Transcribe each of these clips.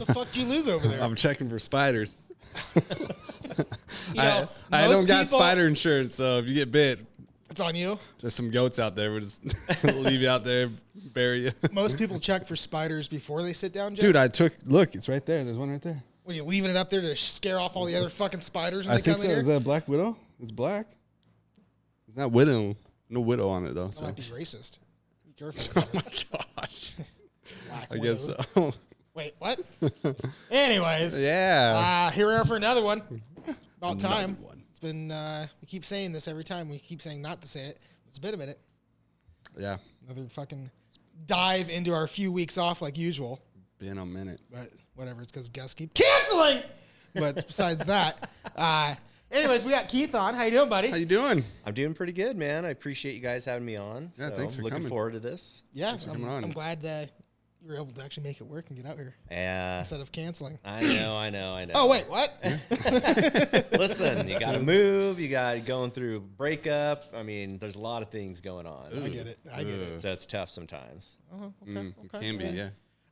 the fuck did you lose over there? I'm checking for spiders. I I don't got spider insurance, so if you get bit, it's on you. there's some goats out there. We'll just leave you out there, bury you. Most people check for spiders before they sit down, Jeff. Dude, look, it's right there. There's one right there. When you're leaving it up there to scare off all the other fucking spiders when I they think come so. in Is here? that a black widow? It's black. It's not widow. No widow on it, though. That So. might be racist. Be careful. Oh, my gosh. Black I guess widow. so. Wait, what? Anyways. Yeah. Here we are for another one. About Another time. one. It's been, we keep saying this every time. We keep saying not to say it. It's been a minute. Yeah. Another fucking dive into our few weeks off like usual. Been a minute. But whatever, it's because guests keep canceling. But besides that, anyways, we got Keith on. How you doing, buddy? How you doing? I'm doing pretty good, man. I appreciate you guys having me on. Yeah, thanks for looking coming. forward to this. Yeah, Thanks for coming on. I'm glad that you were able to actually make it work and get out here Yeah, instead of canceling. I know. Oh, wait, what? Listen, you got to move. You got going through breakup. I mean, there's a lot of things going on. I get it. So it's tough sometimes. Okay. It can be, yeah.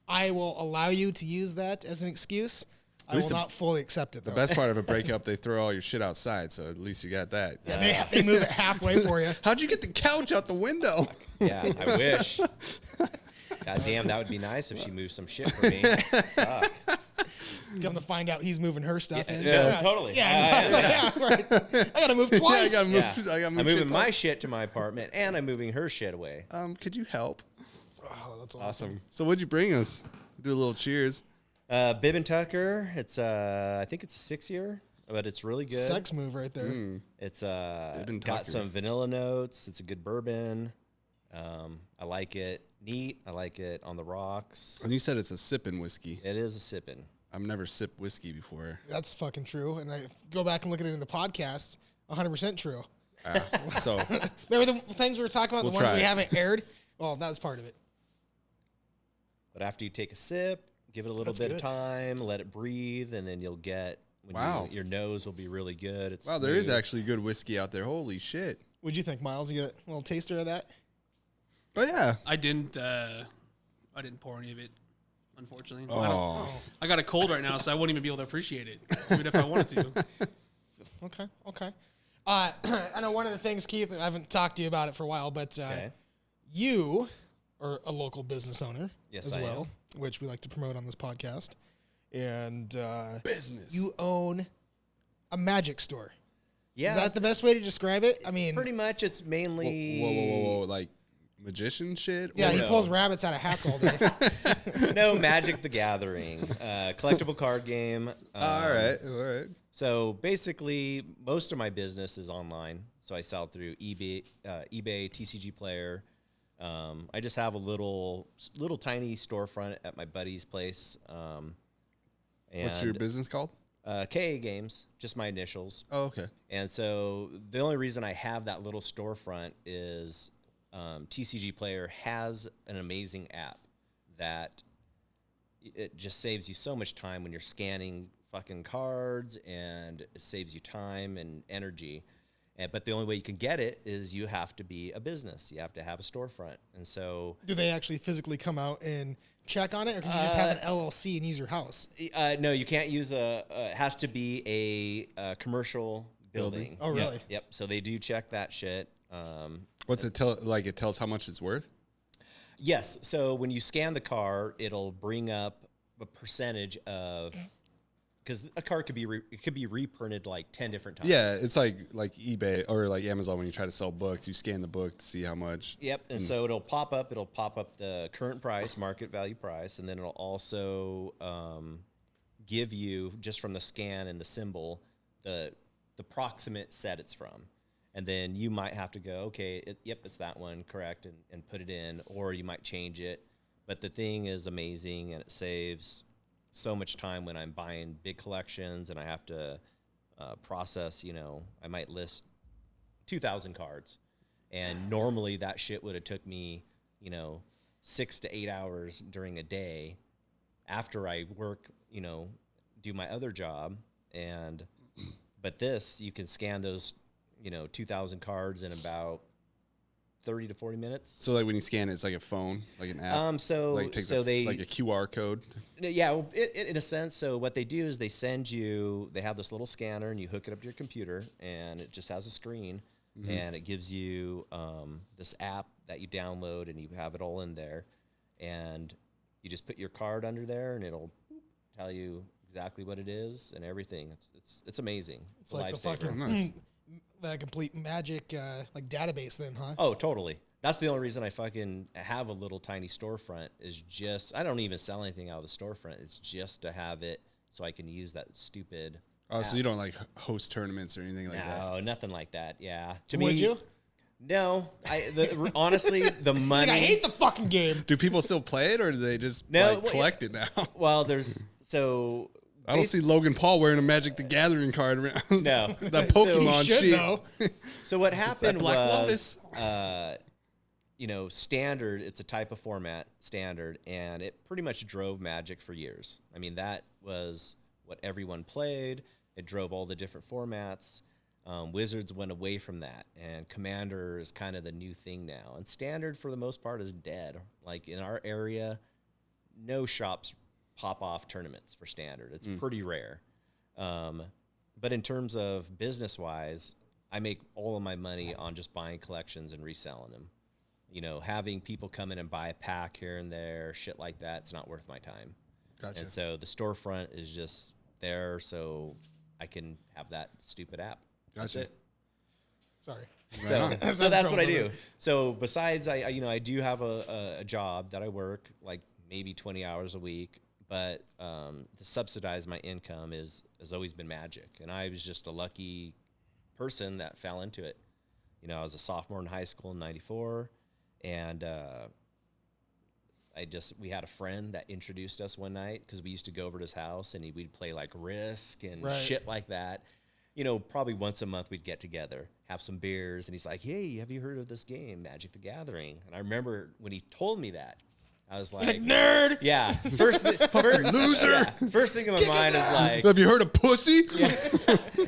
I will allow you to use that as an excuse. I will not fully accept it, though. The best part of a breakup, they throw all your shit outside, so at least you got that. Yeah, they move it halfway for you. How'd you get the couch out the window? Yeah, I wish. God damn, that would be nice if she moved some shit for me. Fuck. Come to find out he's moving her stuff in. Yeah, totally. Yeah, exactly. Yeah, right. I got to move twice. I gotta move. Yeah. I gotta move I'm shit moving my twice. shit to my apartment, and I'm moving her shit away. Could you help? Oh, that's awesome. Awesome. So what'd you bring us? Do a little cheers. Bib and Tucker. It's I think it's a 6-year, but it's really good. Sex move right there. It's and got Tucker. some vanilla notes. It's a good bourbon. I like it neat. I like it on the rocks. And you said it's a sipping whiskey. It is a sipping. I've never sipped whiskey before. That's fucking true. And I go back and look at it in the podcast. 100% true. So Remember the things we were talking about, We'll the ones try we it. haven't aired? Well, that was part of it. But after you take a sip, give it a little That's bit good. of time, let it breathe, and then you'll get your nose will be really good. It's wow, there is smooth. actually good whiskey out there. Holy shit. What'd you think, Miles? You get a little taster of that? But yeah. I didn't pour any of it, unfortunately. Oh. I got a cold right now, so I wouldn't even be able to appreciate it, even if I wanted to. Okay. I know one of the things, Keith, I haven't talked to you about it for a while, but Okay. you are a local business owner Yes, as I well, am. which we like to promote on this podcast. And Business. you own a magic store. Yeah, Is that the best way to describe it? I mean, pretty much. It's mainly Whoa. Like magician shit? yeah, Or- he no. pulls rabbits out of hats all day. no Magic the Gathering, collectible card game. All right. So basically, most of my business is online. So I sell through eBay, TCG Player. I just have a little tiny storefront at my buddy's place. And What's your business called? KA Games, just my initials. Oh, okay. And so the only reason I have that little storefront is TCG Player has an amazing app that it just saves you so much time when you're scanning fucking cards, and it saves you time and energy. But the only way you can get it is you have to be a business. You have to have a storefront. And so Do they actually physically come out and check on it, or can you just have an LLC and use your house? no, you can't use it has to be a commercial building. Oh, really? Yep. So they do check that shit. What's it tell? Like it tells how much it's worth? Yes. So when you scan the card, it'll bring up a percentage of, because a card could be reprinted like 10 different times. Yeah, it's like eBay or like Amazon when you try to sell books. You scan the book to see how much. Yep. And so it'll pop up the current price, market value price, and then it'll also give you, just from the scan and the symbol, the proximate set it's from. And then you might have to go, okay, yep, it's that one, correct, and put it in, or you might change it. But the thing is amazing, and it saves so much time when I'm buying big collections and I have to process, I might list 2,000 cards. And normally that shit would have took me, 6 to 8 hours during a day after I work, do my other job. But this, you can scan those 2,000 cards in about 30 to 40 minutes. So like when you scan it, it's like a phone, like an app. So like it takes they like a QR code. Yeah, well, in a sense. So what they do is they send you. They have this little scanner, and you hook it up to your computer, and it just has a screen, and it gives you this app that you download, and you have it all in there, and you just put your card under there, and it'll tell you exactly what it is and everything. It's amazing. It's like the lifesaver. fucking Nice. the complete magic like database then, huh? Oh, totally. That's the only reason I fucking have a little tiny storefront is just, I don't even sell anything out of the storefront. It's just to have it so I can use that stupid. Oh, so app. you don't like host tournaments or anything like that? No, nothing like that. Yeah. To Would me, you? No. Honestly, the money. Like, I hate the fucking game. Do people still play it, or do they just No, like well, collect it now? Well, there's, so. I don't see Logan Paul wearing a Magic the Gathering card around. No. That Pokemon You should shit. though. So what happened Black was, standard, it's a type of format, standard, and it pretty much drove Magic for years. I mean, that was what everyone played. It drove all the different formats. Wizards went away from that, and Commander is kind of the new thing now. And Standard, for the most part, is dead. Like, in our area, no shops pop off tournaments for Standard. It's pretty rare. But in terms of business-wise, I make all of my money on just buying collections and reselling them. You know, having people come in and buy a pack here and there, shit like that, it's not worth my time. Gotcha. And so the storefront is just there so I can have that stupid app. That's Gotcha. it. Sorry. So that's what I do. So besides, I do have a job that I work like maybe 20 hours a week, but to subsidize my income has always been Magic. And I was just a lucky person that fell into it. You know, I was a sophomore in high school in '94, and we had a friend that introduced us one night because we used to go over to his house and we'd play like Risk and shit like that. You know, probably once a month we'd get together, have some beers, and he's like, "Hey, have you heard of this game, Magic the Gathering?" And I remember when he told me that, I was like, Nerd. "Yeah, first loser." Yeah, first thing in my mind is like, So have you heard of pussy?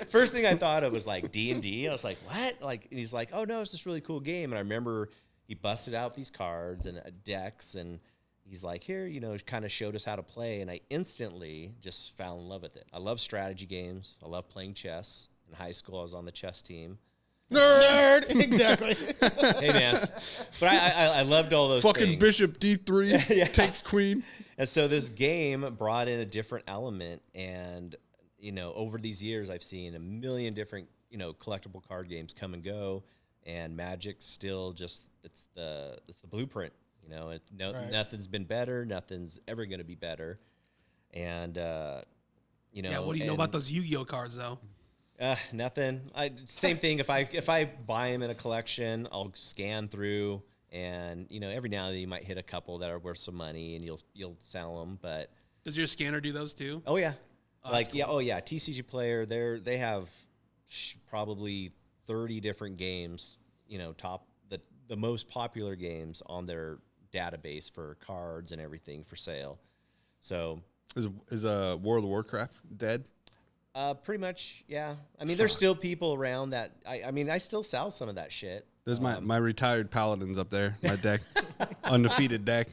first thing I thought of was like D&D. I was like, "What?" Like, and he's like, "Oh no, it's this really cool game." And I remember he busted out these cards and decks, and he's like, "Here, kind of showed us how to play." And I instantly just fell in love with it. I love strategy games. I love playing chess. In high school, I was on the chess team. Nerd. Exactly. Hey, man. But I loved all those Fucking things. Bishop D3 takes queen. And so this game brought in a different element. And, over these years, I've seen a million different, collectible card games come and go. And Magic's still just, it's the blueprint. Nothing's been better. Nothing's ever going to be better. And, Yeah, what do you know about those Yu-Gi-Oh cards though? Nothing. Same thing. If I buy them in a collection, I'll scan through, and every now and then you might hit a couple that are worth some money, and you'll sell them. But Does your scanner do those too? oh yeah, that's cool. TCG Player. They have probably 30 different games. Top the most popular games on their database for cards and everything for sale. So Is World of Warcraft dead? pretty much, yeah. I mean, there's still people around that. I still sell some of that shit. There's my retired paladins up there. My deck, undefeated deck.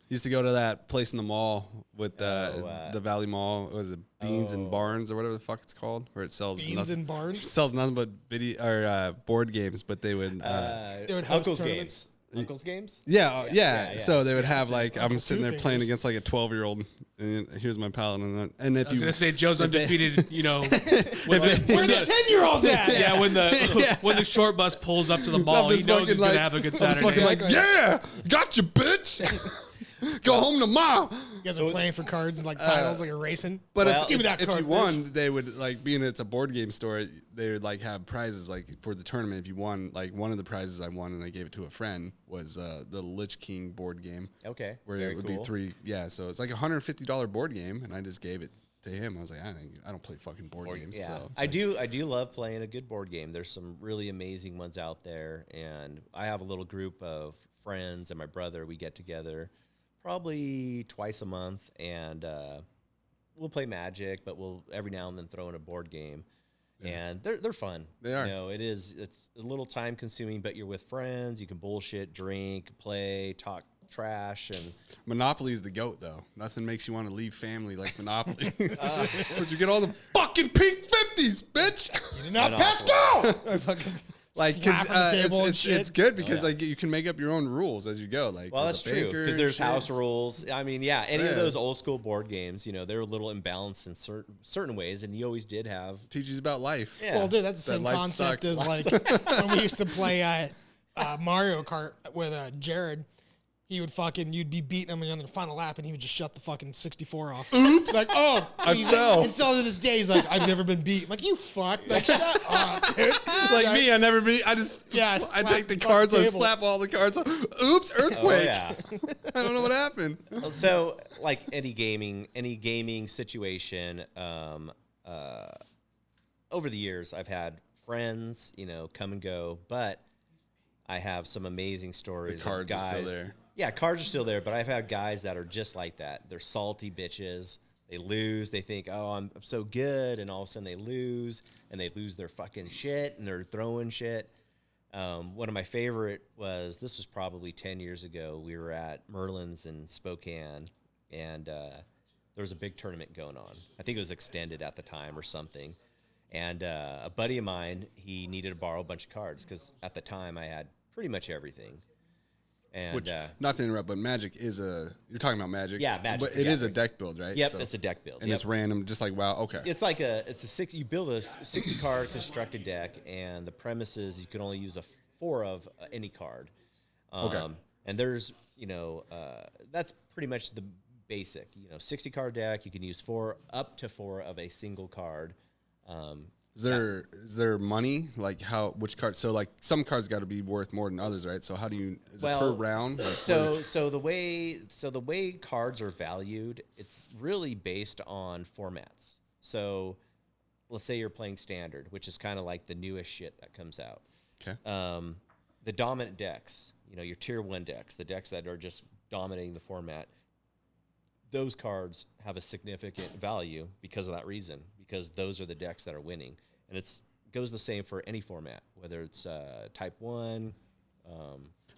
Used to go to that place in the mall with the Valley Mall. What was it Beans and Barns or whatever the fuck it's called, where it sells Beans and Barnes. sells nothing but video or board games, but they would. They would host Uncle's tournaments. games. Uncle's games. Yeah. So they would have like Uncle I'm sitting Two there playing Fingers. against like a 12-year-old, and here's my paladin. And if I was you gonna say Joe's undefeated. Where the 10-year-old at? yeah, when the short bus pulls up to the mall, he just knows he's fucking, gonna have a good I was Saturday. fucking like, yeah, gotcha, bitch. Go home tomorrow. You guys are playing for cards and like titles, like a racing. But Well, Give me that if card. you won, they would like being it's a board game store. They would like have prizes like for the tournament. If you won, like one of the prizes I won and I gave it to a friend was the Lich King board game. Okay. Where Very it would cool. be three. Yeah, so it's like $150 board game, and I just gave it to him. I was like, I don't play fucking board games. Yeah, So it's I like, do love playing a good board game. There's some really amazing ones out there, and I have a little group of friends and my brother. We get together probably twice a month, and we'll play Magic, but we'll every now and then throw in a board game. And they're fun. They are. You know, it's a little time consuming, but you're with friends. You can bullshit, drink, play, talk trash, and Monopoly is the goat, though. Nothing makes you want to leave family like Monopoly. But you get all the fucking pink 50s, bitch. You did not Monopoly. pass go. I fucking Like, because slap on the table and shit. it's good because like you can make up your own rules as you go. Like, well, there's that's a true banker because and there's shit. house rules. I mean, yeah, any of Yeah. those old school board games, you know, they're a little imbalanced in certain ways, and you always did have. Teaches about life. Yeah. Well, dude, that's the That same life concept sucks. as like when we used to play Mario Kart with Jared. He would you'd be beating him on the final lap, and he would just shut the fucking 64 off. Oops! Like, oh, I he's fell. Like, and so to this day, he's like, I've never been beat. I'm like, you fuck! Like, shut up, dude. Like me, I never be. I just Yeah, I slap take the the cards, I fucking table. slap all the cards. Oops! Oh Earthquake. yeah. I don't know what happened. So, like any gaming situation, over the years, I've had friends, you know, come and go, but I have some amazing stories. The cards of are guys. still there. Yeah, cards are still there, but I've had guys that are just like that. They're salty bitches. They lose. They think, oh, I'm so good, and all of a sudden they lose, and they lose their fucking shit, and they're throwing shit. One of my favorite this was probably 10 years ago. We were at Merlin's in Spokane, and there was a big tournament going on. I think it was extended at the time or something. And a buddy of mine, he needed to borrow a bunch of cards because at the time I had pretty much everything. And Which, not to interrupt, but Magic is you're talking about Magic. Yeah, Magic, But it yeah. is a deck build, right? yep, So- it's a deck build. And Yep. it's random, just like WoW. Okay. It's like you build a 60 card constructed deck, and the premise is you can only use a 4 of any card. Okay. And there's, you know, that's pretty much the basic, 60 card deck. You can use up to 4 of a single card. Is there money? Like which cards? So like some cards got to be worth more than others, right? So how do you, is it per Well, round? Like So the way cards are valued, it's really based on formats. So let's say you're playing standard, which is kind of like the newest shit that comes out. Okay. The dominant decks, your tier 1 decks, the decks that are just dominating the format, those cards have a significant value because of that reason, because those are the decks that are winning. And it goes the same for any format, whether it's type 1.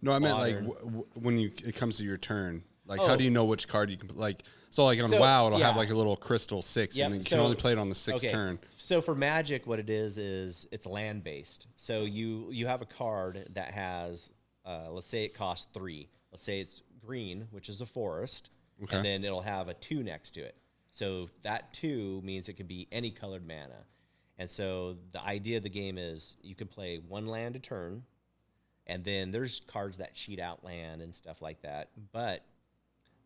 No, I meant modern. like when it comes to your turn. Like, Oh. how do you know which card you can like? So like on So, WoW, it'll have yeah. like a little crystal 6, Yep, and you can so- only play it on the 6th Okay. turn. So for Magic, what it is it's land based. So you have a card that has, let's say it costs 3. Let's say it's green, which is a forest, Okay. and then it'll have a 2 next to it. So that 2 means it can be any colored mana. And so the idea of the game is you can play 1 land a turn, and then there's cards that cheat out land and stuff like that. But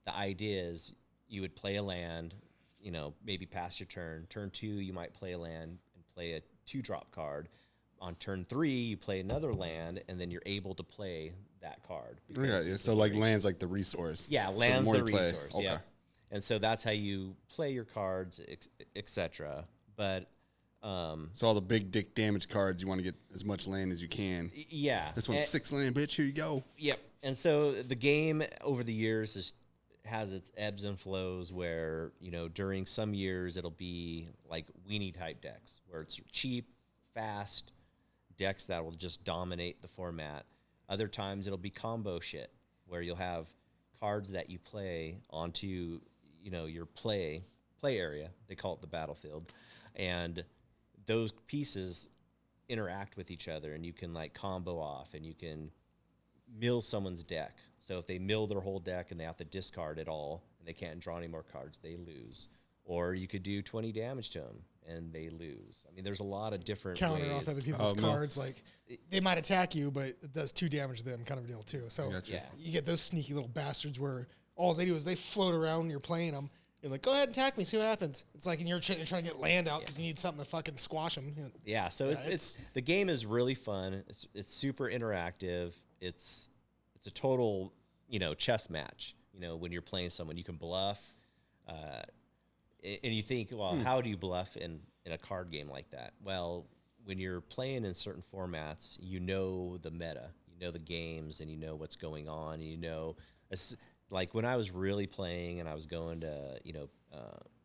the idea is you would play a land, maybe pass your turn. Turn 2, you might play a land and play a 2-drop card. On turn 3, you play another land, and then you're able to play that card. because Okay, it's so a like green. land's like the resource. Yeah, So land's more the you play- resource. Okay. Yeah, and so that's how you play your cards, etc. But So all the big dick damage cards, you want to get as much land as you can. yeah, This one's 6 land, bitch. Here you go. Yep. And so the game over the years has its ebbs and flows where, during some years it'll be like weenie type decks where it's cheap, fast decks that will just dominate the format. Other times it'll be combo shit where you'll have cards that you play onto, your play area. They call it the battlefield. And those pieces interact with each other, and you can like combo off, and you can mill someone's deck. So if they mill their whole deck and they have to discard it all and they can't draw any more cards, they lose. Or you could do 20 damage to them and they lose. I mean, there's a lot of different Counter ways. off other people's no. cards. Like they might attack you, but it does 2 damage to them, kind of deal too. So Gotcha. Yeah. you get those sneaky little bastards where all they do is they float around and you're playing them. You're like, go ahead and attack me, see what happens. It's like you're trying to get land out because you need something to fucking squash them. Yeah, so it's the game is really fun. It's super interactive. It's a total, chess match. When you're playing someone, you can bluff. And you think, well, how do you bluff in a card game like that? Well, when you're playing in certain formats, you know the meta, you know the games, and you know what's going on. And it's like when I was really playing and I was going to,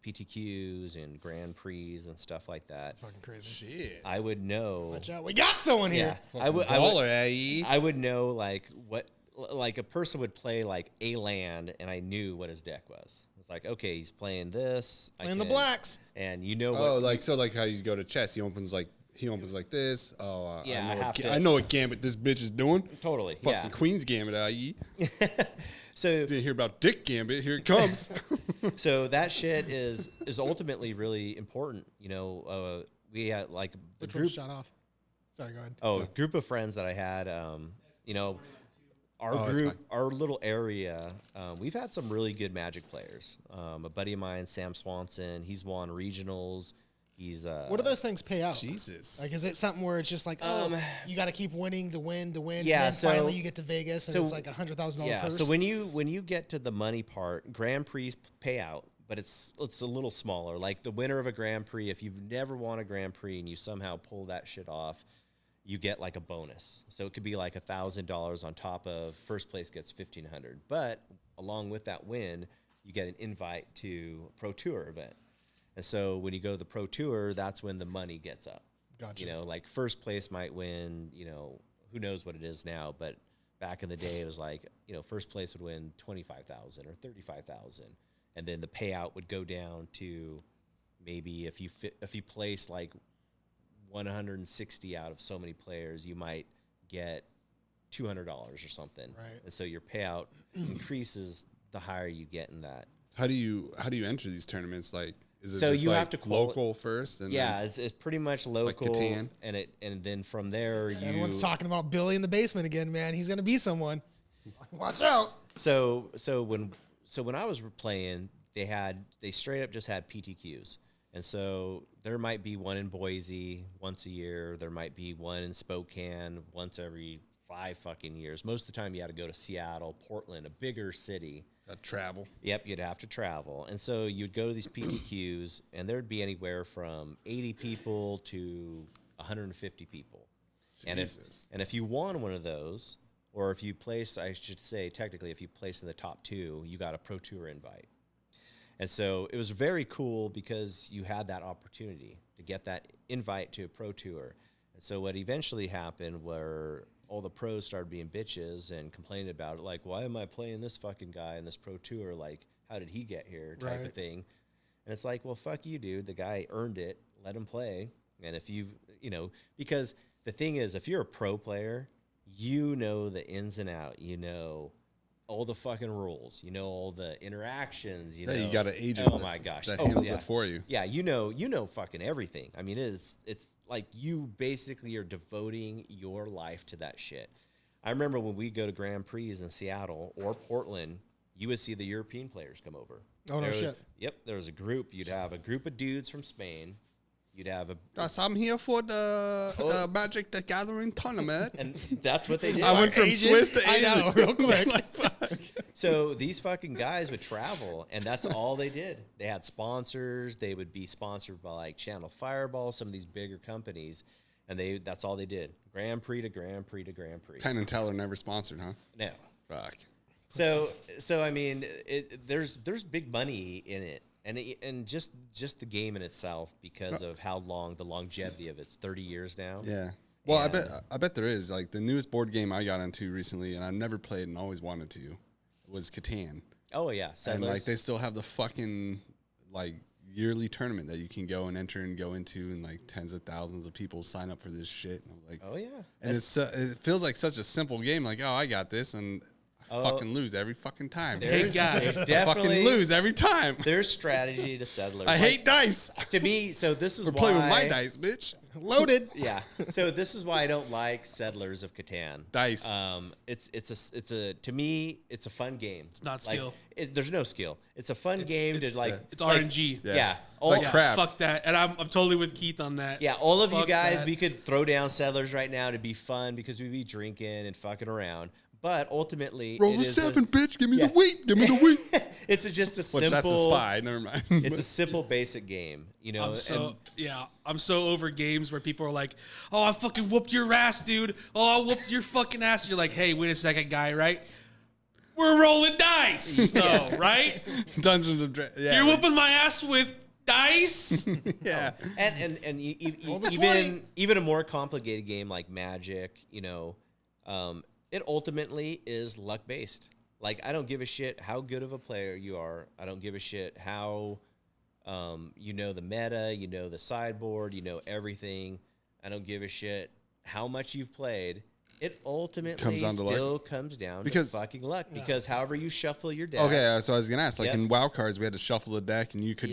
PTQs and Grand Prix and stuff like that, It's fucking crazy. Shit. I would know. Watch out. We got someone here. Yeah, Baller, I would know like what, like a person would play like a land, and I knew what his deck was. It's like, okay, he's playing this. Playing the blacks. and you know Oh, what? like how you go to chess. He opens like this. Oh, Yeah, I know what gambit this bitch is doing. Totally. Fucking Yeah. Queen's Gambit, i.e. So Didn't hear about Dick Gambit. Here it comes. so that shit is ultimately really important. You know, we had like the Which one group. shut off? Sorry, go ahead. Oh, a group of friends that I had. You know, our Oh, that's group, fine. our little area. We've had some really good Magic players. A buddy of mine, Sam Swanson. He's won regionals. He's What do those things pay out? Jesus. Like, is it something where it's just like, you got to keep winning to win to win? Yeah, And then so- finally you get to Vegas and so- it's like $100,000 yeah. purse. So when you get to the money part, Grand Prix pay out, but it's a little smaller. Like the winner of a Grand Prix, if you've never won a Grand Prix and you somehow pull that shit off, you get like a bonus. So it could be like $1,000 on top of first place gets $1,500. But along with that win, you get an invite to a Pro Tour event. And so when you go to the Pro Tour, that's when the money gets up. Gotcha. You know, like first place might win, you know, who knows what it is now, but back in the day it was like, you know, first place would win 25,000 or 35,000, and then the payout would go down to maybe if you place like 160 out of so many players, you might get $200 or something. Right. And so your payout increases the higher you get in that. How do you enter these tournaments? Like, is it So just you like have to local first? And Yeah, then, it's pretty much local, Catan? and then from there Everyone's talking about Billy in the basement again, man. He's going to be someone. Watch out. So when I was playing, they straight up just had PTQs, and so there might be one in Boise once a year. There might be one in Spokane once every 5 fucking years. Most of the time, you had to go to Seattle, Portland, a bigger city. travel. Yep, you'd have to travel. And so you'd go to these PTQs, and there'd be anywhere from 80 people to 150 people. Jesus. And if you won one of those, or if you place, I should say technically, if you place in the top 2, you got a Pro Tour invite. And so it was very cool because you had that opportunity to get that invite to a Pro Tour. And so what eventually happened were all the pros started being bitches and complaining about it, like, why am I playing this fucking guy in this Pro Tour? Like, how did he get here? Type of Right. thing. And it's like, well, fuck you, dude. The guy earned it. Let him play. And if you know, because the thing is, if you're a pro player, you know the ins and out. You know all the fucking rules. You know all the interactions. You know, You got an agent. Oh my gosh. that Oh, handles yeah. it for you. Yeah, you know fucking everything. I mean, it's like you basically are devoting your life to that shit. I remember when we go to Grand Prix in Seattle or Portland, you would see the European players come over. Oh, no There was- shit. Yep, there was a group. You'd have a group of dudes from Spain. You'd have a, Guys, I'm here for the Magic the Gathering tournament. and that's what they did. I went from Agent? Swiss to I Asian. know, real quick. Like, fuck. So these fucking guys would travel, and that's all they did. They had sponsors. They would be sponsored by like Channel Fireball, some of these bigger companies, and that's all they did. Grand Prix to Grand Prix to Grand Prix. Penn and Teller never sponsored, huh? No. Fuck. So I mean, there's big money in it, and just the game in itself because of how long the longevity of it's 30 years now. Yeah. Well, And- I bet there is. Like the newest board game I got into recently, and I've never played and always wanted to, was Catan. Oh yeah, And Settlers. like they still have the fucking like yearly tournament that you can go and enter and go into, and like tens of thousands of people sign up for this shit. And I'm like, Oh yeah. and it feels like such a simple game. Like, oh, I got this, and I fucking lose every fucking time. Hey, guys. There's I definitely fucking lose every time. There's strategy to Settlers. I hate dice. to me. So this is We're why playing with my dice, bitch. Loaded. Yeah. So this is why I don't like Settlers of Catan. Dice. It's a to me it's a fun game. It's not skill. There's no skill. It's a fun game to like. It's RNG. Yeah. It's like Yeah, craps. fuck that. And I'm totally with Keith on that. Yeah, all of you Fuck guys, that. we could throw down Settlers right now to be fun because we'd be drinking and fucking around. But ultimately, Roll it the is a- 7, bitch. Give me Yeah. the wheat. Give me the wheat. it's just a Which simple. that's a spy. Never mind. It's a simple, basic game. You know. I'm so over games where people are like, "Oh, I fucking whooped your ass, dude. Oh, I whooped your fucking ass." You're like, "Hey, wait a second, guy, right? We're rolling dice, though, right? Dungeons of Dragons. Yeah. You're whooping my ass with dice. Yeah. And even a more complicated game like Magic, it ultimately is luck based. Like, I don't give a shit how good of a player you are. I don't give a shit how the meta, the sideboard, everything. I don't give a shit how much you've played. It ultimately comes down to fucking luck. Because however you shuffle your deck. Okay, so I was gonna ask, like in WoW cards, we had to shuffle the deck, and you could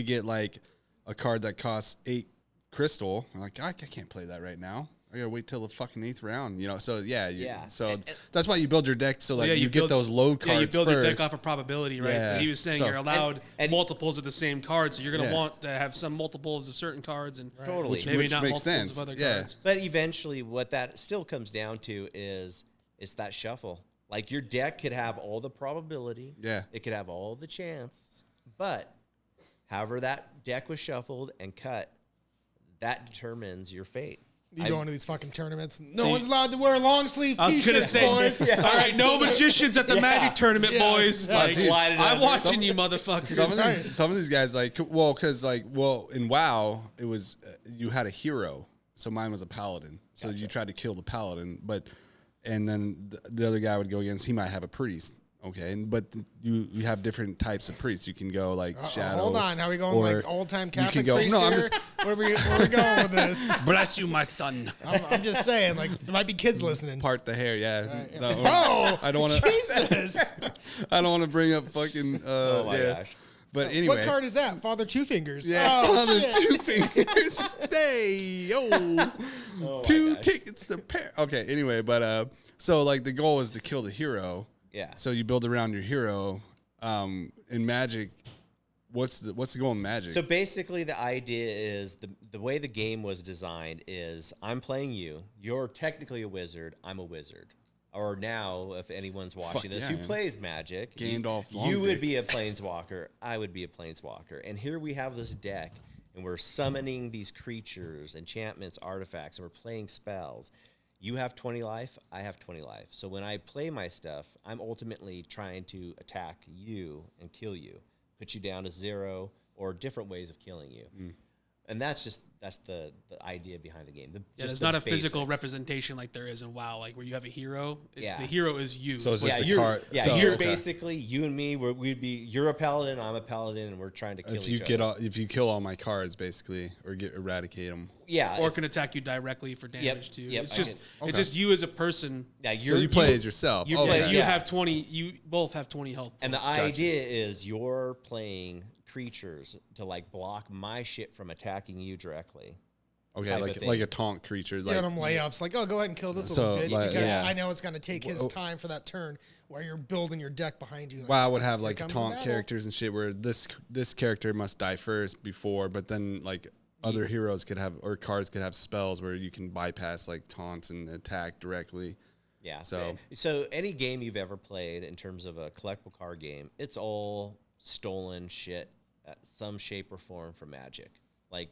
get like a card that costs 8 crystal. I'm like, I can't play that right now. I gotta wait till the fucking 8th round, So So that's why you build your deck so like you get those load cards. Yeah, you build first. your deck off of probability, right? Yeah. So he was saying you're allowed multiples of the same card, so you're gonna want to have some multiples of certain cards and totally maybe which not makes multiples sense. of other Yeah. cards. But eventually, what that still comes down to is it's that shuffle. Like, your deck could have all the probability. Yeah. It could have all the chance. But however that deck was shuffled and cut, that determines your fate. You go into these fucking tournaments. No one's allowed to wear long sleeve I was gonna t-shirts, say, boys. all right, no magicians at the Magic tournament, boys. Yeah. Like, Slide it I'm under. watching you, motherfuckers. Some of these guys because in WoW it was you had a hero, so mine was a paladin. So you tried to kill the paladin, and then the other guy would go against. He might have a priest. Okay, but you have different types of priests. You can go like shadow. Hold on, how are we going like old time Catholic go- priests no, I'm here? just- where we going with this? Bless you, my son. I'm just saying, like there might be kids listening. Part the hair, yeah. No, Oh, I don't want to. Jesus! I don't want to bring up fucking. Oh my gosh. But anyway, What card is that? Father Two Fingers. Yeah, Oh, other shit. 2 fingers. Stay. Oh, 2 my gosh. tickets to pair. Okay, anyway, but so like the goal is to kill the hero. Yeah. So you build around your hero. In Magic, what's the goal in Magic? So basically, the idea is the way the game was designed is I'm playing you. You're technically a wizard. I'm a wizard. Or now, if anyone's watching this yeah, who man. plays Magic, Gandalf you would Longdick. be a planeswalker. I would be a planeswalker. And here we have this deck, and we're summoning these creatures, enchantments, artifacts, and we're playing spells. You have 20 life, I have 20 life. So when I play my stuff, I'm ultimately trying to attack you and kill you, put you down to 0, or different ways of killing you. And that's the idea behind the game. There's not a physical representation like there is in WoW, like where you have a hero. Yeah. The hero is you. So it's just the you're, card. yeah, so, you're okay. basically you and me. You're a paladin, I'm a paladin, and we're trying to kill each other. If you kill all my cards, basically, or eradicate them. Yeah, or can attack you directly for damage too. Yep, It's just you as a person. Yeah, So you play as yourself. you Okay. play- You yeah. have 20. You both have 20 health points. And the idea is you're playing creatures to like block my shit from attacking you directly. Okay, type of like thing. a taunt creature. Giving Like them layups, like, oh, go ahead and kill this So, little bitch like, because yeah. I know it's going to take his time for that turn while you're building your deck behind you. Like, WoW would have here like comes the taunt battle. characters and shit where this character must die first before, but then like other heroes could have or cards could have spells where you can bypass like taunts and attack directly. Yeah. So any game you've ever played in terms of a collectible card game, it's all stolen shit at some shape or form from Magic. Like,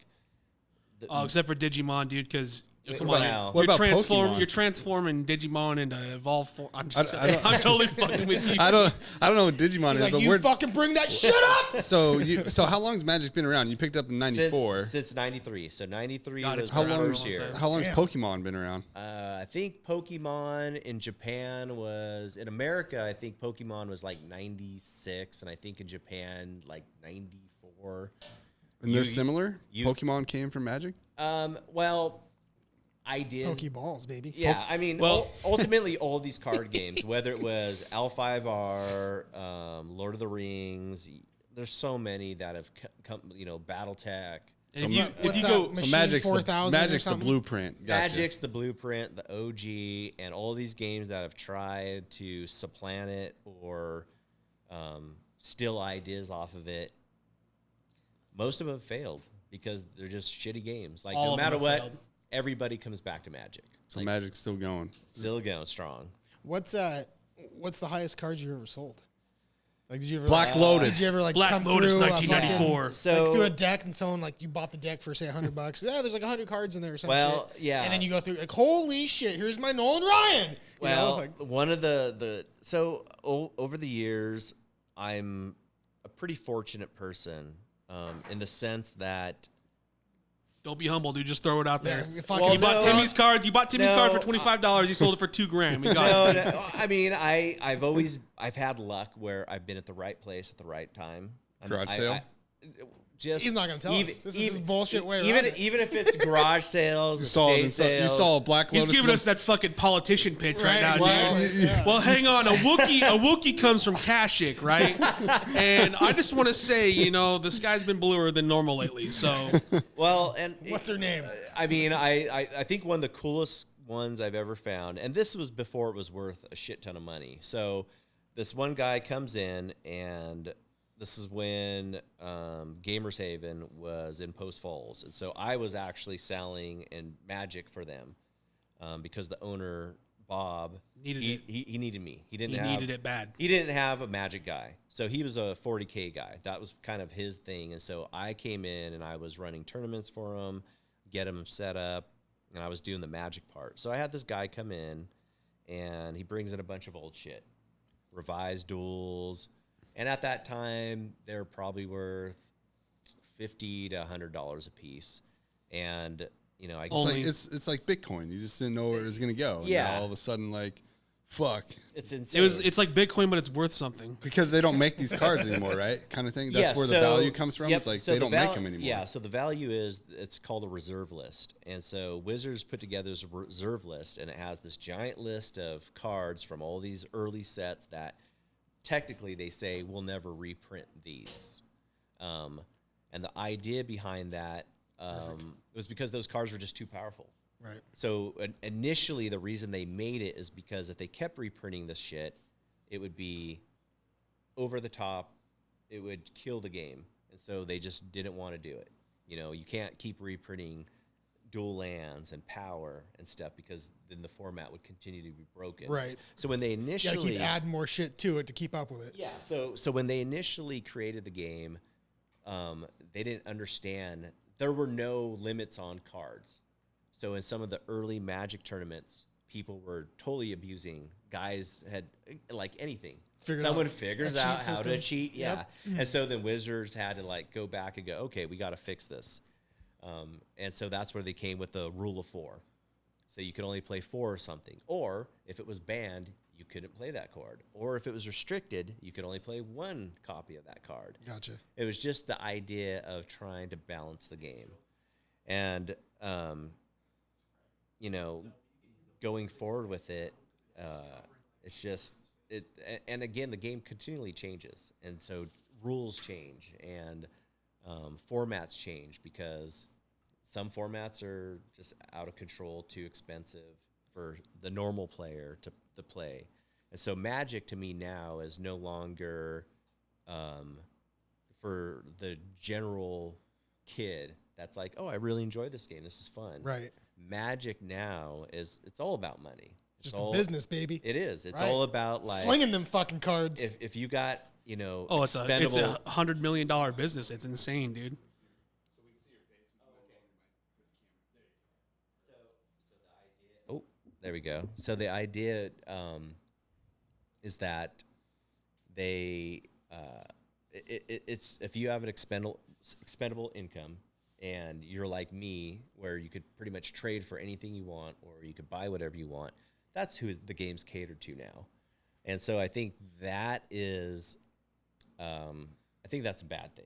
except for Digimon, dude, because come Wow. on, What about Pokemon? You're transforming Digimon into evolved form. I'm I don't- I'm totally fucking with you. I don't know what Digimon He's is, like, but you fucking bring that shit up. so how long's Magic been around? You picked up in '94. Since 93. So 93 God, was it's the been around for a first long year. time. How long's Damn. Pokemon been around? I think Pokemon in Japan was in America. I think Pokemon was like 96, and I think in Japan like 94. And they're similar. you- Pokemon came from Magic. Well, ideas. Pokeballs, baby. Yeah, I mean, Well- ultimately, all these card games, whether it was L5R, Lord of the Rings, there's so many that have come, BattleTech. And if What's you that go, machine Magic's 4000 or Magic's the something? blueprint. Gotcha. Magic's the blueprint, the OG, and all these games that have tried to supplant it or steal ideas off of it, most of them have failed because they're just shitty games. Like, All no of them matter have what, failed. everybody comes back to Magic. So Like, Magic's still going. still going strong. What's the highest cards you ever sold? Like, did you ever Black Lotus. Did you ever like Black come Lotus, through 1994. So through a deck and someone like you bought the deck for say $100? Yeah, there's like 100 cards in there or something. Well, yeah. And then you go through like, holy shit, here's my Nolan Ryan. Well, one of over the years, I'm a pretty fortunate person in the sense that. Don't be humble, dude. Just throw it out there. Yeah, fucking- You bought Timmy's cards. You bought Timmy's card for No, $25. You sold it for $2,000. We got it. No, I mean, I've had luck where I've been at the right place at the right time. Garage sale? He's not going to tell us. This is his bullshit way even around it. even if it's garage sales, You estate saw sales. a Black Lotus. He's giving us that fucking politician pitch right now, exactly. dude. Yeah. Well, hang on. A Wookiee comes from Kashyyyk, right? And I just want to say, the sky's been bluer than normal lately. So Well, and What's her name? I mean, I think one of the coolest ones I've ever found, and this was before it was worth a shit ton of money. So this one guy comes in, and this is when Gamers Haven was in Post Falls. And so I was actually selling in Magic for them because the owner, Bob, he needed me. He needed it bad. He didn't have a Magic guy. So he was a 40K guy. That was kind of his thing. And so I came in and I was running tournaments for him, get him set up, and I was doing the Magic part. So I had this guy come in, and he brings in a bunch of old shit, revised duels. And at that time, they were probably worth $50 to $100 a piece. And, It's like Bitcoin. You just didn't know where it was going to go. And Yeah. now all of a sudden, fuck. It's insane. It's like Bitcoin, but it's worth something. Because they don't make these cards anymore, right? Kind of thing. That's where the value comes from. Yep, It's like so they don't make them anymore. Yeah, so the value is it's called a reserve list. And so Wizards put together this reserve list, and it has this giant list of cards from all these early sets that technically they say we'll never reprint these. And the idea behind that was because those cards were just too powerful. Right. So initially, the reason they made it is because if they kept reprinting this shit, it would be over the top. It would kill the game. And so they just didn't want to do it. You can't keep reprinting dual lands and power and stuff because then the format would continue to be broken. Right. So when they You gotta initially keep adding more shit to it to keep up with it. yeah, so when they initially created the game, they didn't understand there were no limits on cards. So in some of the early Magic tournaments, people were totally abusing. Guys had like anything. Someone figures out how to cheat. Yeah. Yep. And so then Wizards had to go back and go, okay, we got to fix this. And so that's where they came with the rule of 4. So you could only play 4 or something. Or if it was banned, you couldn't play that card. Or if it was restricted, you could only play 1 copy of that card. Gotcha. It was just the idea of trying to balance the game. And, going forward with it, it's just, and again, the game continually changes. And so rules change and formats change because some formats are just out of control, too expensive for the normal player to play. And so Magic to me now is no longer for the general kid that's like, oh, I really enjoy this game. This is fun. Right. Magic now it's all about money. It's Just all, a business, baby. It is. It's Right. all about Slinging them fucking cards. if you got, It's expendable. a $100 million business. It's insane, dude. Oh, there we go. So the idea is that they it's if you have an expendable income and you're like me where you could pretty much trade for anything you want or you could buy whatever you want, that's who the game's catered to now. And so I think that is I think that's a bad thing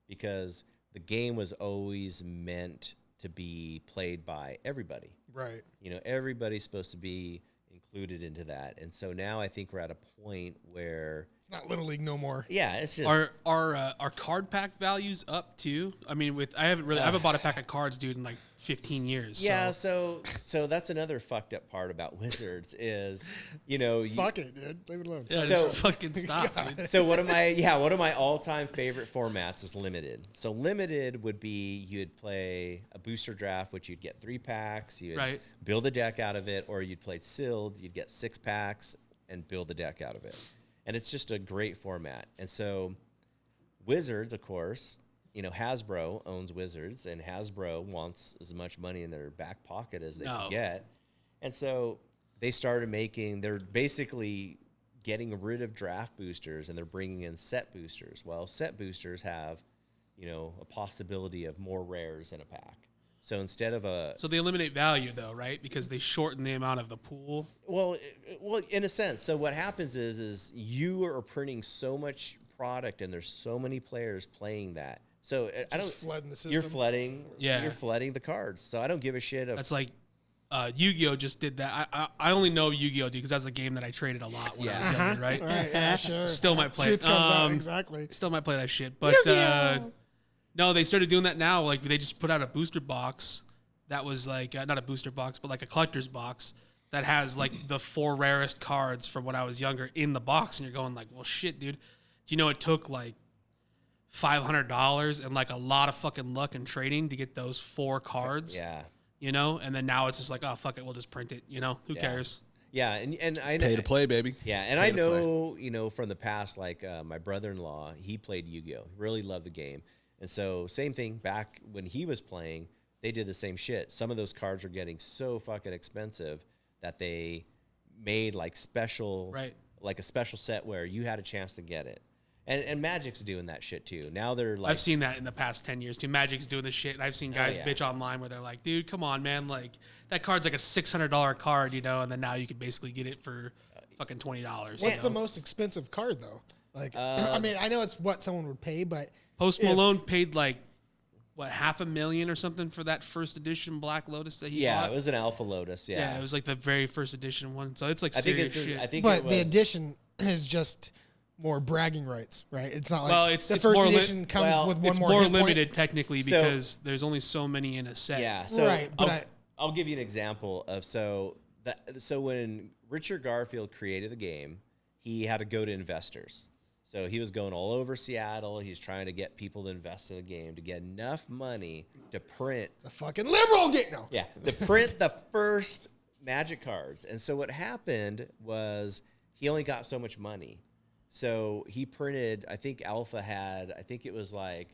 because the game was always meant to be played by everybody. Right. Everybody's supposed to be included into that. And so now I think we're at a point where It's not Little League no more. yeah, it's just Are card pack values up too? I mean, I haven't bought a pack of cards, dude, in like 15 years. yeah, so that's another fucked up part about Wizards is, Fuck it, dude. Leave it alone. Yeah, So- just fucking stop, dude. So one of my all-time favorite formats is Limited. So Limited would be you'd play a booster draft, which you'd get 3 packs, you'd Right. build a deck out of it, or you'd play Sealed, you'd get 6 packs and build a deck out of it. And it's just a great format. And so Wizards, of course, Hasbro owns Wizards, and Hasbro wants as much money in their back pocket as they can No. get. And so they started making. They're basically getting rid of draft boosters and they're bringing in set boosters. Well, set boosters have, a possibility of more rares in a pack. So instead of so they eliminate value though, right? Because they shorten the amount of the pool. Well, in a sense. So what happens is you are printing so much product and there's so many players playing that. So flooding the system. You're flooding. Yeah. You're flooding the cards. So I don't give a shit. That's like Yu-Gi-Oh just did that. I only know Yu-Gi-Oh because that's a game that I traded a lot when I was younger, right? Right, yeah, sure. Still might play Truth it. comes out, exactly. Still might play that shit. But no, they started doing that now. Like they just put out a booster box that was like not a booster box, but like a collector's box that has like the 4 rarest cards from when I was younger in the box, and you're going like, well, shit, dude. Do you know it took like $500 and like a lot of fucking luck and trading to get those 4 cards? Yeah. And then now it's just like, oh, fuck it, we'll just print it, who cares? Yeah, and I Pay to play, baby. Yeah, and I know, from the past, like my brother-in-law, he played Yu-Gi-Oh! He really loved the game. And so same thing back when he was playing, they did the same shit. Some of those cards were getting so fucking expensive that they made like special, like a special set where you had a chance to get it. And Magic's doing that shit too. Now they're like, I've seen that in the past 10 years too. Magic's doing this shit. And I've seen guys bitch online where they're like, dude, come on, man. Like that card's like a $600 card, and then now you could basically get it for fucking $20. What's the most expensive card though? Like, I mean, I know it's what someone would pay, but Post Malone paid like, what, $500,000 or something for that first edition Black Lotus that he bought? Yeah, it was an Alpha Lotus. Yeah, it was like the very first edition one. So it's like I think serious shit. the edition is just more bragging rights, right? It's not like the first more edition comes with one it's more more hit limited point. technically because there's only so many in a set. Yeah, so right, but I'll give you an example of so when Richard Garfield created the game, he had to go to investors. So he was going all over Seattle. He's trying to get people to invest in the game to get enough money to print. It's a fucking liberal game. No. Yeah, to print the first Magic cards. And so what happened was he only got so much money. So he printed, I think Alpha had, I think it was like,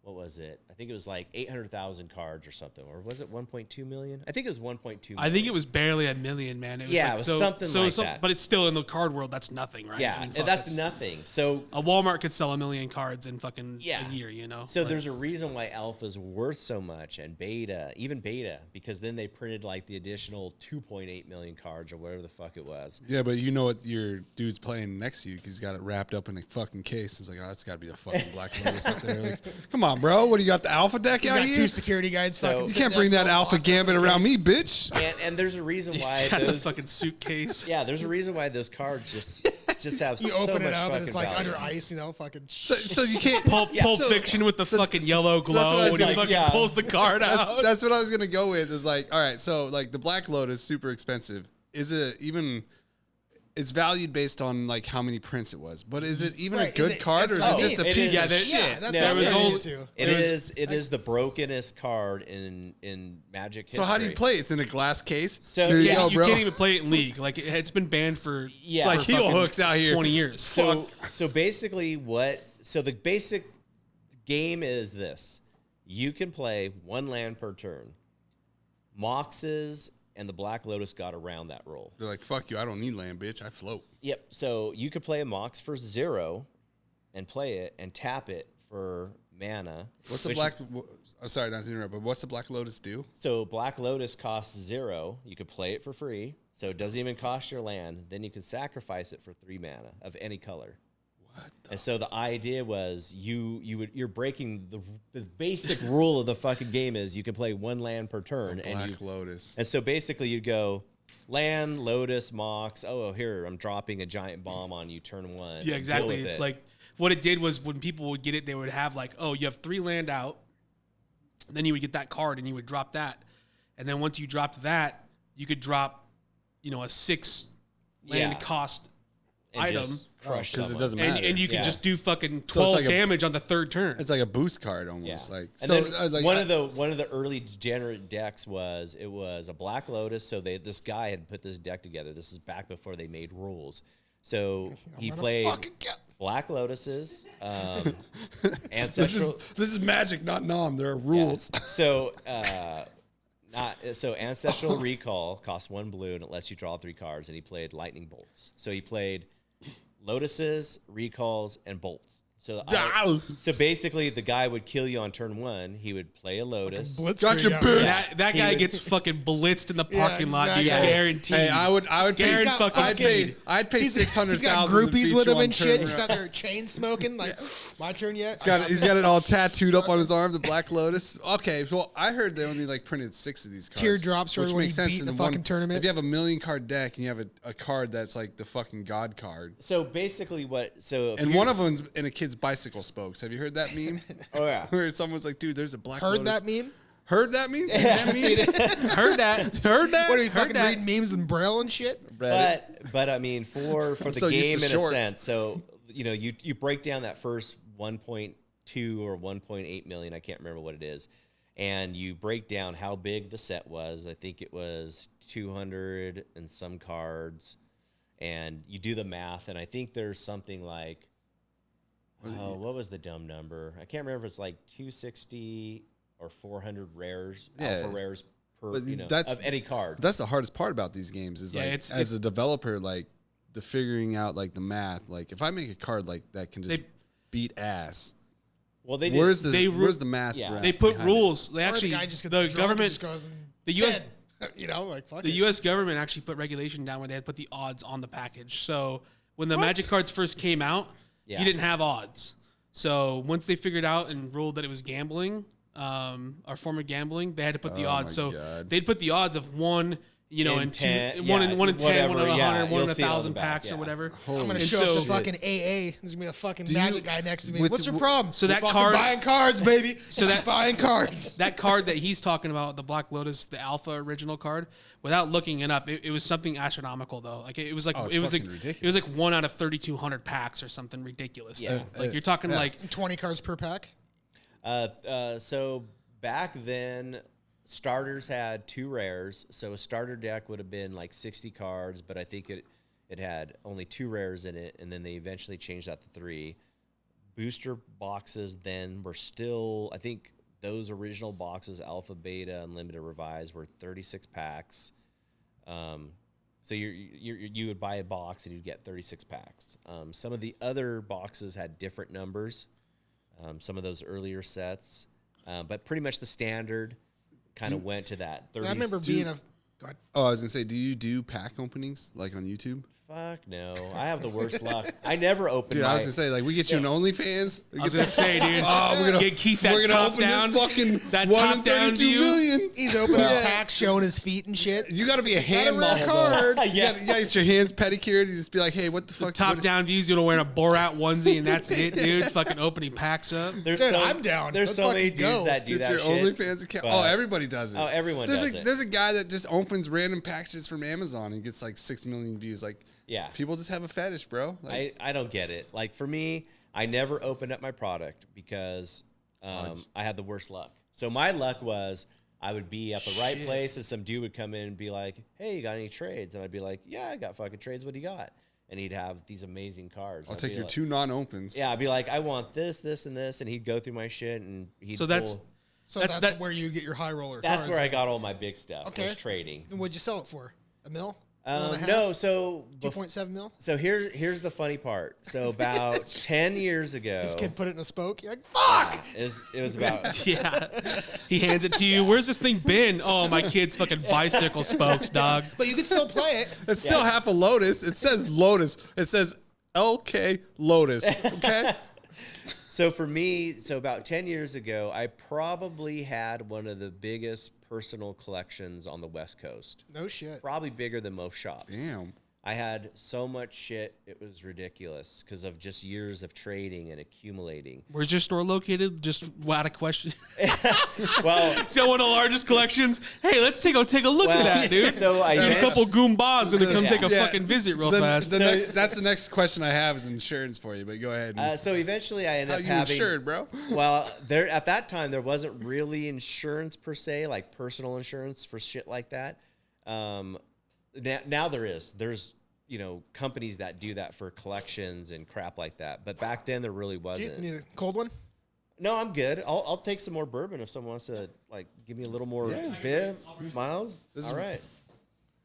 what was it? I think it was like 800,000 cards or something. Or was it 1.2 million? I think it was 1.2 million. I think it was barely a million, man. It was it was something like that. But it's still in the card world, that's nothing, right? Yeah, I mean, and that's nothing. So a Walmart could sell 1 million cards in fucking a year, So there's a reason why Alpha's worth so much and even Beta, because then they printed like the additional 2.8 million cards or whatever the fuck it was. Yeah, but you know what your dude's playing next to you because he's got it wrapped up in a fucking case. It's like, oh, that's got to be a fucking Black Lotus up there. Like, come on, bro. What do you got, the Alpha deck You out got here? 2 security guys. So- You can't bring that Alpha Gambit around me, bitch. And there's a reason He's why got the those fucking suitcase. Yeah, there's a reason why those cards just have You so open much it up fucking and it's like value. under ice, fucking. So you can't Pulp so- Fiction with the fucking yellow so that's what I glow was when he like, fucking yeah. pulls the card out. That's what I was gonna go with. Is like, all right, so like the Black Lotus, super expensive. Is it even? It's valued based on like how many prints it was, but is it even a Right, good card, or is that's it what I just a mean. piece is. of shit? Yeah, that's No, what I'm it was getting only- into. It is the brokenest card in Magic history. So how do you play? It's in a glass case. So, Here you yeah, go, You bro. can't even play it in League. Like it's been banned for Yeah. It's like for heel fucking hooks out here. 20 years. So basically the basic game is this. You can play 1 land per turn. Moxes and the Black Lotus got around that rule. They're like, fuck you, I don't need land, bitch. I float. Yep. So you could play a Mox for 0 and play it and tap it for mana. What's the which- Black? I'm sorry, not to interrupt, but what's the Black Lotus do? So Black Lotus costs 0. You could play it for free. So it doesn't even cost your land. Then you can sacrifice it for 3 mana of any color. And so the idea was you're breaking the basic rule of the fucking game is you can play 1 land per turn. Black Lotus. And so basically you'd go land, Lotus, Mox. Oh, here, I'm dropping a giant bomb on you turn 1. Yeah, exactly. Deal with It's it. like what it did was when people would get it, they would have like, oh, you have 3 land out. Then you would get that card and you would drop that. And then once you dropped that, you could drop, a 6 land Yeah. cost And item. just crush Because it someone. doesn't matter. And you could Yeah. just do fucking So 12 it's like damage on the 3rd turn. It's like a boost card almost. Yeah. Like And so. then Like one of the early degenerate decks was a Black Lotus. So this guy had put this deck together. This is back before they made rules. So he played Black Lotuses, this Ancestral. is Magic, not Nom. There are rules. So So Ancestral Recall costs 1 blue and it lets you draw 3 cards. And he played Lightning Bolts. So he played Lotuses, Recalls, and Bolts. So so basically, the guy would kill you on turn 1. He would play a Lotus. Gotcha, bitch. That guy gets fucking blitzed in the parking lot, dude. exactly. Guaranteed. Hey, I would pay. I'd pay He's got 600,000. groupies with him and shit. He's out there chain smoking. Like, my turn yet? He's got it all tattooed up on his arm, the Black Lotus. Okay, well, I heard they only like printed 6 of these cards. Teardrops for which when makes he sense beat in the one- fucking tournament. If you have a 1,000,000 card deck and you have a card that's like the fucking God card, So basically, if and you- one of them's in a kid's bicycle spokes. Have you heard that meme? Oh yeah. Where someone's like, dude, there's a Black Heard Lotus. that meme? Heard that meme? Seen that meme? Heard that. Heard that? What are you Heard fucking that. reading memes in Braille and shit? But I mean, for the so used game to in shorts. a sense. So you break down that first 1.2 or 1.8 million. I can't remember what it is, and you break down how big the set was. I think it was 200 and some cards, and you do the math, and I think there's something like, what was the dumb number? I can't remember if it's like 260 or 400 rares, alpha rares per, that's- of any card. That's the hardest part about these games is Yeah, like it's- as a developer, like the figuring out like the math. Like if I make a card like that can just beat ass. Well, they did. Where's They the math? Yeah. at They put behind it? rules. They Or actually, the guy just gets the drunk and government, just goes and the U.S. 10. Like, fuck The it. U.S. government actually put regulation down where they had put the odds on the package. So when the Magic cards first came out, Yeah. you didn't have odds. So once they figured out and ruled that it was gambling, or form of gambling, they had to put the odds. my So God. they'd put the odds of 1, In and 10, 2, 1 in 10, 1 in whatever, 100, yeah, 1 you'll in see it on the 1,000 back, packs yeah. or whatever. I'm gonna And show up so- to fucking AA. There's gonna be a fucking you- magic guy next to me. what's- What's your problem? so that Fucking card- buying cards, baby. So Just that- keep buying cards. That card that he's talking about, the Black Lotus, the Alpha original card, without looking it up, it was something astronomical though. Like it was like it's it was like fucking it was like ridiculous. 1 out of 3,200 packs or something ridiculous. Yeah. Like you're talking like 20 cards per pack. So back then, starters had 2 rares. So a starter deck would have been like 60 cards, but I think it had only 2 rares in it, and then they eventually changed that to 3. Booster boxes then were still, I think those original boxes, Alpha, Beta, Unlimited, Revised, were 36 packs. So you would buy a box and you'd get 36 packs. Some of the other boxes had different numbers. Some of those earlier sets, but pretty much the standard kind of went to that 30. I remember being a. Go ahead. Oh, I was gonna say, do you do pack openings like on YouTube? Fuck no, I have the worst luck. I never open. Dude, I was gonna say like we get you an OnlyFans. We I was get gonna say, dude. we're gonna get Keith that we're gonna top open down. this fucking That 1 top in down 32 view. million. He's opening packs, showing his feet and shit. You got to be a Got a hand rare model. card. though. You gotta get your hands pedicured. You just be like, hey, what the fuck? Top what- down views, you're wearing a Borat onesie and that's it, dude. Fucking opening packs up. There's Dude, so, I'm down. There's Let's so many fucking dudes go. that do Get that your shit. OnlyFans account. but- Oh, everybody does it. Oh, everyone there's does a, it. There's a guy that just opens random packages from Amazon and gets like 6 million views. Like, Yeah. people just have a fetish, bro. Like, I don't get it. Like for me, I never opened up my product because I had the worst luck. So my luck was I would be at the right place and some dude would come in and be like, "Hey, you got any trades?" And I'd be like, "Yeah, I got fucking trades. What do you got?" And he'd have these amazing cards. I'll I'd take be your like, 2 non-opens. Yeah, I'd be like, "I want this, this, and this," and he'd go through my shit and he'd. So that's- pull- So That- that's that- where you get your high roller that's cards. where I got all my big stuff. Okay. Was trading. Then what'd you sell it for? $1 mil? $1.5 mil? No, so 2.7 mil? so here's the funny part. So about 10 years ago, This kid put it in a spoke. You're like, fuck! it was about Yeah. He hands it to you. Where's this thing been? Oh, my kid's fucking bicycle spokes, dog. But you can still play it. It's still half a Lotus. It says Lotus. It says LK Lotus. Okay. So for me, so about 10 years ago, I probably had one of the biggest personal collections on the West Coast. No shit. Probably bigger than most shops. Damn. I had so much shit, it was ridiculous because of just years of trading and accumulating. Where's your store located? Just out of question. Well, It's got one of the largest collections. Hey, let's take a look at that, dude. So I And a meant- couple goombas gonna come take a Yeah. fucking visit real The- fast. the next- that's the next question I have is insurance for you, but go ahead. so eventually I ended How up you having. insured, bro? Well, there at that time there wasn't really insurance per se, like personal insurance for shit like that. Now there is. There's companies that do that for collections and crap like that. But back then there really You wasn't. need a cold one? No, I'm good. I'll take some more bourbon if someone wants to like give me a little more bib, Miles. All right.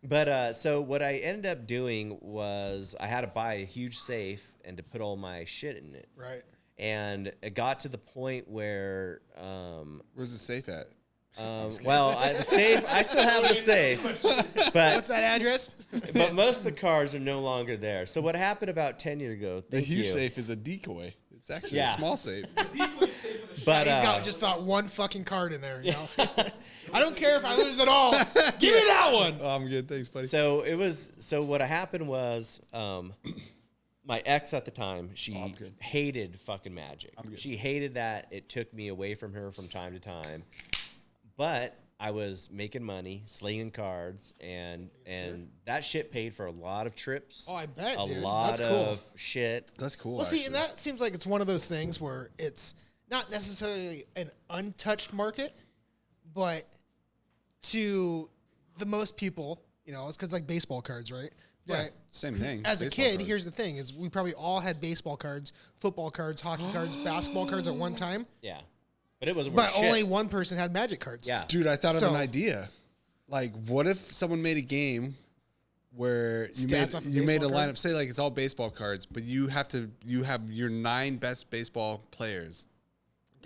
But so what I ended up doing was I had to buy a huge safe and to put all my shit in it. Right. And it got to the point where, Where's the safe at? the safe, I still have the safe, but What's that address? but most of the cars are no longer there. So what happened about 10 years ago? The Thank huge you. safe is a decoy. It's actually Yeah. a small safe. But He's got just that one fucking card in there. You know? I don't care if I lose it all. Give me that one. Oh, I'm good. Thanks, buddy. so what happened was, my ex at the time, she good. hated fucking Magic. good. She hated that it took me away from her from time to time. But I was making money, slinging cards, and that shit paid for a lot of trips. Oh, I bet, a dude. lot That's cool. of shit. That's cool. Well, see, actually. and that seems like it's one of those things where it's not necessarily an untouched market, but to the most people, you know, it's because like baseball cards, right? Yeah, But same thing. as a Baseball kid, cards. here's the thing: is we probably all had baseball cards, football cards, hockey cards, basketball cards at one time, Yeah. But it wasn't worth but shit. only one person had Magic cards. Yeah. Dude, I thought of So- an idea. Like, what if someone made a game where Stats off of you made a baseball card? lineup? Say like it's all baseball cards, but you have your 9 best baseball players,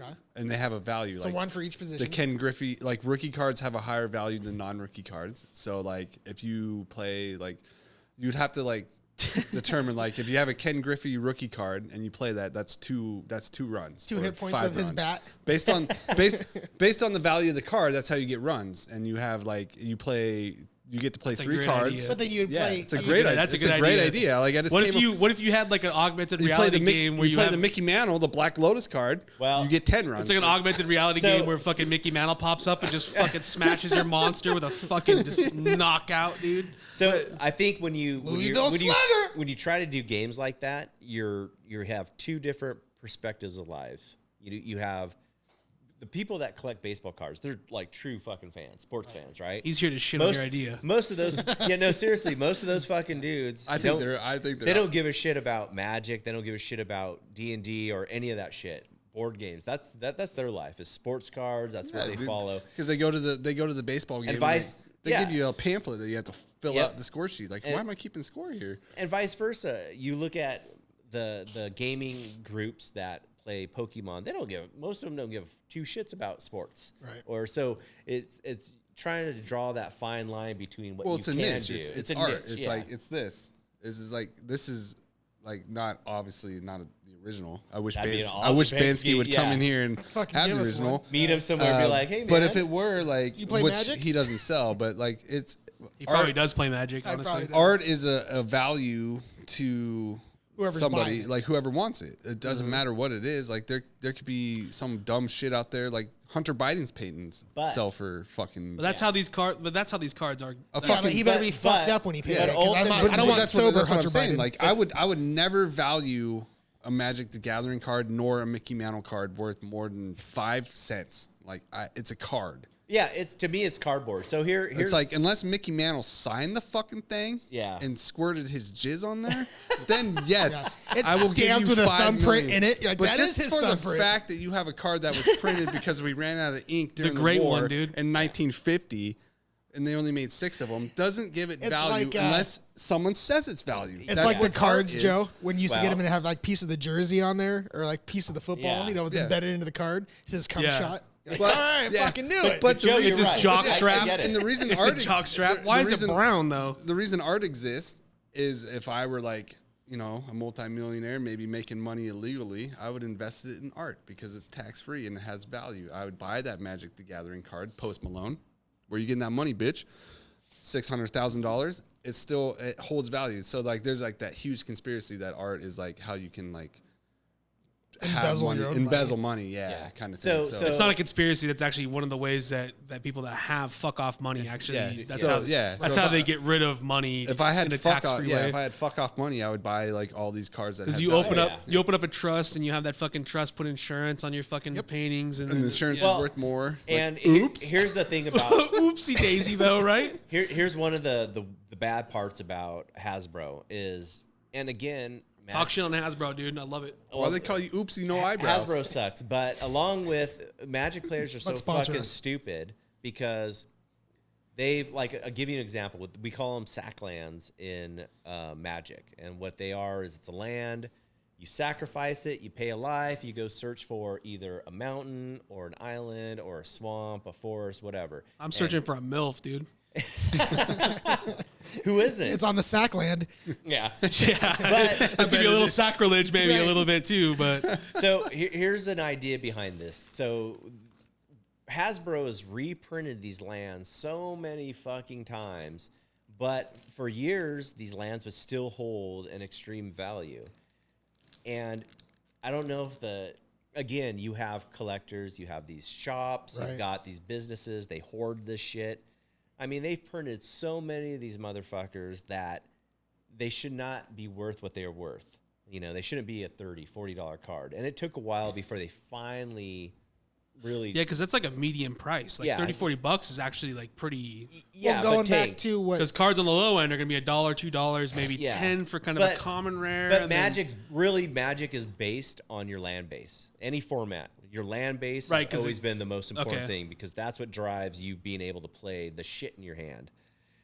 Okay. and they have a value. So like one for each position. the Ken Griffey, like rookie cards have a higher value than non-rookie cards. So like if you play like, you'd have to like determine like if you have a Ken Griffey rookie card and you play that's two runs. 2 or hit points 5 with his runs. bat. Based on based on the value of the card, that's how you get runs. And you have like you get to play That's a 3 great cards. idea. But then you'd Yeah, play. it's a you- great idea. That's a It's good a great idea. idea. Like I just What came if you had like an augmented you play reality the Mickey, game where you you play have the Mickey Mantle, the Black Lotus card. Well, you get 10 runs. it's like an augmented reality So- game where fucking Mickey Mantle pops up and just fucking smashes your monster with a fucking just knockout, dude. So I think when you Louisville Slugger! when you try to do games like that, you have 2 different perspectives of life. You have the people that collect baseball cards. They're like true fucking fans, sports fans, right? He's here to shit on your idea. Most of those, yeah, no, seriously, most of those fucking dudes. I think they're They don't give a shit about Magic. They don't give a shit about D&D or any of that shit. Board games. That's their life. Is sports cards. That's what they follow. because they go to the baseball game. And and vice- they yeah. give you a pamphlet that you have to fill Yep. out the score sheet. Like, And- why am I keeping score here? And vice versa. You look at the gaming groups that play Pokemon. Most of them don't give 2 shits about sports. Right. Or so it's trying to draw that fine line between what Well, you it's a can niche. do. It's a art. niche, It's yeah. like this. This is like not obviously not the original. I wish That'd be an I wish awesome Bansky would come yeah. in here and Fucking have give the us original. one. meet him somewhere and be like, hey man. But if it were like, You play which Magic? he doesn't sell, but like it's He probably art, does play Magic, I honestly. probably do. art is a value to Whoever's somebody, buying it. like whoever wants it. It doesn't matter what it is. Like there could be some dumb shit out there, like Hunter Biden's paintings But- sell for fucking. But that's how these cards. But that's how these cards are. a Yeah, fucking but he better but- be fucked but- up when he pays yeah, it. 'Cause I'm not- but I don't want that's sober what I'm Hunter saying. Biden. Like I would never value a Magic the Gathering card nor a Mickey Mantle card worth more than 5 cents. Like it's a card. yeah, to me it's cardboard. So here's It's like unless Mickey Mantle signed the fucking thing, Yeah. and squirted his jizz on there, then yes, It's I will give stamped you with a 5 thumbprint million. in it. You're like, but that just is his for the thumbprint. fact that you have a card that was printed because we ran out of ink during the great war one, dude. in 1950, and they only made 6 of them, doesn't give it It's value like, unless someone says it's value. It's That's like the what art cards, is. Joe, when you used to get Well- them and have like piece of the jersey on there or like piece of the football, Yeah. you know, it was Yeah. embedded into the card. It says cum Yeah. shot. Like, But- all right, yeah. fucking knew it. But Joe, the you're reason, It's his jock right. I strap. get it. and the reason It's art the jock strap. the Why is reason- it brown though? The reason art exists is if I were like, you know, a multimillionaire, maybe making money illegally, I would invest it in art because it's tax free and it has value. I would buy that Magic the Gathering card, Post Malone. Where you getting that money, bitch? $600,000. It holds value. So like, there's like that huge conspiracy that art is like how you can like Embezzle your own embezzle money, yeah, kind of thing. So- It's not a conspiracy. That's actually one of the ways that people that have fuck off money actually. Yeah. That's So, how. yeah. That's So how if they I- get rid of money. if I had in a fuck tax off, free yeah, way. if I had fuck off money, I would buy like all these cards that Because have you value. open up, yeah. you open up a trust, and you have that fucking trust put insurance on your fucking paintings, and and the then, insurance Well, is worth more. and oops. here's the thing about oopsie daisy though, right? here's one of the bad parts about Hasbro is, and again, Talk shit on Hasbro, dude. I love it. Why they call you Oopsie No Eyebrows? Hasbro sucks, but along with Magic players are so Let's sponsor fucking us. stupid because they've I'll give you an example. We call them sack lands in Magic, and what they are is it's a land. You sacrifice it, you pay a life, you go search for either a mountain or an island or a swamp, a forest, whatever. I'm searching for a MILF, dude. Who isn't? It's on the Sackland. Yeah. Yeah. That's going to be a little sacrilege, maybe a little bit too, but. So here's an idea behind this. So Hasbro has reprinted these lands so many fucking times, but for years, these lands would still hold an extreme value. And I don't know if again, you have collectors, you have these shops, Right. you've got these businesses, they hoard this shit. I mean, they've printed so many of these motherfuckers that they should not be worth what they are worth. You know, they shouldn't be a $30, $40 card. And it took a while before they finally really... Yeah, because that's like a medium price. Like Yeah. $30-$40 is actually like pretty... Yeah, Well, going but back Tank, to what Because cards on the low end are going to be $1, $2, maybe Yeah. 10 for kind of a But- common rare. But and then- Magic is based on your land base. Any format. Your land base Right, has 'cause always been the most important okay. thing because that's what drives you being able to play the shit in your hand.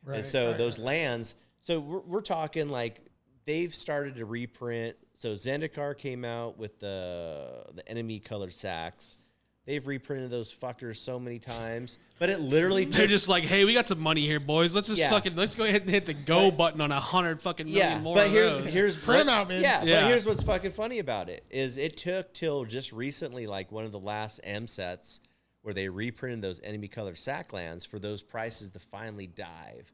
Right, And so right, those lands, so we're talking like they've started to reprint. So Zendikar came out with the enemy colored sacks. They've reprinted those fuckers so many times, but it literally They're took, just like, hey, we got some money here, boys. Let's just Yeah. let's go ahead and hit the go button on 100 fucking million yeah. more But of here's those. here's Print 'em out, man. Yeah, Yeah. but here's what's fucking funny about it is it took till just recently, like one of the last M sets, where they reprinted those enemy colored sack lands for those prices to finally dive.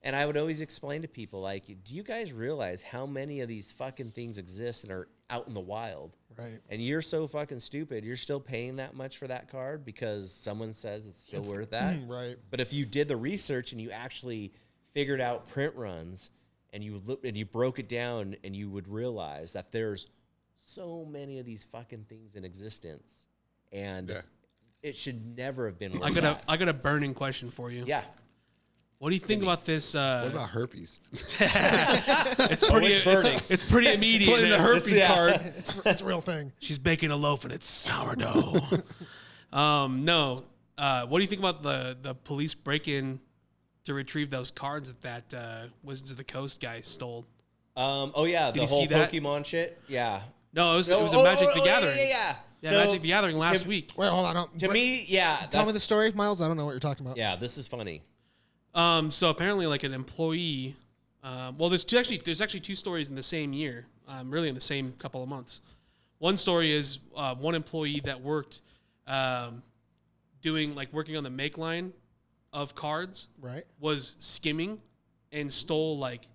And I would always explain to people, like, do you guys realize how many of these fucking things exist and are out in the wild? Right. And you're so fucking stupid. You're still paying that much for that card because someone says it's still worth that. Right. But if you did the research and you actually figured out print runs and you looked and you broke it down, and you would realize that there's so many of these fucking things in existence, and Yeah. it should never have been. I Worth got that. a burning question for you. Yeah. What do you think about this? What about herpes? It's pretty. it's burning. It's pretty immediate. Playing the man. herpes card. It's a real thing. She's baking a loaf and it's sourdough. No. What do you think about the police break in to retrieve those cards that Wizards of the Coast guy stole? Oh yeah, the you whole see that? Pokemon shit. Yeah. No, it was a Magic the Gathering. Yeah. Yeah, So, Magic the Gathering last week. Wait, hold on. To me, yeah. Tell me that's- the story, Miles. I don't know what you're talking about. Yeah, this is funny. So apparently, like an employee. Well, there's actually two stories in the same year. Really in the same couple of months. One story is one employee that worked working on the make line of cards Right. was skimming and stole like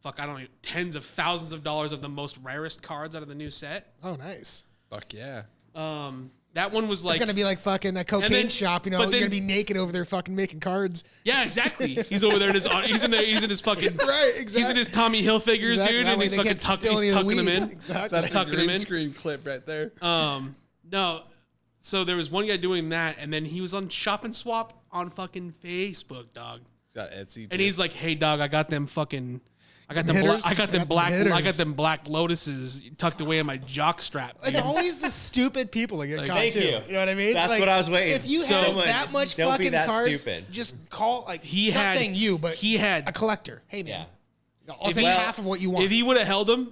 I don't know, tens of thousands of dollars of the most rarest cards out of the new set. Oh, nice. Fuck yeah. That one was like It's gonna be like fucking a cocaine then- shop. You know, but you're then- gonna be naked over there, fucking making cards. yeah, exactly. He's over there in his he's in his fucking Right. Exactly. he's in his Tommy Hilfiger's, Exactly. dude, That and way he's they fucking can't steal he's any of the tucking them weed. in. Exactly. That's tucking a him green in. screen clip right there. No, so there was one guy doing that, and then he was on Shop and Swap on fucking Facebook, dog. Got Etsy. And he's like, "Hey, dog, I got them fucking, I got them, hitters? I got them Got them black, I got hitters. them black lotuses tucked away in my jock strap." It's always the stupid people that get caught Thank too. you. You know what I mean? That's what I was waiting. If you So- have Someone- that much don't be fucking that cards, stupid. just call like He not had- saying you, but he had- a collector. Hey man, Yeah. I'll take well, half of what you want. If he would have held him,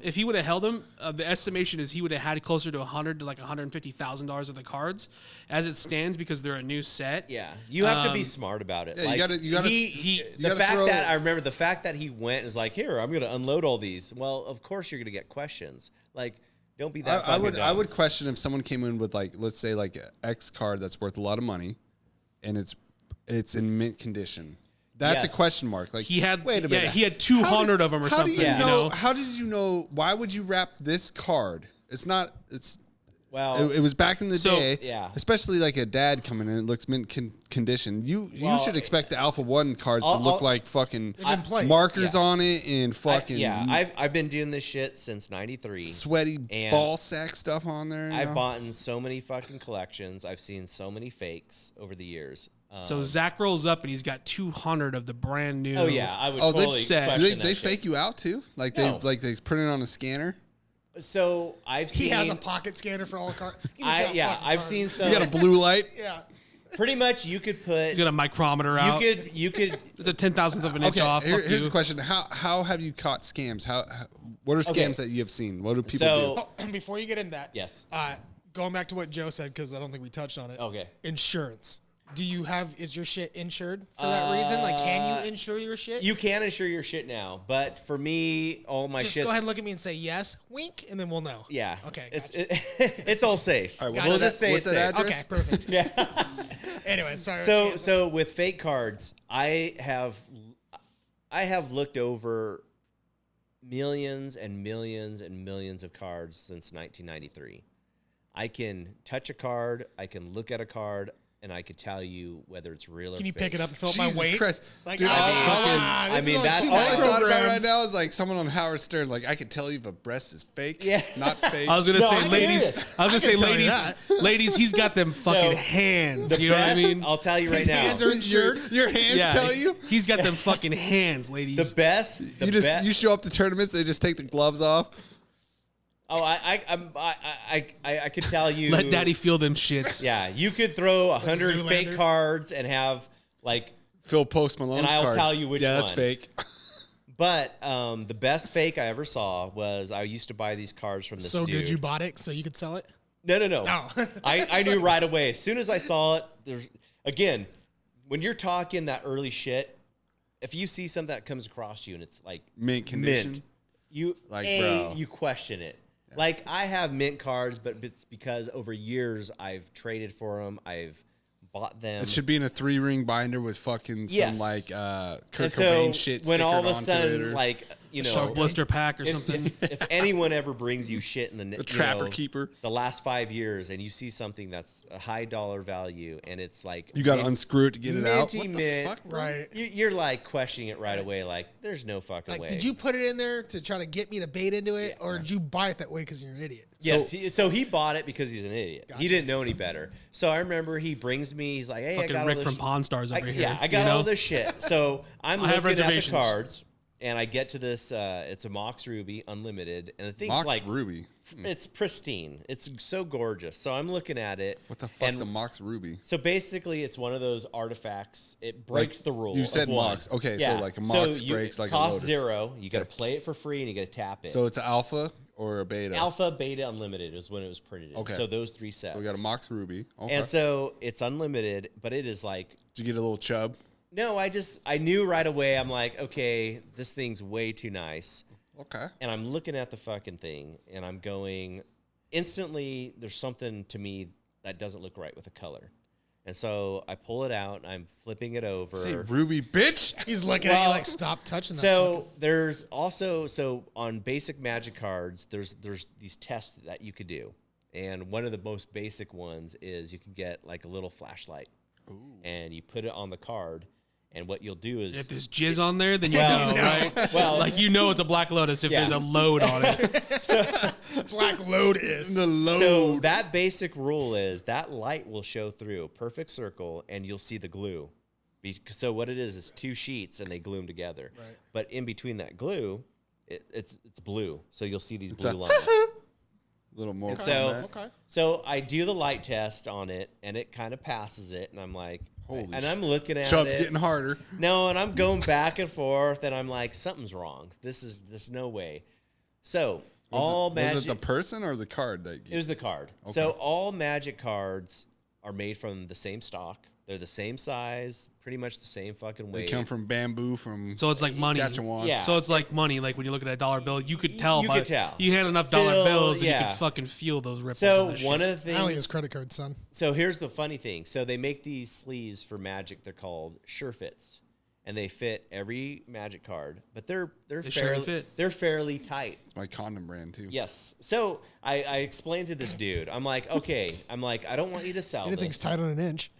the estimation is he would have had closer to $100,000 to like $150,000 of the cards, as it stands, because they're a new set. Yeah, you have to be smart about it. Yeah, you gotta- He, you the gotta fact throw- that I remember the fact that he went and was like, "Here, I'm going to unload all these." Well, of course you're going to get questions. Like, don't be that. I fucking would dumb. question if someone came in with like, let's say like X card that's worth a lot of money, and it's in mint condition. That's Yes. a question mark. Like He had, wait a minute. he had 200 of them or how something. Do you Yeah. know, know? How did you know? Why would you wrap this card? It's not. It's. Well, It was back in the So- day, yeah. especially like a dad coming in, it looks mint condition. You Well, should expect the Alpha 1 cards to I'll- look I'll- like fucking been played. markers Yeah. on it and fucking I've been doing this shit since '93. sweaty And ball sack stuff on there. you I've know? bought in so many fucking collections. I've seen so many fakes over the years. So Zach rolls up and he's got 200 of the brand new. Oh yeah, I would Oh, totally set. question Do they that shit. fake you out too? Like No. they print it on a scanner. So I've He seen. has a pocket scanner for all the cards. I've seen some. You got a blue light. Yeah. Pretty much, you could put. He's got a micrometer out. You could. It's a 10,000th of an inch Okay, off. Fuck here's you. the question: How have you caught scams? What are scams Okay. that you have seen? What do people So Oh, before you get into that, yes. Going back to what Joe said, because I don't think we touched on it. Okay. Insurance. Is your shit insured for that reason? Like, can you insure your shit? You can insure your shit now, but for me, all my Just shit. go ahead and look at me and say yes, wink, and then we'll know. Yeah. Okay, It's gotcha. it's all safe. All right, we'll what's just that- say what's it's that safe. address? Okay, perfect. Yeah. Anyway, sorry. So with fake cards, I have looked over millions and millions and millions of cards since 1993. I can touch a card, I can look at a card, and I could tell you whether it's real or Can you fake. pick it up and fill up my Jesus weight? Christ. Like, Dude, I mean, that's All I thought about right now. now is like someone on Howard Stern. Like I could tell you if a breast is fake, Yeah. not fake. I was gonna No, say, I'm ladies. serious. I was gonna I say, can tell you ladies. that. Ladies, he's got them fucking So, hands. The You know best, what I mean? I'll tell you right His now. hands are insured. your hands tell you. He's got them fucking hands, ladies. The best. The best. You show up to tournaments, they just take the gloves off. Oh, I could tell you. Let daddy feel them shits. Yeah, you could throw 100 Zoolander. fake cards and have like. Phil Post Malone's And I'll card. tell you which Yeah, that's one. fake. But the best fake I ever saw was I used to buy these cards from this So dude. good you bought it so you could sell it? No. No. I knew right away. As soon as I saw it, there's again, when you're talking that early shit, if you see something that comes across you and it's like Mint condition. you Like, bro. bro. You question it. Like I have mint cards, but it's because over years I've traded for them. I've bought them. It should be in a 3-ring binder with fucking Yes. some like Kurt And so Cobain shit. when all of a stickered onto it sudden, or like Show blister pack or if, something. if anyone ever brings you shit in the Trapper Keeper. the last 5 years, and you see something that's a high dollar value, and it's like You got to mint- unscrew it to get it out. minty What the mint, fuck, bro? Right. You're like questioning it right away. Like there's no fucking Like, way. did you put it in there to try to get me to bait into it, or did you buy it that way because you're an idiot? Yes. So he bought it because he's an idiot. He Gotcha. didn't know any better. So I remember he brings me. He's like, "Hey, I Fucking got Rick all this from Pawn Stars over here. Yeah, I got you know? all this shit." So I'm I have looking at the reservations. cards, and I get to this. It's a Mox Ruby Unlimited, and the thing's Mox like Ruby. it's pristine. It's so gorgeous. So I'm looking at it. What the fuck's and a Mox Ruby? So basically, it's one of those artifacts. It breaks the rule. you said of one. Mox. Okay, so like a Mox breaks like a cost Lotus. 0. You got to Okay. play it for free, and you got to tap it. So it's an alpha or a beta? Alpha, Beta, Unlimited is when it was printed. In. Okay. So those 3 sets. So we got a Mox Ruby. Okay. And so it's unlimited, but it is like Did you get a little chub? no. I knew right away. I'm like, okay, this thing's way too nice. Okay. And I'm looking at the fucking thing, and I'm going instantly. There's something to me that doesn't look right with the color, and so I pull it out and I'm flipping it over. Say Ruby, bitch. He's looking at you Well, like, stop touching that. So there's also on basic Magic cards, there's these tests that you could do, and one of the most basic ones is you can get like a little flashlight, and you put it on the card, and what you'll do is If there's jizz on there, then you Well, know, right? well- like you know it's a Black Lotus if Yeah. there's a load on it. fucking Black Lotus. The load. So that basic rule is that light will show through a perfect circle, and you'll see the glue. So what it is 2 sheets, and they glue them together. Right. But in between that glue, it's blue. So you'll see these a- blue lines. little more. And so, Okay. so I do the light test on it, and it kind of passes it, and I'm like, Holy and shit. I'm looking at Chub's it. getting harder. No, and I'm going back and forth, and I'm like, something's wrong. This no way. So all was magic. it the person or the card that It was the card. So all Magic cards are made from the same stock. They're the same size, pretty much the same fucking they weight. come from bamboo from So it's like money. Saskatchewan. Yeah. So it's like money. Like when you look at a dollar bill, you could tell. You by, could tell. You had enough dollar Feel- bills, and you yeah. could fucking feel those ripples. So on that one shit. of the I only use things. credit card, son. So here's the funny thing. So they make these sleeves for Magic. They're called Sure Fits, and they fit every Magic card, but they're They fairly surely fit. they're fairly tight. It's my condom brand too. Yes. So I explained to this dude. I'm like, okay. I'm like, I don't want you to sell Anything's this. tight on an inch.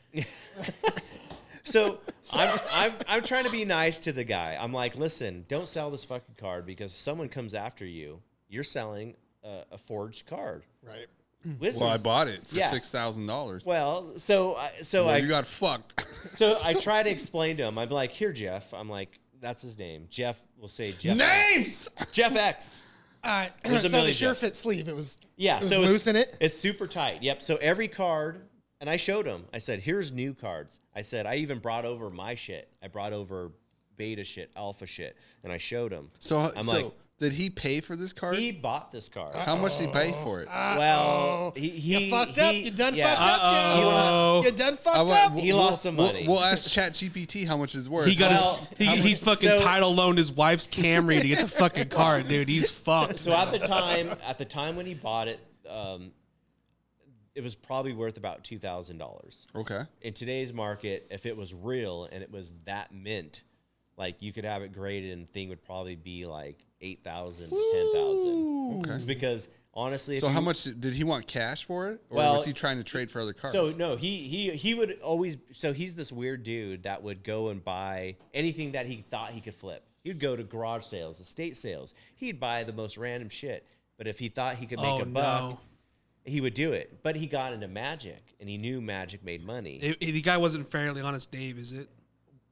So I'm trying to be nice to the guy. I'm like, listen, don't sell this fucking card because if someone comes after you, you're selling a forged card. Right. Wizards. Well, I bought it for Yeah. $6,000. Well, so You got fucked. so I try to explain to him. I'm like, here, Jeff. I'm like, that's his name. Jeff will say Jeff. Names! X. Jeff X. So the million sure Jeffs. fit sleeve, it was So loose in it. It's super tight. Yep. So every card, and I showed him. I said, here's new cards. I said, I even brought over my shit. I brought over beta shit, alpha shit, and I showed him. So, I'm like, did he pay for this card? he bought this card. How much did he pay for it? Well, he You fucked up. You done fucked up, He Jeff. lost, You done fucked I wa- up. we'll- He lost some money. We'll ask ChatGPT how much it's worth. He got Well, he fucking so- title loaned his wife's Camry to get the fucking card, dude. He's fucked. So at the time when he bought it, it was probably worth about $2,000. Okay. In today's market, if it was real and it was that mint, like you could have it graded and the thing would probably be like 8,000 to 10,000. Okay. Because honestly, So how much did he want cash for it, or Well, was he trying to trade for other cards? So no, he would always. So he's this weird dude that would go and buy anything that he thought he could flip. He'd go to garage sales, estate sales. He'd buy the most random shit. But if he thought he could make a buck, he would do it. But he got into Magic, and he knew Magic made money. The guy wasn't Fairly Honest Dave, is it?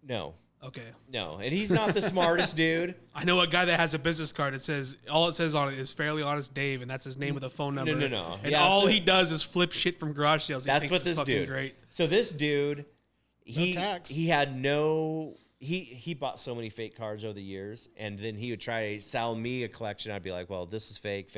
No, Okay. no, and he's not the smartest dude. I know a guy that has a business card. It says all it says on it is Fairly Honest Dave, and that's his name with a phone number. No. And Yeah, all so- he does is flip shit from garage sales. He That's thinks what it's this fucking dude. Great. So this dude, he tax. he had no. He bought so many fake cards over the years, and then he would try to sell me a collection. I'd be like, well, this is fake,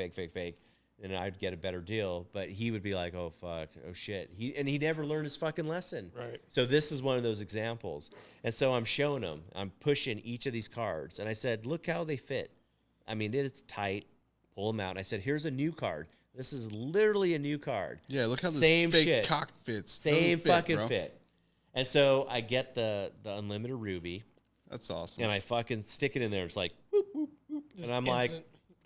and I'd get a better deal. But he would be like, oh fuck, oh shit. He never learned his fucking lesson. Right. So this is one of those examples. And so I'm showing him, I'm pushing each of these cards, and I said, look how they fit. I mean, it's tight. Pull them out. And I said, here's a new card. This is literally a new card. yeah, look how this Same fake shit. cock fits. Same Doesn't fucking bro. fit. And so I get the unlimited ruby, That's awesome. and I fucking stick it in there. It's like, whoop, whoop, whoop. And I'm instant.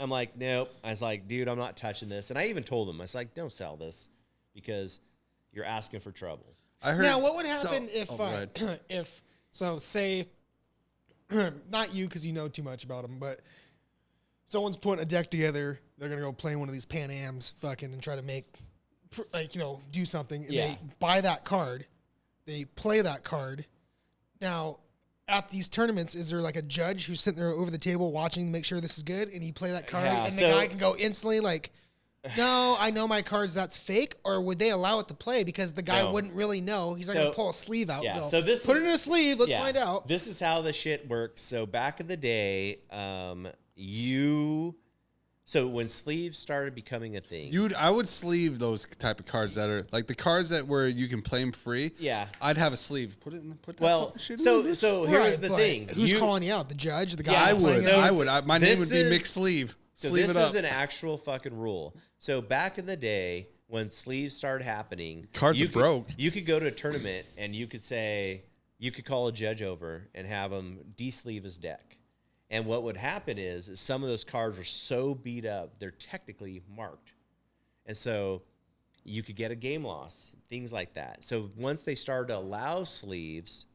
like, nope. I was like, dude, I'm not touching this. And I even told him, I was like, don't sell this because you're asking for trouble. I heard. Now, what would happen if, go ahead. if say, not you because you know too much about them, but someone's putting a deck together, they're gonna go play one of these Pan Ams, fucking, and try to make, do something. And Yeah. they buy that card, they play that card. Now, at these tournaments, is there like a judge who's sitting there over the table watching to make sure this is good, and he play that card, Yeah, and the so- guy can go instantly like, no, I know my cards, that's fake, or would they allow it to play because the guy No. wouldn't really know? He's not So- gonna pull a sleeve out. yeah, and go, so this put is- it in a sleeve. Let's Yeah. find out. This is how the shit works. So back in the day, so when sleeves started becoming a thing, I would sleeve those type of cards that are like the cards that where you can play them free. Yeah. I'd have a sleeve. Put that well, fucking shit in so there, bitch. so here's Right, the but thing. Who's calling you out? The judge, the guy. Yeah, I playing would. it? I would. My name would this be Mick is- Sleeve. So Sleeve this it up. is an actual fucking rule. So back in the day when sleeves started happening, Cards you are could- broke. You could go to a tournament and you could call a judge over and have him de-sleeve his deck. And what would happen is some of those cards were so beat up, they're technically marked. And so you could get a game loss, things like that. So once they started to allow sleeves,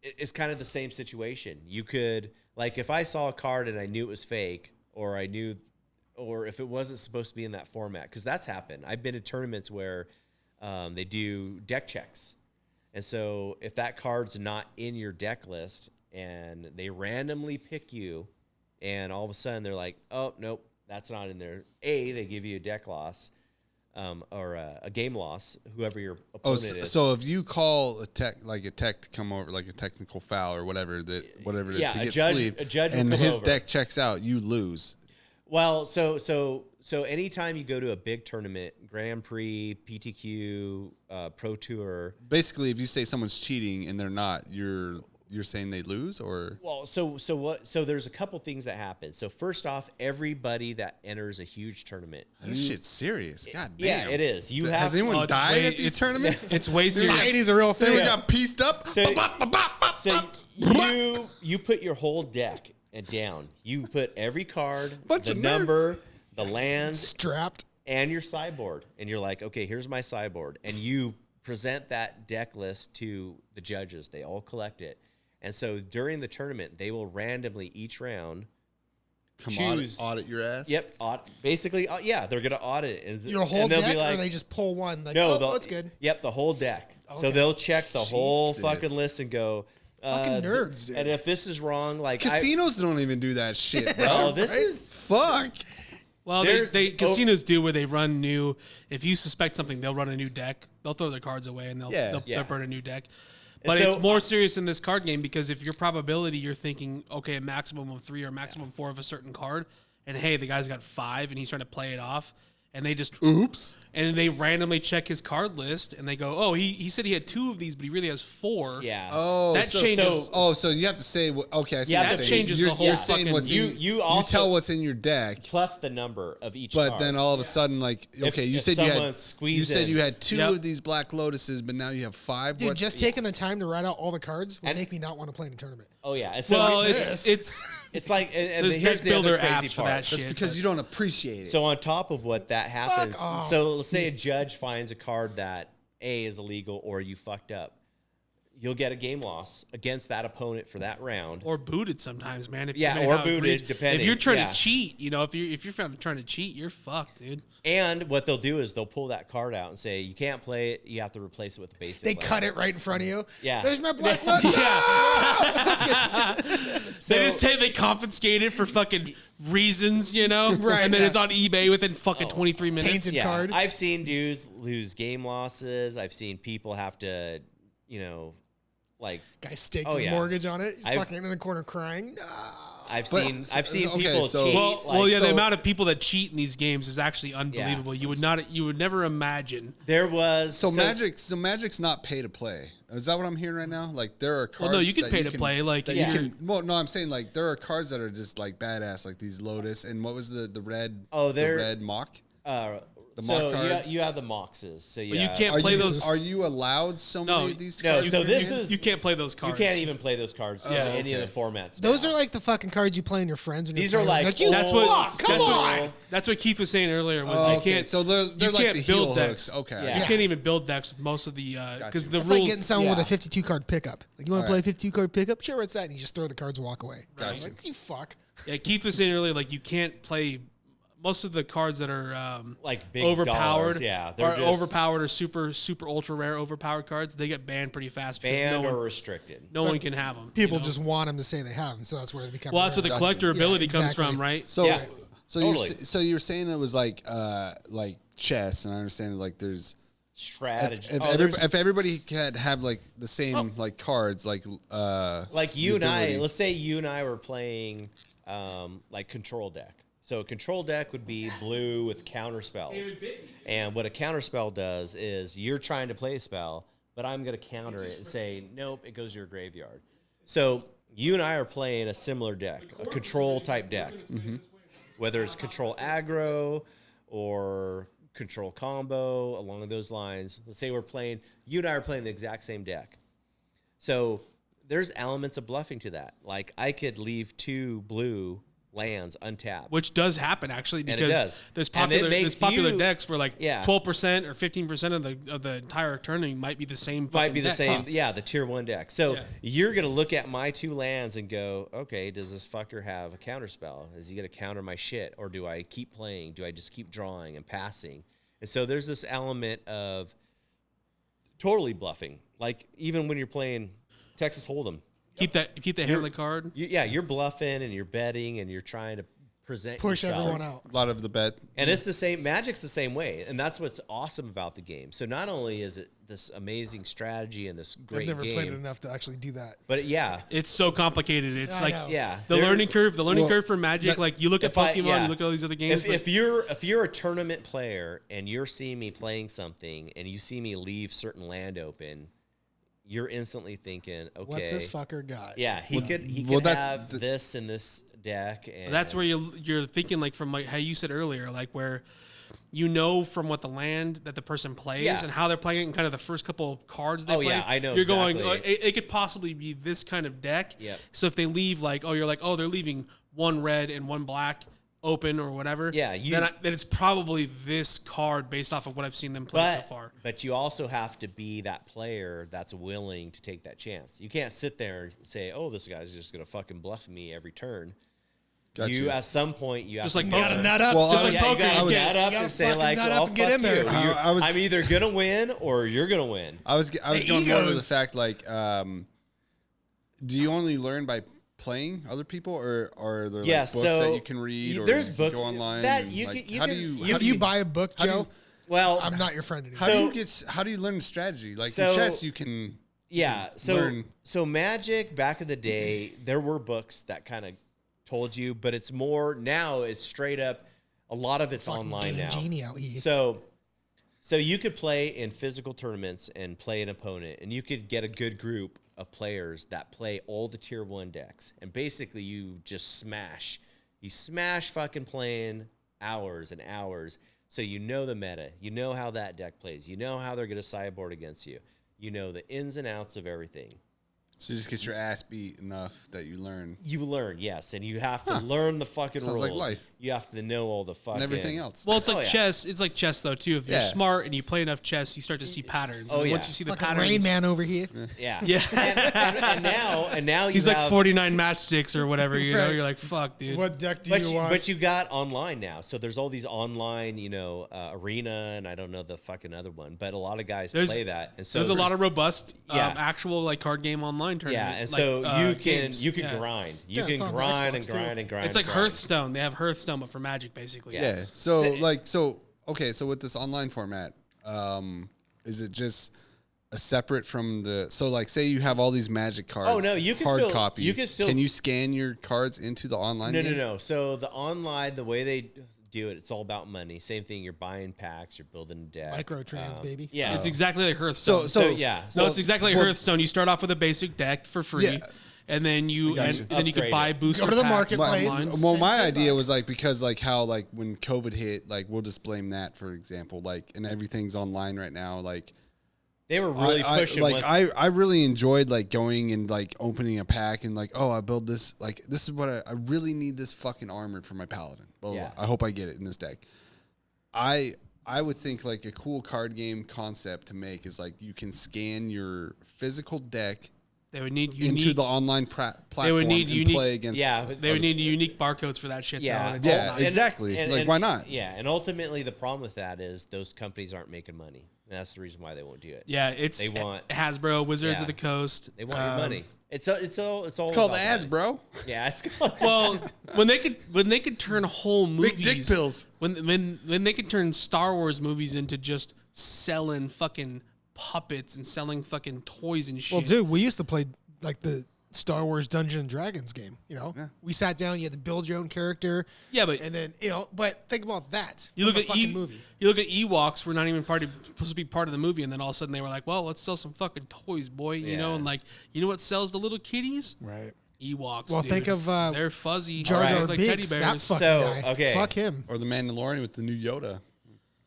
it's kind of the same situation. You could, like, if I saw a card and I knew it was fake, or if it wasn't supposed to be in that format, because that's happened. I've been to tournaments where they do deck checks. And so if that card's not in your deck list and they randomly pick you, and all of a sudden they're like, oh, nope, that's not in there. They give you a deck loss or a game loss, whoever your opponent is. So if you call a tech to come over, like a technical foul or whatever it is Yeah, to a get judge- sleeved, a judge will and come his over. deck checks out, you lose. Well, so anytime you go to a big tournament, Grand Prix, PTQ, Pro Tour. Basically, if you say someone's cheating and they're not, you're saying they lose, or Well, so there's a couple things that happen. So first off, everybody that enters a huge tournament, this shit's serious. God damn. yeah, it is. You have Has anyone Oh, it's died way- at these it's- tournaments? It's way serious. Society's a real thing. Anyone got pieced up? So you put your whole deck down. You put every card, Bunch the of nerds. number, the lands, Strapped. and your sideboard, and you're like, okay, here's my sideboard, and you present that deck list to the judges. They all collect it, and so during the tournament, they will randomly each round choose. Audit your ass. Yep. Basically, yeah, they're gonna audit it. And, Your whole and they'll deck, be like, or they just pull one? Like, no, oh, that's good. Yep, the whole deck. So Okay. they'll check the whole Jesus. fucking list and go. Fucking nerds, dude. And if this is wrong, like Casinos don't even do that shit, bro. oh, this Right? is Fuck. Well, There's- casinos do where they run new. If you suspect something, they'll run a new deck. They'll throw their cards away and they'll Yeah. they'll burn a new deck. And But so- it's more serious in this card game because if your probability, you're thinking, okay, a maximum of 3 or maximum 4 of a certain card, and hey, the guy's got 5 and he's trying to play it off, and they just Oops. and they randomly check his card list and they go, oh, he said he had 2 of these, but he really has 4. yeah. Oh, That changes- So you have to say. Okay, I see. Yeah, what you're that saying. changes you're, the whole You're saying fucking- what's in, You also- tell what's in your deck, Plus the number of each but card. then all of a sudden, like, okay, you if said you someone had squeezed you said in- you had 2 Yep. of these Black Lotuses, but now you have 5. Dude, What- just taking the time to write out all the cards would And- make me not want to play in a tournament. oh yeah. And so Well, this. it's like and there's here's deck the other builder crazy apps for part. that That's shit. because but- you don't appreciate it. So on top of what that happens, off. so let's say a judge finds a card that A is illegal or you fucked up. You'll get a game loss against that opponent for that round. or booted sometimes, man. If Yeah, you made or out booted, egregious- depending, If you're trying yeah. to cheat, if you're found trying to cheat, you're fucked, dude. And what they'll do is they'll pull that card out and say, you can't play it, you have to replace it with basic. They land." cut it right in front of you. Yeah. There's my black one. So, They confiscate it for fucking reasons, Right, and then yeah. it's on eBay within fucking 23 minutes. Tainted yeah, card. I've seen dudes lose game losses. I've seen people have to, like Guy staked Oh, his yeah. mortgage on it. He's I've- fucking in the corner crying. No. I've But- seen okay, people so- cheat. Well, yeah, the so- amount of people that cheat in these games is actually unbelievable. You would never imagine. There was So Magic's not pay to play. Is that what I'm hearing right now? Like there are cards. Well, no, you can that pay to play. Like that Yeah. you can. Well, no, I'm saying like there are cards that are just like badass, like these Lotus and what was the red? Oh, the they're- red mock. The mock cards? You have the Moxes. So you yeah. can't play those. Are you allowed so No, many of these No, cards? so you- this you- is you can't play those cards. You can't even play those cards in any of the formats. Those now. are like the fucking cards you play in your friends. When These you're are playing. like you That's what. fuck, come that's on. What, that's what Keith was saying earlier. Was Oh, you okay. can't. So they're you like can't the heel build hooks. decks. Okay. Yeah. You can't even build decks with most of the because the It's rule. like getting someone with yeah. a 52 card pickup. Like, you want to play a Alright. 52 card pickup? Sure, what's that? And you just throw the cards and walk away. Gotcha. Like, you fuck. Yeah, Keith was saying earlier, like you can't play most of the cards that are like big overpowered. dollars. Yeah, are just overpowered or super ultra rare overpowered cards. They get banned pretty fast because banned no or one, restricted. no one can have them. People just want them to say they have them, so that's where they become. Well, that's where the rare. collector ability comes exactly. from, right? So Yeah. so Totally. you're saying it was like chess, and I understand like there's Strategy. if everybody could have like the same like cards like like you the and I, ability. let's say you and I were playing like control deck. So a control deck would be blue with counter spells. And what a counter spell does is you're trying to play a spell, but I'm going to counter it and say, nope, it goes to your graveyard. So you and I are playing a similar deck, a control type deck. Whether it's control aggro or control combo, along those lines. Let's say you and I are playing the exact same deck. So there's elements of bluffing to that. Like I could leave 2 blue lands untapped. Which does happen actually it because does. there's And it popular makes you- decks where like Yeah. 12% or 15% of the entire tournament might be the same. Might fucking be the deck. same, yeah, the tier 1 deck. So Yeah. you're going to look at my 2 lands and go, okay, does this fucker have a counter spell? Is he going to counter my shit? Or do I keep playing? Do I just keep drawing and passing? And so there's this element of totally bluffing. Like even when you're playing Texas Hold'em, Keep that handler card. you're bluffing and you're betting and you're trying to present Push yourself. everyone out. a lot of the bet. And it's the same. Magic's the same way, and that's what's awesome about the game. So not only is it this amazing strategy and this I've great never played it game, enough to actually do that. but yeah, It's so complicated. It's I like know. yeah, the there- learning curve. The learning Well, curve for Magic. that- Like you look at if I- Pokemon, yeah. you look at all these other games. If you're a tournament player and you're seeing me playing something and you see me leave certain land open, you're instantly thinking, okay, What's this fucker got? yeah, he could well, that's have the- this in this deck, and that's where you're thinking like from like how you said earlier, like where you know from what the land that the person plays Yeah. and how they're playing it and kind of the first couple of cards they Oh, play. yeah, I know You're going, exactly. it could possibly be this kind of deck. Yep. So if they leave like, you're like, they're leaving 1 red and 1 black open or whatever. Yeah, then it's probably this card based off of what I've seen them play so far. But you also have to be that player that's willing to take that chance. You can't sit there and say, "Oh, this guy's just gonna fucking bluff me every turn." Gotcha. You at some point you have Just to like go- gotta nut up. Well, so I was- you Yeah, you gotta gotta was- nut up you and say gotta like, nut well, up and get fuck in there. you. I was- I'm either gonna win or you're gonna win. I was going more to the egos. fact like, do you only learn by playing other people, or are there Yeah, like books that so you can read, or there's you can books go online? that and, you like, can- you how can- do you? you- how If do you buy a book, how do Joe, you- Well, I'm not your friend How anymore. do you So- get? How do you learn strategy? Like So- in chess, you can. yeah. So learn. so Magic back in the day, there were books that kind of told you, but it's more now. It's straight up. A lot of it's Fucking online Game now. Genie out here. So you could play in physical tournaments and play an opponent, and you could get a good group of players that play all the tier 1 decks, and basically you just smash. You smash fucking playing hours and hours, so you know the meta. You know how that deck plays. You know how they're going to sideboard against you. You know the ins and outs of everything. So you just get your ass beat enough that you learn You learn, yes, and you have to learn the fucking Sounds rules. like life. You have to know all the fucking and everything else. Well, it's like Oh, yeah. chess. It's like chess though too. If you're Yeah. smart and you play enough chess, you start to see patterns. Oh, and yeah. Once you see the Fucking patterns, Rain Man over here. Yeah, Yeah. and now you he's like have, 49 matchsticks or whatever. You know, Right. you're like, fuck, dude. What deck do But you you, want? but you got online now, so there's all these online, Arena, and I don't know the fucking other one, but a lot of guys There's- play that, and so There's a lot of robust, Yeah. actual like card game online tournament. yeah, and like, so you can games. grind, Yeah, you it's can on grind Xbox and too. grind and grind. It's like and grind. Hearthstone. They have Hearthstone, but for Magic, basically. Yeah. yeah. So So- okay. So with this online format, is it just a separate from the? So like, say you have all these Magic cards. Oh, no, you can hard still- copy. you can still- Can you scan your cards into the online? No, game? no. So the online, the way they do it, it's all about money. Same thing. You're buying packs. You're building a deck. Microtrans, baby. Yeah. It's exactly like Hearthstone. So yeah. No, well, it's exactly like well, Hearthstone. You start off with a basic deck for free, Yeah. and then you Gotcha. and then you could Upgrade buy it. booster Go to the packs marketplace. online. Well, my Spend idea $10. was like because like how like when COVID hit, like we'll just blame that for example, like and everything's online right now. Like They were really I pushing. like once- I really enjoyed like going and like opening a pack and like I build this like this is what I really need this fucking armor for my paladin. Blah, blah, Yeah. blah. I hope I get it in this deck. I would think like a cool card game concept to make is like you can scan your physical deck They would need into unique. the online platform need and unique- play against. Yeah, They would need unique barcodes for that shit. Yeah, though, and it's Yeah, not- And- exactly. Like, why not? Yeah, and ultimately the problem with that is those companies aren't making money. And that's the reason why they won't do it. yeah. It's They want- Hasbro, Wizards Yeah. of the Coast. They want your money. It's all. It's all It's called about ads, money. bro. Yeah, it's called. Well, when they could turn whole movies, Big dick pills. when they could turn Star Wars movies into just selling fucking puppets and selling fucking toys and shit. Well, dude, we used to play like the Star Wars Dungeons and Dragons game. You know, we sat down. You had to build your own character. Yeah, but and then but think about that. you look from at a fucking movie. You look at Ewoks. We're not even supposed to be part of the movie, and then all of a sudden they were like, "Well, let's sell some fucking toys, boy." You know, Yeah. and like, you know what sells the little kitties? Right. Ewoks. Well, dude. think of they're fuzzy, Jar they Jar look like teddy Binks. That bears. fucking So, guy. okay. Fuck him. Or the Mandalorian with the new Yoda.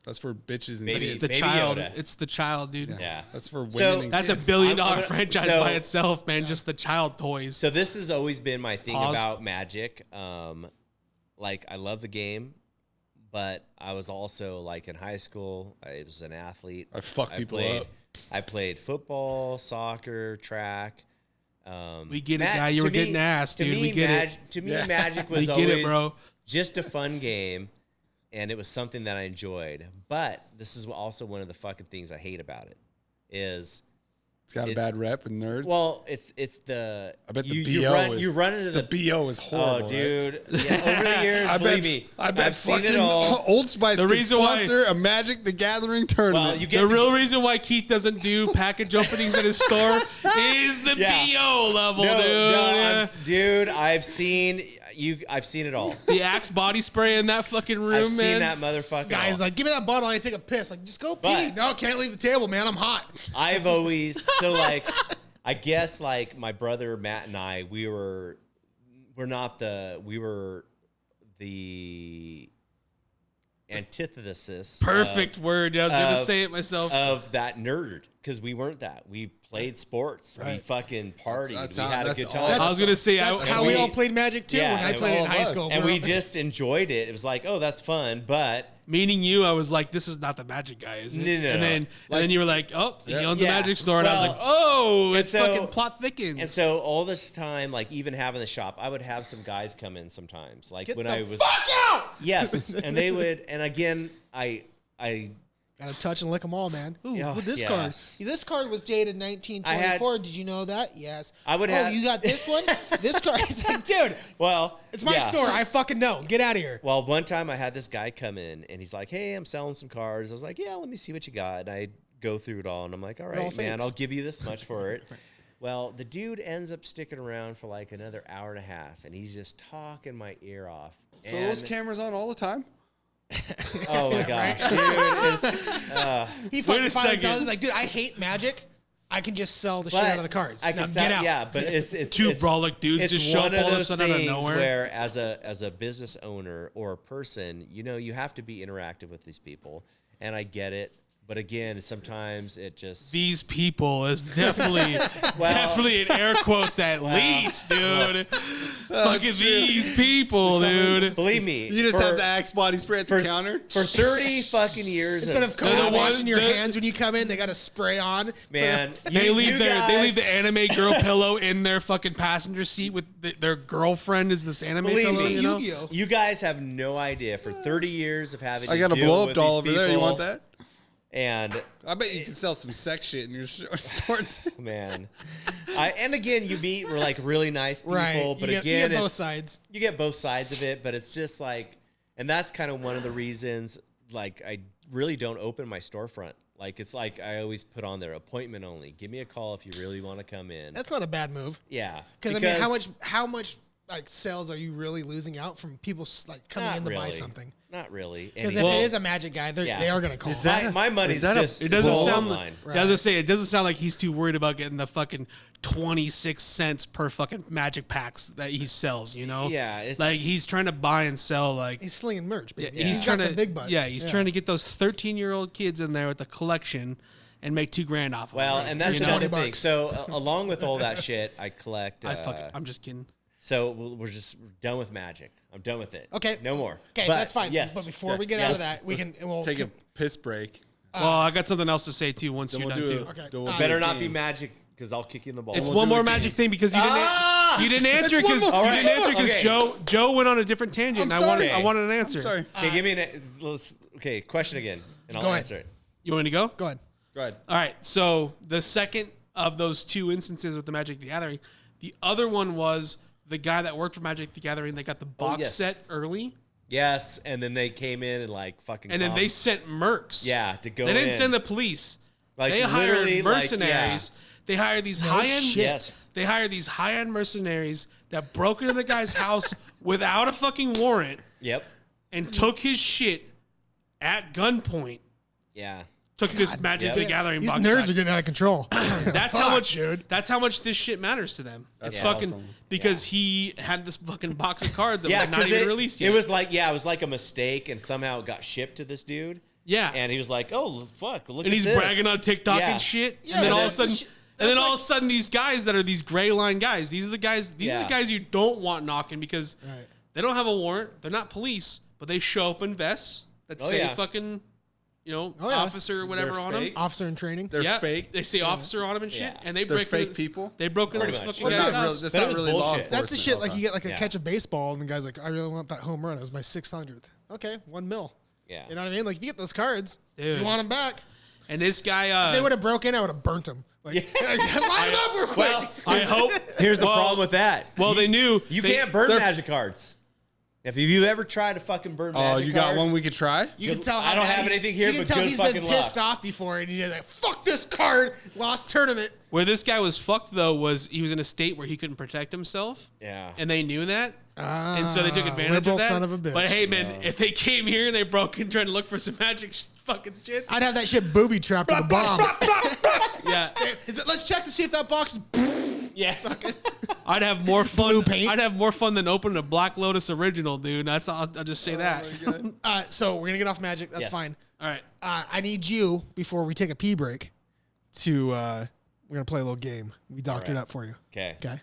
That's for bitches and Maybe- kids. the Baby child. Yoda. It's the child, dude. Yeah. That's for women So- and That's kids. $1 billion I'm gonna- franchise so- by itself, man. Just the child toys. So this has always been my thing Pause. about Magic. Like I love the game, but I was also like in high school. I was an athlete. I fuck people up. I played football, soccer, track. We get it, guy. You were getting ass, dude. We get it. To me, Magic was We get always it, bro. just a fun game, and it was something that I enjoyed. But this is also one of the fucking things I hate about it is. It's got a bad rep and nerds. Well, it's the. I bet the you BO run, is- you run into the BO is horrible. Oh, right? dude! Yeah, over the years, I believe bet, me, I bet I've seen fucking it all. Old Spice The could reason why- sponsor a Magic the Gathering tournament. Well, you get The real reason why Keith doesn't do package openings at his store is the Yeah. BO level, no, dude. Yeah. dude, I've seen it all. The Axe body spray in that fucking room, I've man. seen that motherfucker. Guys, like, give me that bottle. I take a piss. Like, just go pee. But- No, can't leave the table, man. I'm hot. I've always so like I guess like my brother Matt and I we were the antithesis Perfect word. I was gonna of- say it myself. of that nerd because we weren't that. We played sports. We Right. fucking partied. That's we how- had a that's good all- time. I was gonna say, That's I, how and we we- all played Magic too Yeah, when I and played it in all of high us. school. and bro. we just enjoyed it. It was like, oh, that's fun, but meeting you, I was like, this is not the magic guy, is it? No. And then you were like, oh, he owns a Yeah. magic store. And I was Well, like, oh, it's so- fucking plot thickens. And so all this time, like even having the shop, I would have some guys come in sometimes. Like Get when the I was fuck out! yes, and they would. And again, I Gotta touch and lick them all, man. Ooh, Yeah, with this yes. card. This card was dated 1924. Did you know that? Yes. I would oh, have- you got this one? This card? It's like, dude, well, it's my yeah. store. I fucking know. Get out of here. Well, one time I had this guy come in and he's like, "Hey, I'm selling some cars." I was like, "Yeah, let me see what you got." And I go through it all and I'm like, "All all right, man, fakes. I'll give you this much for it." Well, the dude ends up sticking around for like another hour and a half and he's just talking my ear off. So And- those cameras on all the time? oh my gosh, dude, it's He Wait fucking a finally second. tells me, like, dude, I hate magic. I can just sell the shit out of the cards. I Now, can get out. yeah, but it's Two it's, brolic dudes it's just show one up all of a those sudden out of things nowhere. where as a business owner or a person, you know, you have to be interactive with these people, and I get it. But again, sometimes it just These people is definitely definitely in air quotes at least, dude. Fucking these people, dude. believe me. You just for, have the Axe body spray at the counter? for 30 fucking years. Instead of They're the cold ones washing your that- hands when you come in, they got a spray on. man, They you leave guys, they leave the anime girl pillow in their fucking passenger seat with their girlfriend is this anime Believe pillow, me, you know? Yu-Gi-Oh. You guys have no idea. For 30 years of having, I to got a deal blow up with doll these over there. You want people, that? And I bet you can sell some sex shit in your store. man, and again, you meet like really nice people, Right. but you again, get both it's, sides. you get both sides of it, but it's just like, and that's kind of one of the reasons, like, I really don't open my storefront. Like, it's like I always put on there, appointment only. Give me a call if you really want to come in. That's not a bad move. Yeah. Because I mean, how much like sales are you really losing out from people like coming Not in to buy really. something? Not really. Because And if again, it is a magic guy, they are going to call. my money's just It doesn't bottom sound line. I was gonna say it doesn't sound like he's too worried about getting the fucking 26 cents per fucking magic packs that he sells, you know? Yeah, it's- like he's trying to buy and sell like He's slinging merch, baby. he's got trying the to big bucks. Yeah, he's trying to get those 13-year-old kids in there with the collection and make $2,000 off of Well, them. and that's Here's another 20 thing. bucks. So, along with all that shit, I collect. I'm just kidding. So we're done with magic. I'm done with it. Okay. No more. Okay, But, that's fine. Yes. But before we get out of Yes. that, we can we'll Take a piss break. Well, I got something else to say too once Then you're we'll done do too. it. Okay. Then we'll do Better a not be game. magic because I'll kick you in the balls. It's We'll one do more a magic game. thing because you didn't answer It's one because more. All right. Okay. Joe went on a different tangent. I'm and I wanted sorry. I wanted an answer. Sorry. Okay, give me okay, question again, and I'll Go ahead. answer it. You want me to go? go ahead. Go ahead. All right. So the second of those two instances with the Magic the Gathering, the other one was the guy that worked for Magic the Gathering. They got the box yes. set early, Yes, and then they came in and like fucking. and then they sent mercs. yeah to go. They didn't in. send the police. Like, they literally, hired like, mercenaries. They hired these high end. shit. Yes. They hired these high end mercenaries that broke into the guy's house without a fucking warrant Yep. and took his shit at gunpoint. Yeah. Took this Magic the Yeah. Gathering These box. nerds back. are getting out of control. That's how Fuck, much, dude. That's how much this shit matters to them. It's Yeah. fucking Awesome. because he had this fucking box of cards that Yeah, was not 'cause even released yet. It was like it was like a mistake, and somehow it got shipped to this dude. yeah, And he was like, "Oh fuck, look and at he's this." bragging on TikTok Yeah. and shit. Yeah, and then but all of a that's the sudden, shit- and then that's all like- of a sudden, these guys that are these gray line guys. These are the guys. These are the Yeah. guys you don't want knocking because Right. they don't have a warrant. They're not police, but they show up in vests that Oh, say yeah. fucking, yeah. officer or whatever They're on fake. them. Officer in training. They're Yeah, fake. They say officer on them and shit, Yeah. and they They're break fake into, people. They broke into Pretty this much. fucking Well, guy's dude, house. That's But it not was really law bullshit. enforcement. That's the shit. Like though. you get like a Yeah. catch a baseball, and the guy's like, "I really want that home run. It was my 600th." Okay, $1 million. Yeah. You know what I mean? Like if you get those cards, Dude. you want them back. And this guy, If they would have broke in, I would have burnt them. Like, line them up real quick. Well, I hope. here's the well, problem with that. Well, they knew You they- can't burn they're- magic cards. If you've ever tried to fucking burn Oh, magic you got cards, one we could try? You can tell. How I don't bad have he's- anything here You can but tell good he's been fucking pissed luck. off before, and he's like, "Fuck this card, lost tournament." Where this guy was fucked though was he was in a state where he couldn't protect himself, Yeah. and they knew that, and so they took advantage liberal of that. son of a bitch. But hey, man, if they came here and they broke in trying to look for some magic fucking shits, I'd have that shit booby trapped with a bomb. yeah, Let's check to see if that box is. Yeah. I'd have more fun. Blue paint? I'd have more fun than opening a Black Lotus original, dude. That's I'll just say that. So we're gonna get off magic. That's Yes. fine. All right, I need you before we take a pee break. To we're gonna play a little game. We doctored right. up for you. Okay. Okay.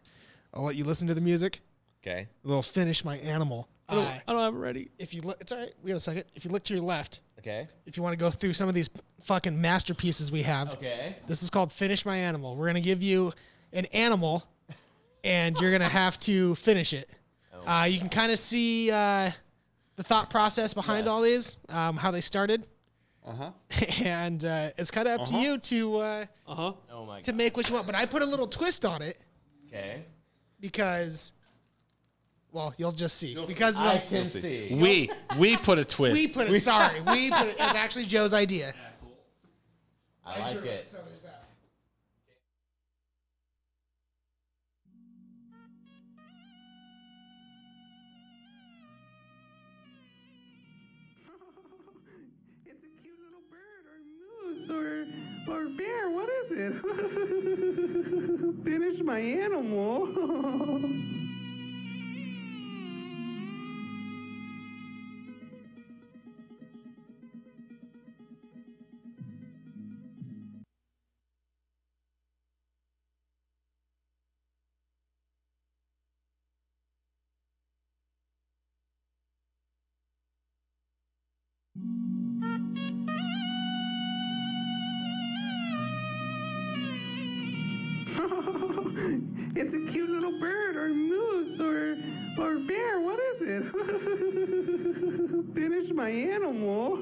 I'll let you listen to the music. Okay. We'll finish my animal. I don't have it ready. If you look, it's all right. We got a second. If you look to your left, Okay. if you want to go through some of these fucking masterpieces we have, Okay. this is called Finish My Animal. We're gonna give you an animal, and you're gonna have to finish it. You can kind of see the thought process behind all these, how they started. And it's kind of up to you to Oh my to god. make what you want. But I put a little twist on it Okay. because, well, you'll just see. Because I the, can see. We put a twist. we put it. Sorry, we put it. It's actually Joe's idea. I like drew it. So there's that. It's a cute little bird or moose or bear. What is it? Finish my animal. It's a cute little bird or moose or bear. What is it? Finish my animal.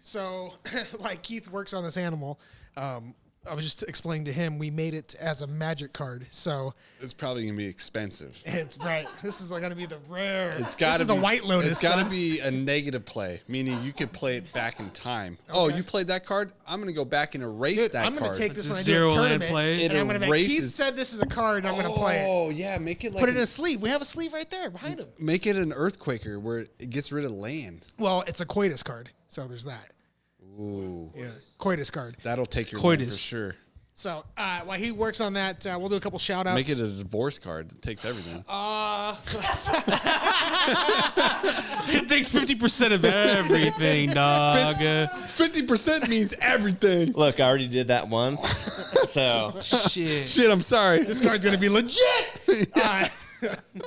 So, like Keith works on this animal. I was just explaining to him we made it as a magic card. So It's probably gonna be expensive. it's right. This is going to be the rare. It's got to this is be the White Lotus. It's got to son. be a negative play, meaning you could play it back in time. Oh, you played that card? I'm gonna go back and erase Dude, that I'm going card. to take this It's a when I do a zero land tournament. play. And I'm going to make. Keith erases- said this is a card, and I'm going to play it. Oh yeah, make it like Put it in a sleeve. We have a sleeve right there behind him. make it an earthquaker where it gets rid of land. Well, it's a coitus card, so there's that. Ooh, Coitus card. that'll take your land for Coitus. sure. So while he works on that, we'll do a couple shout outs. Make it a divorce card. It takes everything. It takes 50% of everything, dog. 50% means everything. Look, I already did that once. So Shit. Shit, I'm sorry. This card's going to be legit.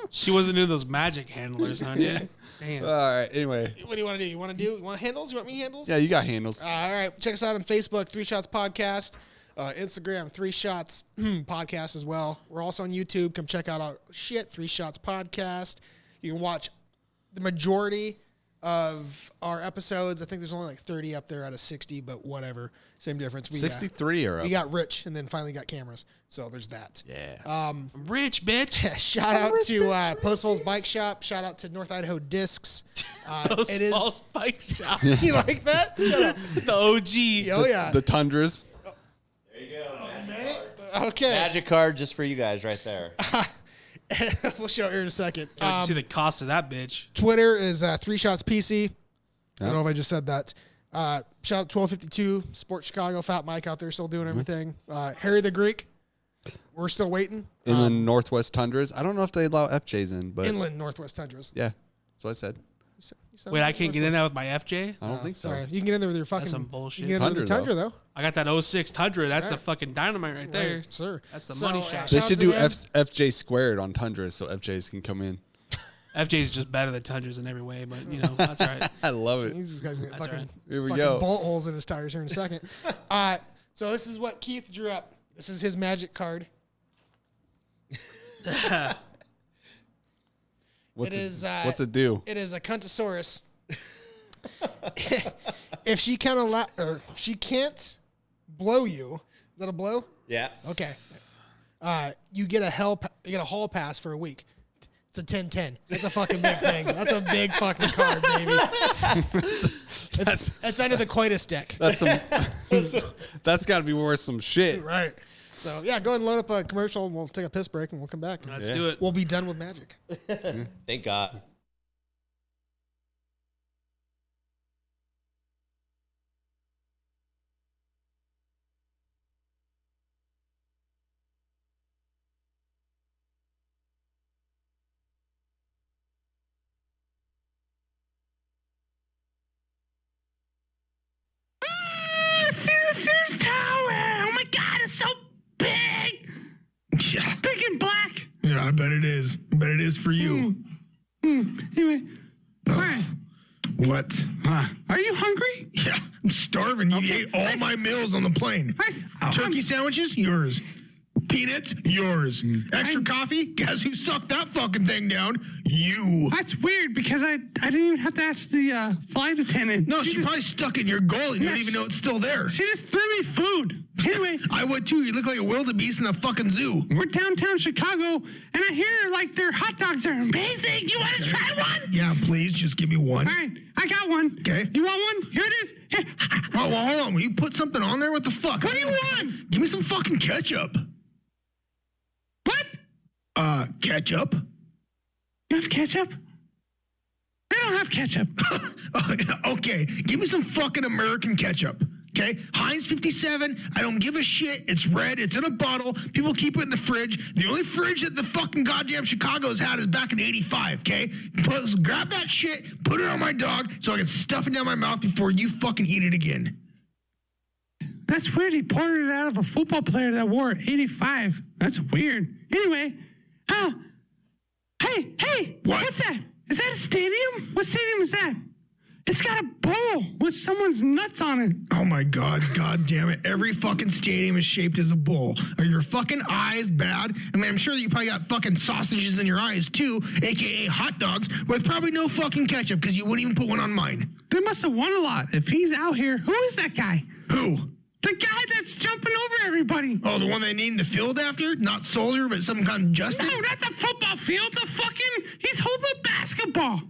She wasn't in those magic handlers, huh, dude? Damn. All right. Anyway, What do you want to do? You want handles? You want me handles? yeah, you got handles. All right. Check us out on Facebook, 3 Shots Podcast. Instagram, 3 Shots Podcast as well. We're also on YouTube. Come check out our shit, 3 Shots Podcast. You can watch the majority of our episodes. I think there's only like 30 up there out of 60, but whatever. Same difference. 63 are up. We got rich and then finally got cameras. So there's that. Yeah. I'm rich, bitch. Shout out to Post Falls Bike Shop. Shout out to North Idaho Discs. Those it is. false bike shop. You like that? Shut up. The OG. Oh, yeah. The tundras. Okay. magic card just for you guys right there. We'll show it here in a second. Can't wait to see the cost of that bitch. Twitter is 3 Shots PC. I don't know if I just said that. Shout out 1252 Sport Chicago. Fat Mike out there still doing everything. Harry the Greek. We're still waiting. Inland Northwest tundras. I don't know if they allow FJs in, but Inland Northwest Tundras. yeah, that's what I said. Wait, I can't get in there with my FJ? I don't think so. Sorry, you can get in there with your fucking. some bullshit. You can get in there with your Tundra, Tundra though. I got that 06 Tundra. That's the fucking dynamite right there. Right, sir. That's the money shot. They shout should out to do them. FJ squared on tundras so FJs can come in. FJ's just better than Tundras in every way, but, you know, that's all right. I love it. These guys get fucking, right. Here we fucking go. bolt holes in his tires here in a second. So this is what Keith drew up. This is his magic card. What's It is, what's it do? It is a Cuntosaurus. If she can't blow you, is that a blow? Yeah. Okay. You get a hall pass for a week. It's a 10-10. That's a fucking big thing. That's a big fucking card, baby. It's under the coitus deck. That's some. That's got to be worth some shit. Right. So yeah, go ahead and load up a commercial. And we'll take a piss break and we'll come back. Let's do it. We'll be done with magic. Thank God. Yeah, I bet it is. I bet it is for you. Anyway, all right. What? Are you hungry? Yeah, I'm starving. You ate all my meals on the plane. Turkey sandwiches, yours. Peanuts, yours. Extra coffee? Guess who sucked that fucking thing down? You. That's weird because I didn't even have to ask the flight attendant. No, she just, probably stuck it in your goal and you don't even know it's still there. She just threw me food. Anyway, I would too. You look like a wildebeest in a fucking zoo. we're downtown Chicago, and I hear like their hot dogs are amazing. You want to try one? Yeah, please, just give me one. All right, I got one. Okay. You want one? Here it is. Here. Oh, well, hold on. Will you put something on there? What the fuck? What do you want? Give me some fucking ketchup. What? Ketchup? You have ketchup? They don't have ketchup. Okay, give me some fucking American ketchup. Okay, Heinz 57. I don't give a shit. It's red. It's in a bottle. People keep it in the fridge. The only fridge that the fucking goddamn Chicago's had is back in '85. Okay, grab that shit, put it on my dog, so I can stuff it down my mouth before you fucking eat it again. That's weird. He poured it out of a football player that wore 85. That's weird. Anyway, hey, What? What's that? Is that a stadium? What stadium is that? It's got a bowl with someone's nuts on it. Oh my God, God damn it. Every fucking stadium is shaped as a bowl. Are your fucking eyes bad? I mean, I'm sure that you probably got fucking sausages in your eyes too, AKA hot dogs, with probably no fucking ketchup because you wouldn't even put one on mine. They must have won a lot. If he's out here, who is that guy? Who? The guy that's jumping over everybody. Oh, the one they named the field after? Not Soldier, but some kind of Justin? No, not the football field. He's holding a basketball.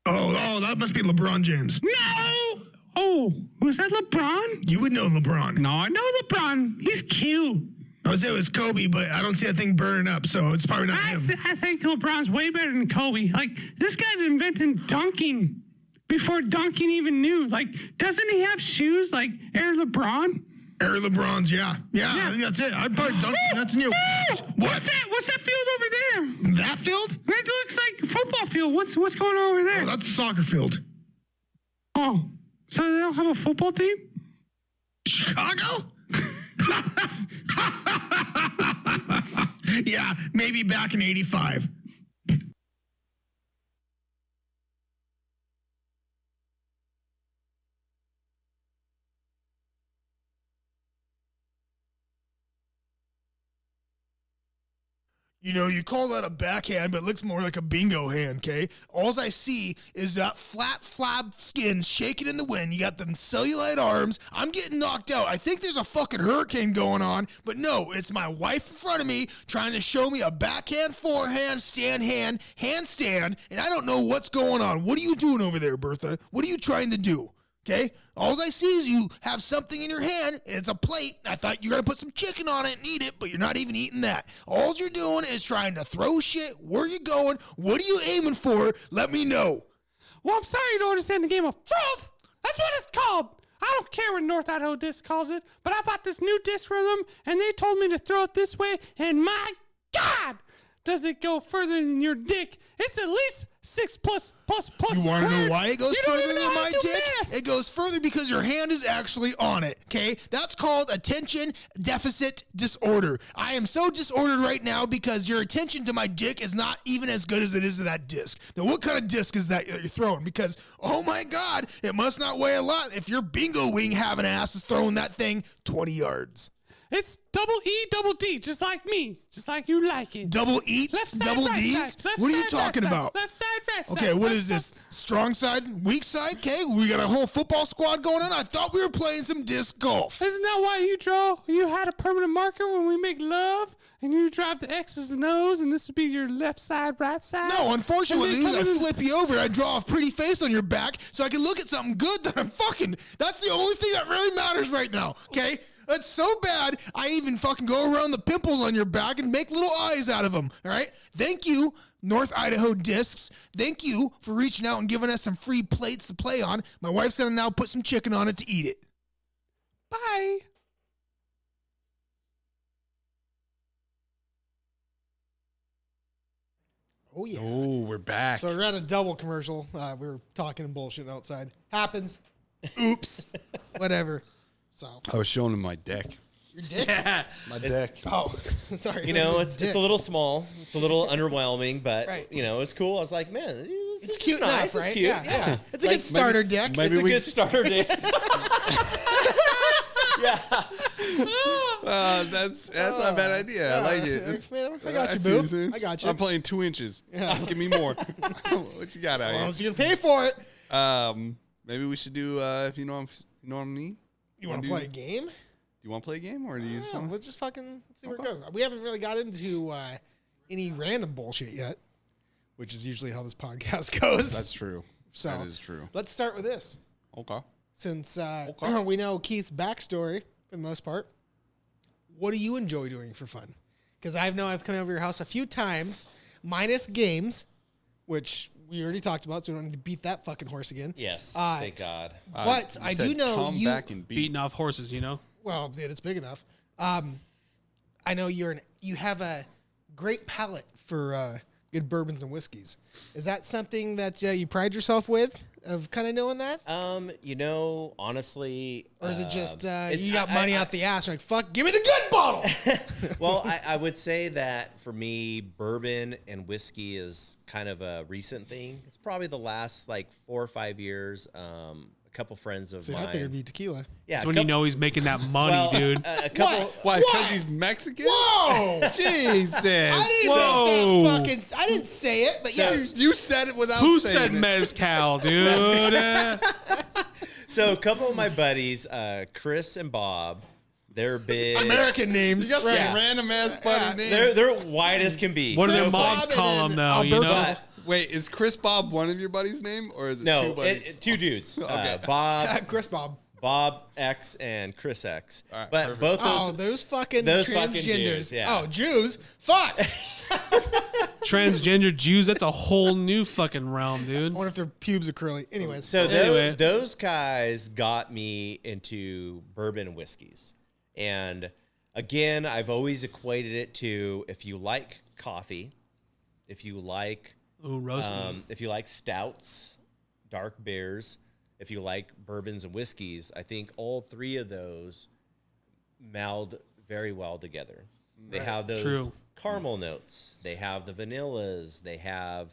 Oh, that must be LeBron James. No. Oh, was that LeBron? You would know LeBron. No, I know LeBron. He's cute. I would say it was Kobe, but I don't see that thing burning up, so it's probably not him. I think LeBron's way better than Kobe. Like, this guy invented dunking before dunking even knew. Like, doesn't he have shoes like Air LeBron? Air LeBron's, yeah. I think that's it. I'd probably dunk nuts in you. What? What's that field over there? That field? It looks like a football field. What's going on over there? Oh, that's a soccer field. Oh, so they don't have a football team? Chicago? Yeah, maybe back in '85. You know, you call that a backhand, but it looks more like a bingo hand, okay? All I see is that flat flab skin shaking in the wind. You got them cellulite arms. I'm getting knocked out. I think there's a fucking hurricane going on, but no, it's my wife in front of me trying to show me a backhand, forehand, handstand, and I don't know what's going on. What are you doing over there, Bertha? What are you trying to do? Okay? All I see is you have something in your hand, and it's a plate. I thought you were going to put some chicken on it and eat it, but you're not even eating that. All you're doing is trying to throw shit. Where you going? What are you aiming for? Let me know. Well, I'm sorry you don't understand the game of froth. That's what it's called. I don't care what North Idaho Disc calls it, but I bought this new disc from them, and they told me to throw it this way, and my God, does it go further than your dick? It's at least 6 plus. You want to know why it goes further than my dick? Math. It goes further because your hand is actually on it, okay? That's called attention deficit disorder. I am so disordered right now because your attention to my dick is not even as good as it is to that disc. Now, what kind of disc is that you're throwing? Because, oh my God, it must not weigh a lot if your bingo wing having ass is throwing that thing 20 yards. It's double E, double D, just like me, just like you like it. Double eats, Left side, double right D's? side. Left What are you side, talking right side. about? Left side, right side. Okay, what Left is this? side. Strong side, weak side? Okay, we got a whole football squad going on. I thought we were playing some disc golf. Isn't that why you had a permanent marker when we make love? And you drive the X's and O's, and this would be your left side, right side? No, unfortunately, And then I come in- flip you over and I draw a pretty face on your back so I can look at something good that I'm fucking. That's the only thing that really matters right now, okay? That's so bad, I even fucking go around the pimples on your back and make little eyes out of them, all right? Thank you, North Idaho Discs. Thank you for reaching out and giving us some free plates to play on. My wife's going to now put some chicken on it to eat it. Bye. Oh, yeah. Oh, we're back. So we're at a double commercial. We were talking and bullshitting outside. Happens. Oops. Whatever. So, I was showing him my deck. Your dick? My deck. Oh, sorry. You know, It's it's a little small. It's a little underwhelming, but Right. you know, it's cool. I was like, man, It's cute nice. enough, right? It's cute. Yeah. It's a good starter deck. maybe It's a we- good starter day. Yeah. That's not a bad idea. I like it. Man, I got you, see what you're boo. saying. I got you. I'm playing 2 inches. Give me more. What you got out Well, here? so you can pay for it. Maybe we should do. If you know what I mean. You want to play a game? Do you want to play a game, or do you just Yeah, want? let's just fucking see where it goes. We haven't really got into any random bullshit yet, which is usually how this podcast goes. That's true. So that is true. let's start with this. Okay. Since we know Keith's backstory for the most part, what do you enjoy doing for fun? Because I know I've come over your house a few times, minus games, which we already talked about, so we don't need to beat that fucking horse again. Yes. Uh, Thank God. But You I said do know come you. back and beat. Beating off horses, you know. Well, dude, it's big enough. I know you have a great palate for good bourbons and whiskeys. Is that something that you pride yourself with, of kind of knowing that? You know, honestly, Or is it just it- you got I- money I- out the ass? You're like, fuck, give me the good bottle. Well, I would say that for me, bourbon and whiskey is kind of a recent thing. It's probably the last like 4 or 5 years. A couple friends of See, mine. I figured it'd be tequila. yeah, That's a when you couple- know he's making that money, well, dude. A couple. Why? What? Because he's Mexican. Whoa! Jesus. Whoa. I didn't say it, but yes. You said it without Who saying said it. mezcal, dude? So a couple of my buddies, Chris and Bob, they're big. American names. You got some Right. random ass buddy names. They're white as can be. What do So their moms Bob call and them, though? You Alberto. know. Wait, is Chris Bob one of your buddies' name, or is it two No, buddies? two dudes. Okay. Chris Bob. Bob X and Chris X. All right, but perfect. both Oh, those. those fucking those fucking transgenders. Jews, yeah. Oh, Jews. Fuck. Transgender Jews, that's a whole new fucking realm, dude. I wonder if their pubes are curly. Anyways. So Anyway. those guys got me into bourbon and whiskeys. And again, I've always equated it to if you like coffee, if you like Ooh, roasty. if you like stouts, dark beers, if you like bourbons and whiskeys, I think all three of those meld very well together. They have those True. caramel notes. They have the vanillas. They have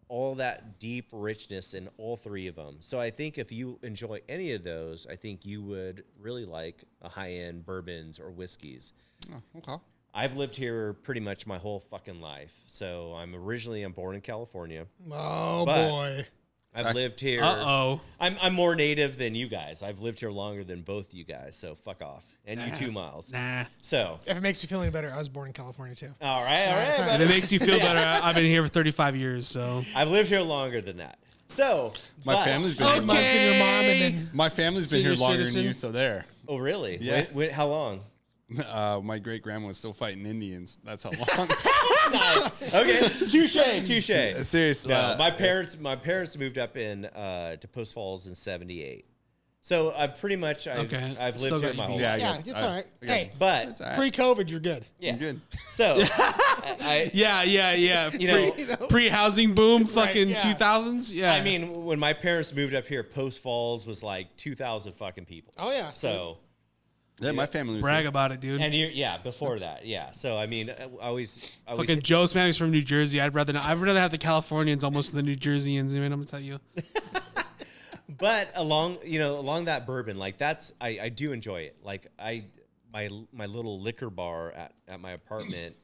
all that deep richness in all three of them. So I think if you enjoy any of those, I think you would really like a high-end bourbons or whiskeys. Oh, okay. I've lived here pretty much my whole fucking life. So I'm born in California. Oh, But- boy. I've lived here. Uh-oh. I'm more native than you guys. I've lived here longer than both you guys. So fuck off. And you too, Miles. Nah. So, If it makes you feel any better, I was born in California, too. all right. sorry. If it makes you feel better, I've been here for 35 years, so. I've lived here longer than that. So, My but- family's been. Months Here in your mom and then my family's been Senior here longer citizen. than you, so there. Oh, really? Yeah. How long? My great grandma was still fighting Indians. That's how long. Okay. Touche. Seriously. No, my parents moved up in to Post Falls in '78. So I pretty much Okay. I've Still lived here got my you whole Yeah, life. yeah, I it's get- all right. I get- Hey, But It's all right. pre-COVID, you're good. yeah. I'm good. So I Yeah. You know, Pre-housing boom, fucking yeah. 2000s? Yeah. I mean, when my parents moved up here, Post Falls was like 2,000 fucking people. Oh, yeah. So, Yeah, my family was. brag about it, dude. and before that, yeah. So I mean, I always Fucking Joe's family's from New Jersey. I'd rather have the Californians almost than the New Jerseyans, man. I'm gonna tell you. but along that bourbon, like I do enjoy it. Like my little liquor bar at my apartment.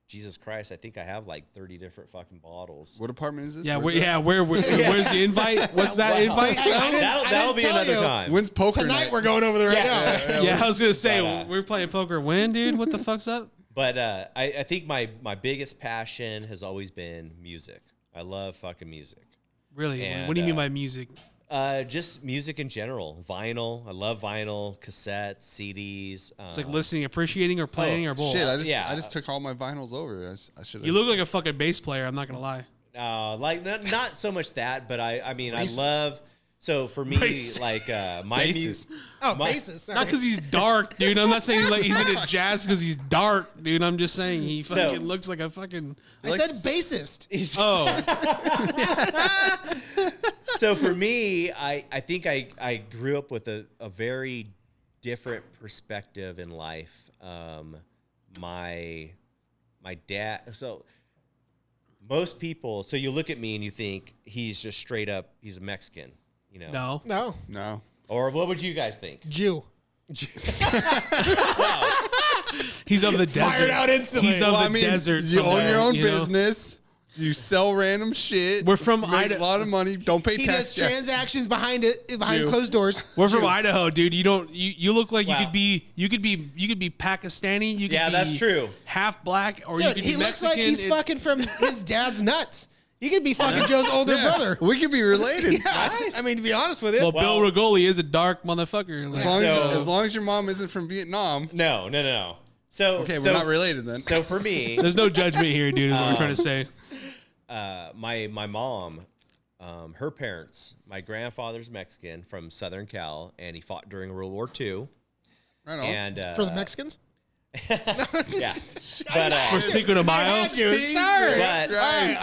Jesus Christ, I think I have like 30 different fucking bottles. What apartment is this? Yeah, Where's that? where's the invite? What's that invite? I didn't That'll be tell another you. time. When's poker Tonight night? we're going over there right now. Yeah, I was gonna say But, we're playing poker. When, dude? What the fuck's up? But I think my biggest passion has always been music. I love fucking music. Really? And, What do you mean by music? Just music in general. Vinyl. I love vinyl, cassettes, CDs. It's like listening, appreciating, or playing, or both. Shit, I Yeah. just took all my vinyls over. I should have. You look like a fucking bass player. I'm not gonna lie. like not so much that, but I mean Racist. I love. So for me, Racist. like my Bassist. music. Oh, My- basis. Sorry. Not because he's dark, dude. I'm not saying like he's into jazz because he's dark, dude. I'm just saying he fucking looks like a fucking. I said bassist. Oh, So for me, I think I grew up with a very different perspective in life. My dad. So most people. So you look at me and you think he's just straight up. He's a Mexican. You know. No. No. Or what would you guys think? Jew. He's of the desert. Fired out instantly. He's of Well, the desert. You own somewhere, your own you know? business. You sell random shit. We're from you make Idaho. a lot of money. Don't pay He tax. does transactions behind Jew. closed doors. We're from Idaho, dude. You look like Wow. you could be Pakistani. You could Yeah, be that's true. half black, or you Dude, could he be looks Mexican. like he's fucking from his dad's nuts. He could be fucking Joe's older brother. We could be related. I mean, to be honest with you. Well, Bill Rigoli is a dark motherfucker. Like, As long as your mom isn't from Vietnam. No. So Okay, so, we're not related then. So for me, there's no judgment here, dude. Is what we're trying to say. my mom, her parents, my grandfather's Mexican from Southern Cal, and he fought during World War II. Right on. And For the Mexicans? yeah, but For Cinco de Mayo, Dude, sorry. but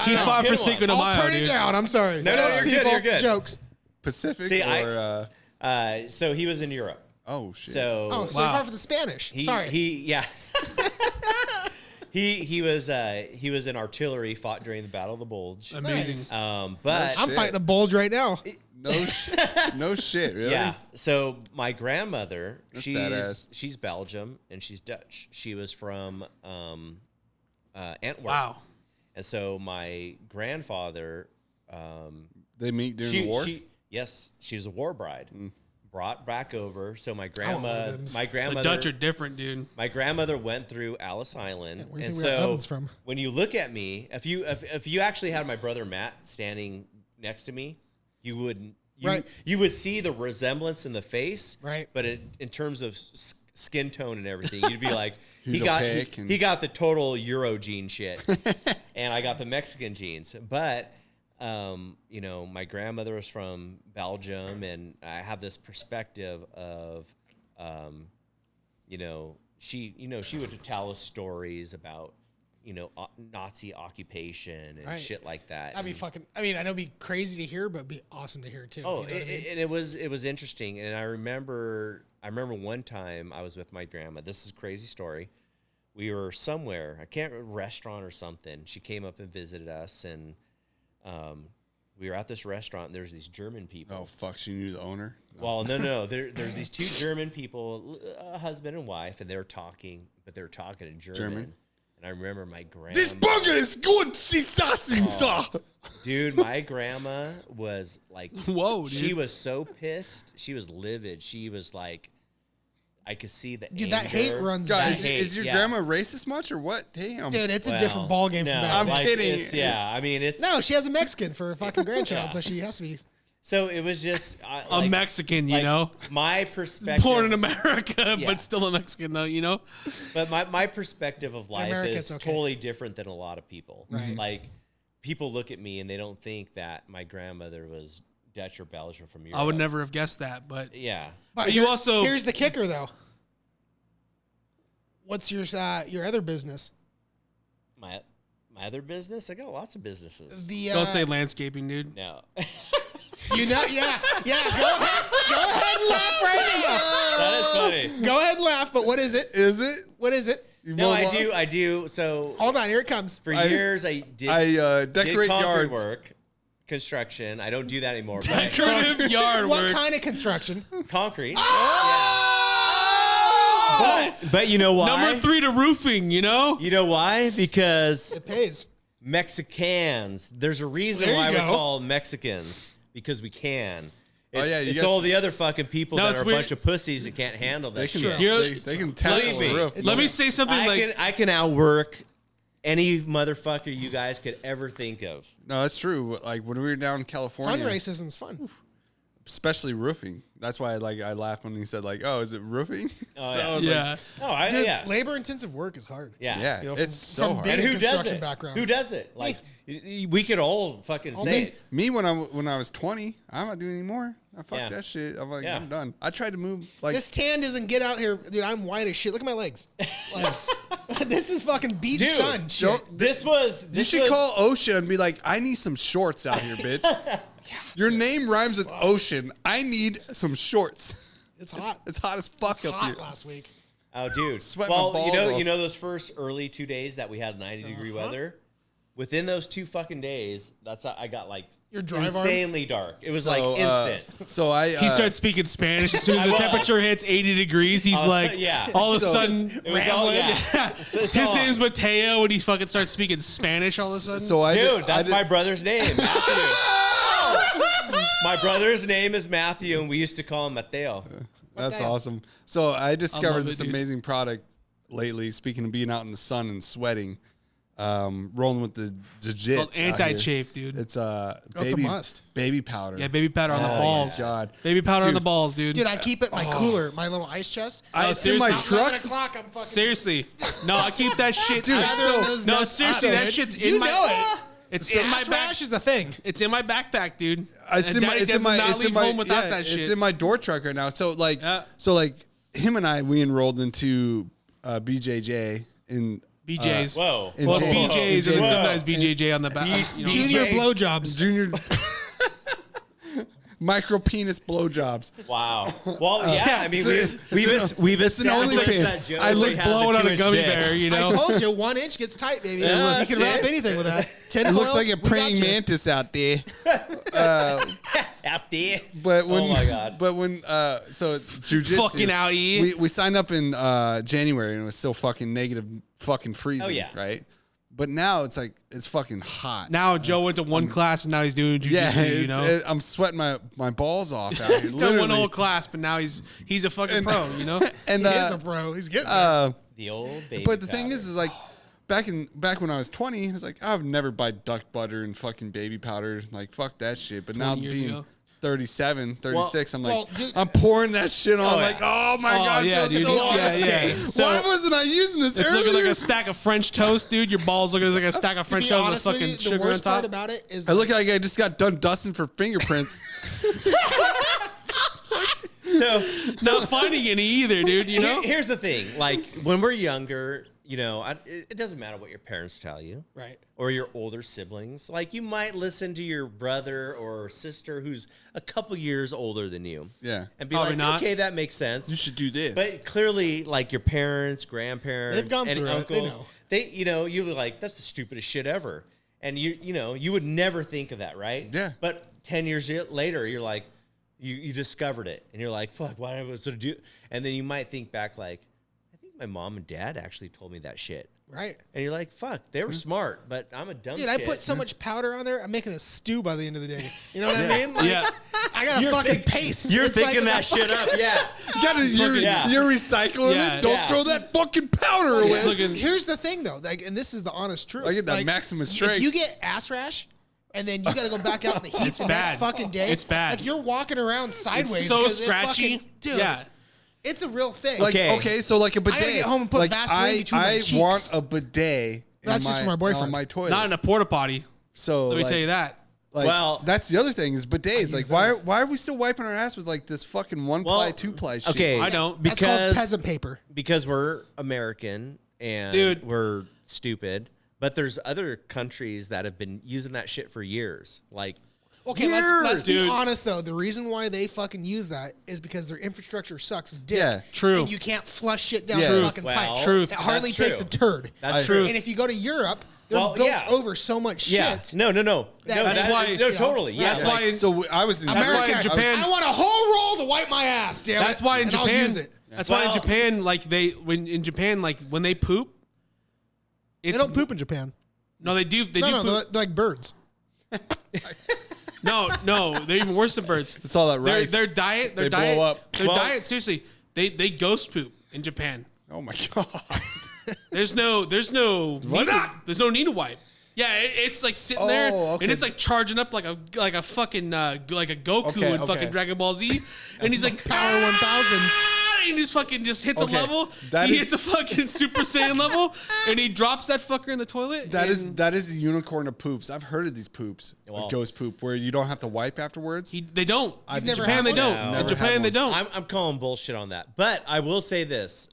he fought for Cinco de I'll Mayo, turn it dude. down. I'm sorry. No, Jokes, you're good, people. you're good. Jokes. Pacific See, or so he was in Europe. oh shit. So Oh, so Wow. you fought for the Spanish. Sorry. He was in artillery, fought during the Battle of the Bulge. Amazing. But I'm fighting a bulge right now. no shit, really? yeah. So my grandmother, That's badass. she's Belgium and she's Dutch. She was from Antwerp. Wow. And so my grandfather, They meet during the war? she was a war bride. Brought back over. So my one of them. my The grandmother, Dutch are different, dude. my grandmother went through Ellis Island, where do you and think we got so ovens from? when you look at me, if you actually had my brother Matt standing next to me, you wouldn't. Right. You would see the resemblance in the face, Right. But in terms of skin tone and everything, you'd be like, He's opaque and- he got the total Euro gene shit, and I got the Mexican genes. But my grandmother was from Belgium, and I have this perspective of, she would tell us stories about, Nazi occupation and Right. shit like that. That'd be fucking. I mean, I know it'd be crazy to hear, but it'd be awesome to hear too. Oh, you know what I mean? and it was interesting, and I remember one time I was with my grandma. This is a crazy story. We were somewhere, I can't remember, restaurant or something. She came up and visited us, and we were at this restaurant, and there's these German people. Oh fuck, she knew the owner. Well, no. There's these two German people, a husband and wife, and they were talking, but they were talking in German. And I remember my grandma. This burger is good, sir. Dude, my grandma was like, Whoa, dude. She was so pissed. She was livid. She was like, I could see the Dude, that hate anger. runs That deep. Guys, hate, is your yeah. grandma racist much or what? Damn. Dude, it's a Well, different ball game from no, back I'm then. kidding. it's- Yeah, I mean, it's No, she has a Mexican for a fucking grandchild, so she has to be. so it was just A Mexican, you know, My perspective, born in America, Yeah. but still a Mexican, though, you know. but my perspective of life America's is okay. totally different than a lot of people. Right. Like, people look at me and they don't think that my grandmother was Dutch or Belgian from Europe. I would never have guessed that, but Yeah. But you also- here's the kicker, though. What's your other business? My other business? I got lots of businesses. The don't say landscaping, dude. No. yeah. Go ahead and laugh right now. That is funny. Go ahead and laugh. But what is it? Is it? What is it? You No, mow I lawn? do. So Hold on, here it comes. for I- years I did Decorate did concrete yards. work, construction. I don't do that anymore. But Decorative yard What work. kind of construction? concrete. Oh! But you know why? Number 3 to roofing, you know. You know why? Because It pays. Mexicans. There's a reason There you why we go. call Mexicans, because we can. It's, Oh, yeah, you it's guys- all the other fucking people No, that it's are a weird. bunch of pussies that can't handle They this can, shit. You know, they can tackle me. the roof. Let me say something I can outwork any motherfucker you guys could ever think of. No, that's true. Like when we were down in California, Fundraising's fun. especially roofing. That's why I laughed when he said like, "Oh, is it roofing?" Oh, so yeah. I was yeah. like, Oh, Dude, yeah. labor-intensive work is hard. Yeah. "Yeah, You know, it's from so hard." being- And who does construction it? background. Who does it? Like, we could all fucking say it. Me when I was 20, I'm not doing anymore. I fuck Yeah. that shit. I'm like, Yeah. I'm done. I tried to move like This tan doesn't get out here, dude. I'm white as shit. Look at my legs. Like, this is fucking beach Dude, sun shit. This was. you This should was, call OSHA and be like, I need some shorts out here, bitch. Your name rhymes with ocean. I need some shorts. It's hot. It's hot as fuck up hot here. last week. Oh, dude. Sweat my Well, balls off. you know those first early 2 days that we had 90-degree weather? Within those 2 fucking days, I got like Your drive arm? insanely dark. It was So, like instant. So I He starts speaking Spanish as soon as the temperature hits 80 degrees. He's like, yeah. all of a So- sudden, It was all, yeah. his name's Mateo, and he fucking starts speaking Spanish all of a sudden. So I Dude, did- that's I my did- brother's name, Matthew. My brother's name is Matthew, and we used to call him Mateo. That's awesome. So I discovered love it, this dude. amazing product lately. Speaking of being out in the sun and sweating, rolling with the It's called jits. out here. anti-chafe, dude. It's It's a baby must. baby powder. Yeah, baby powder on the balls. God. Baby powder on Dude. the balls, dude. Dude, I keep it in my cooler, my little ice chest. It's in my seriously. truck. 11 o'clock, I'm fucking. Seriously. No, I keep that shit. Dude, no, seriously, that shit's in You my. know it. It's in my Ass back. rash is a thing. It's in my backpack, dude. It's And in my, Daddy it's in does my, not it's leave in my, home without yeah, that shit. It's in my door truck right now. So like, Yeah. him and I, we enrolled into BJJ in BJ's. Whoa. in Well, J- BJ's and then Whoa. sometimes BJJ on the back. You know. Junior blowjobs. junior micro penis blowjobs. Wow. Well, yeah, I mean, we've It's an established OnlyFans. that Josie I look has Blowing a on a 2-inch gummy dick. bear, you know. I told you, 1 inch gets tight, baby. Yeah, you can see? wrap anything with that. It looks like a we got praying you. mantis out there. Out there. But when, Oh my God. But when, so jujitsu. Fucking out here. We signed up in January and it was still fucking negative, fucking freezing. Oh, yeah. Right. But now it's like it's fucking hot. Now Joe went to one class and now he's doing yeah, jujitsu. You know, I'm sweating my balls off out here. he's done one literally. whole class, but now he's a fucking pro. You know, And He is a pro. He's getting there. The old baby. but the thing powder. is like back when I was 20, I was like, I would never buy duck butter and fucking baby powder. Like fuck that shit. But now 20 years being ago. 37, 36, I'm like, well, dude- I'm pouring that shit on. Oh, yeah. Like, oh my god, yeah, it feels dude. so Yeah, good. yeah. So, why wasn't I using this it's earlier? looking like a stack of French toast, dude. Your balls looking like a stack of To French be toast with honest with fucking you, the sugar on worst part top. about it is I look like I just got done dusting for fingerprints. So Not finding any either, dude. You know, here's the thing. Like, when we're younger, you know, it doesn't matter what your parents tell you. right. Or your older siblings. Like, you might listen to your brother or sister who's a couple years older than you. Yeah. And be Probably like, not. okay, that makes sense. You should do this. But clearly, like your parents, grandparents, They've gone and through it. They uncles, know. you know, you were like, that's the stupidest shit ever. And you know, you would never think of that, right? Yeah. But 10 years later, you're like, you discovered it, and you're like, fuck, why was I do? And then you might think back, like, I think my mom and dad actually told me that shit. Right. And you're like, fuck, they were smart, but I'm a dumb Dude, shit. I put so much powder on there, I'm making a stew by the end of the day. You know what I mean? Like, Yeah. I got a fucking paste. You're It's thinking like that shit up, yeah. You're recycling Yeah. it. Don't Yeah. throw that fucking powder away. It's looking- Here's the thing, though, like, and this is the honest truth. I get that like, maximum If strength. you get ass rash, and then you got to go back out in the heat the next bad. fucking day. It's bad. Like you're walking around sideways. it's so 'cause it scratchy. fucking- dude, Yeah. it's a real thing. Like Okay. so like a bidet. gotta get home and put like Vaseline between my I cheeks. want a bidet. That's just for my boyfriend. On my toilet. Not in a porta potty. So Let me like, tell you that. Like, Well- that's the other thing is bidets. Like, use why those. are we still wiping our ass with like this fucking one ply, Well, 2-ply shit? Okay, I don't. That's called because peasant paper. because we're American and Dude. we're stupid. But there's other countries that have been using that shit for years. Like, Okay, let's be dude. honest though. The reason why they fucking use that is because their infrastructure sucks dick. Yeah. True. And you can't flush shit down Yeah. the fucking Well, pipe. Truth. It hardly That's takes true. a turd. that's True. true. And if you go to Europe, they're Well, built yeah. over so much Yeah. shit. No. That's why- No, you know, totally. Yeah. That's like- why. So I was in That's why in America, Japan- I want a whole roll to wipe my ass. Damn That's it. why in And I'll Japan. use it. That's why in Well- Japan, like when they poop, They it's, don't poop in Japan. No, they do. They No, do no, poop. they're like birds. No, they're even worse than birds. It's all that rice. Their diet. They blow up. Well- diet. Seriously, they ghost poop in Japan. Oh my god. There's no need to wipe. Yeah, it's like sitting there, Oh, okay. and it's like charging up like a fucking like a Goku Okay, in okay. fucking Dragon Ball Z, and he's like Power 1000. and he just hits Okay, a level. that He is- hits a fucking Super Saiyan level, and he drops that fucker in the toilet. That and is a unicorn of poops. I've heard of these poops, Well- a ghost poop, where you don't have to wipe afterwards. they don't. You've In never Japan, had they one? don't. No. In Never Japan, had they one. don't. I'm calling bullshit on that. But I will say this.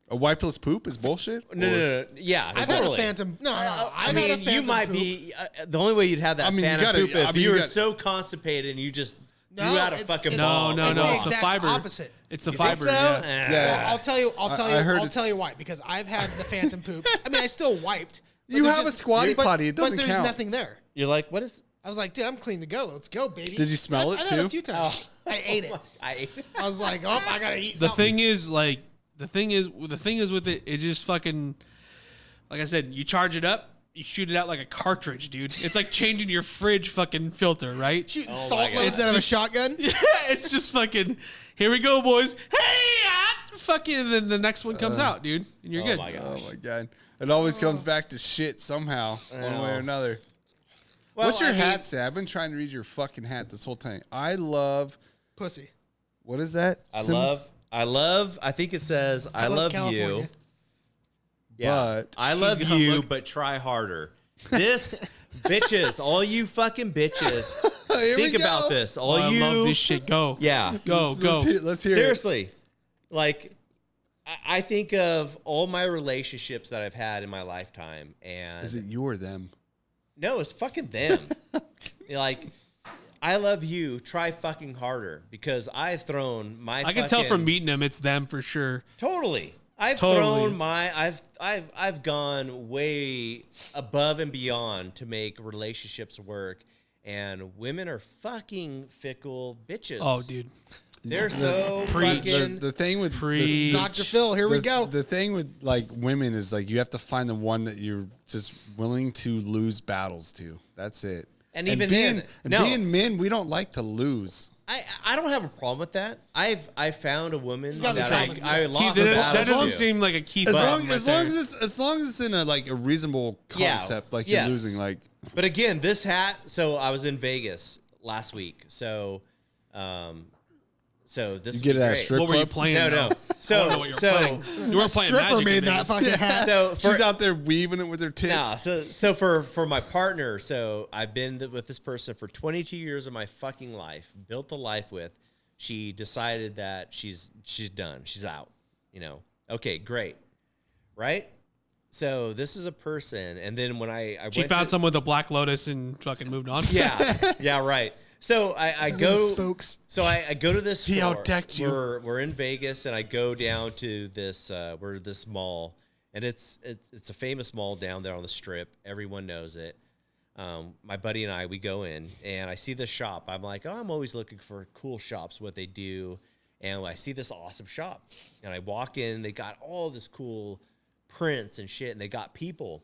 A wipeless poop is bullshit. No. Yeah, I've totally. had a phantom. No, I I've had a mean, phantom you might poop. be the only way you'd have that I mean, you phantom gotta- poop I if mean, you you were gotta- so constipated and you just grew out a fucking ball. No, It's the it's the exact fiber. opposite. It's the You think fiber. so? Yeah. Well, I'll tell you. I heard I'll it's- tell you why. Because I've had the phantom poop. I mean, I still wiped. but You there's have a squatty but- potty. It doesn't But there's count. nothing there. You're like, what is? I was like, dude, I'm clean to go. Let's go, baby. Did you smell it I've had too? a few times. I ate it. I ate it. I was like, oh, I gotta eat. The something. thing is, like, the thing is with it, it's just fucking. Like I said, you charge it up, you shoot it out like a cartridge, dude. It's like changing your fridge fucking filter, right? shooting Oh salt my God. loads It's out of a just- shotgun. Yeah, it's just fucking. Here we go, boys. Hey, fucking. And then the next one comes out, dude, and you're good. My gosh. Oh my god! It always comes back to shit somehow, one way or another. Well, What's your I mean, hat say? I've been trying to read your fucking hat this whole time. I love. Pussy. What is that? I love. I think it says, I love you. California. Yeah. But- I love gonna you, look- but try harder. This, bitches, all you fucking bitches, Here we think about go. this. All I you, love this shit. Go. yeah, Go, go. Let's hear it. seriously, like I think of all my relationships that I've had in my lifetime, and Is it you or them? no, it's fucking them. Like, I love you. Try fucking harder because I've thrown my. I can tell fucking- from meeting him, it's them for sure. Totally. I've Totally. thrown my I've gone way above and beyond to make relationships work, and women are fucking fickle bitches. Oh, dude. They're so Preach. fucking The thing with Preach. Dr. Phil, here we go. The thing with like women is like you have to find the one that you're just willing to lose battles to. That's it. And even being, then, and no. being men, we don't like to lose. I don't have a problem with that. I found a woman got the that common I sense. lost See, a that battle doesn't to. seem like a key As problem long, right there. as long as it's in a reasonable Yeah, concept, like yes. you're losing, like But again, this hat. So I was in Vegas last week. So this you get it would be at a great. strip What were you club. playing? No, though? no. I don't know So what you're playing. You weren't playing Stripper Magic in made that Vegas. fucking hat. so She's out there weaving it with her tits. Nah, so for my partner, so I've been with this person for 22 years of my fucking life, built a life with. She decided that she's done. She's out. You know. Okay, great. Right? So this is a person, and then when I She went found to, someone with a black lotus and fucking moved on. yeah, right. So I Those are the go spokes. So I go to this He store. outdecked you. We're in Vegas, and I go down to this this mall, and it's a famous mall down there on the Strip. Everyone knows it. My buddy and I, we go in, and I see this shop. I'm like, oh, I'm always looking for cool shops, what they do, and I see this awesome shop, and I walk in. They got all this cool prints and shit, and they got people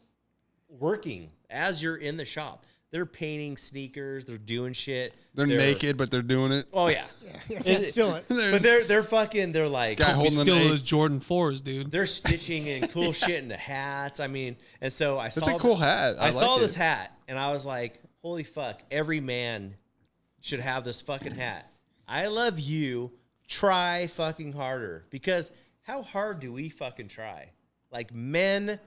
working as you're in the shop. They're painting sneakers. They're doing shit. They're naked, but they're doing it. Oh yeah. I can't steal it. But they're fucking. They're like Guy We holding still an those Jordan 4s, dude. they're stitching in cool shit into hats. I mean, and so I That's saw a cool hat. I saw like this it. hat, and I was like, holy fuck! Every man should have this fucking hat. I love you. Try fucking harder, because how hard do we fucking try? Like men,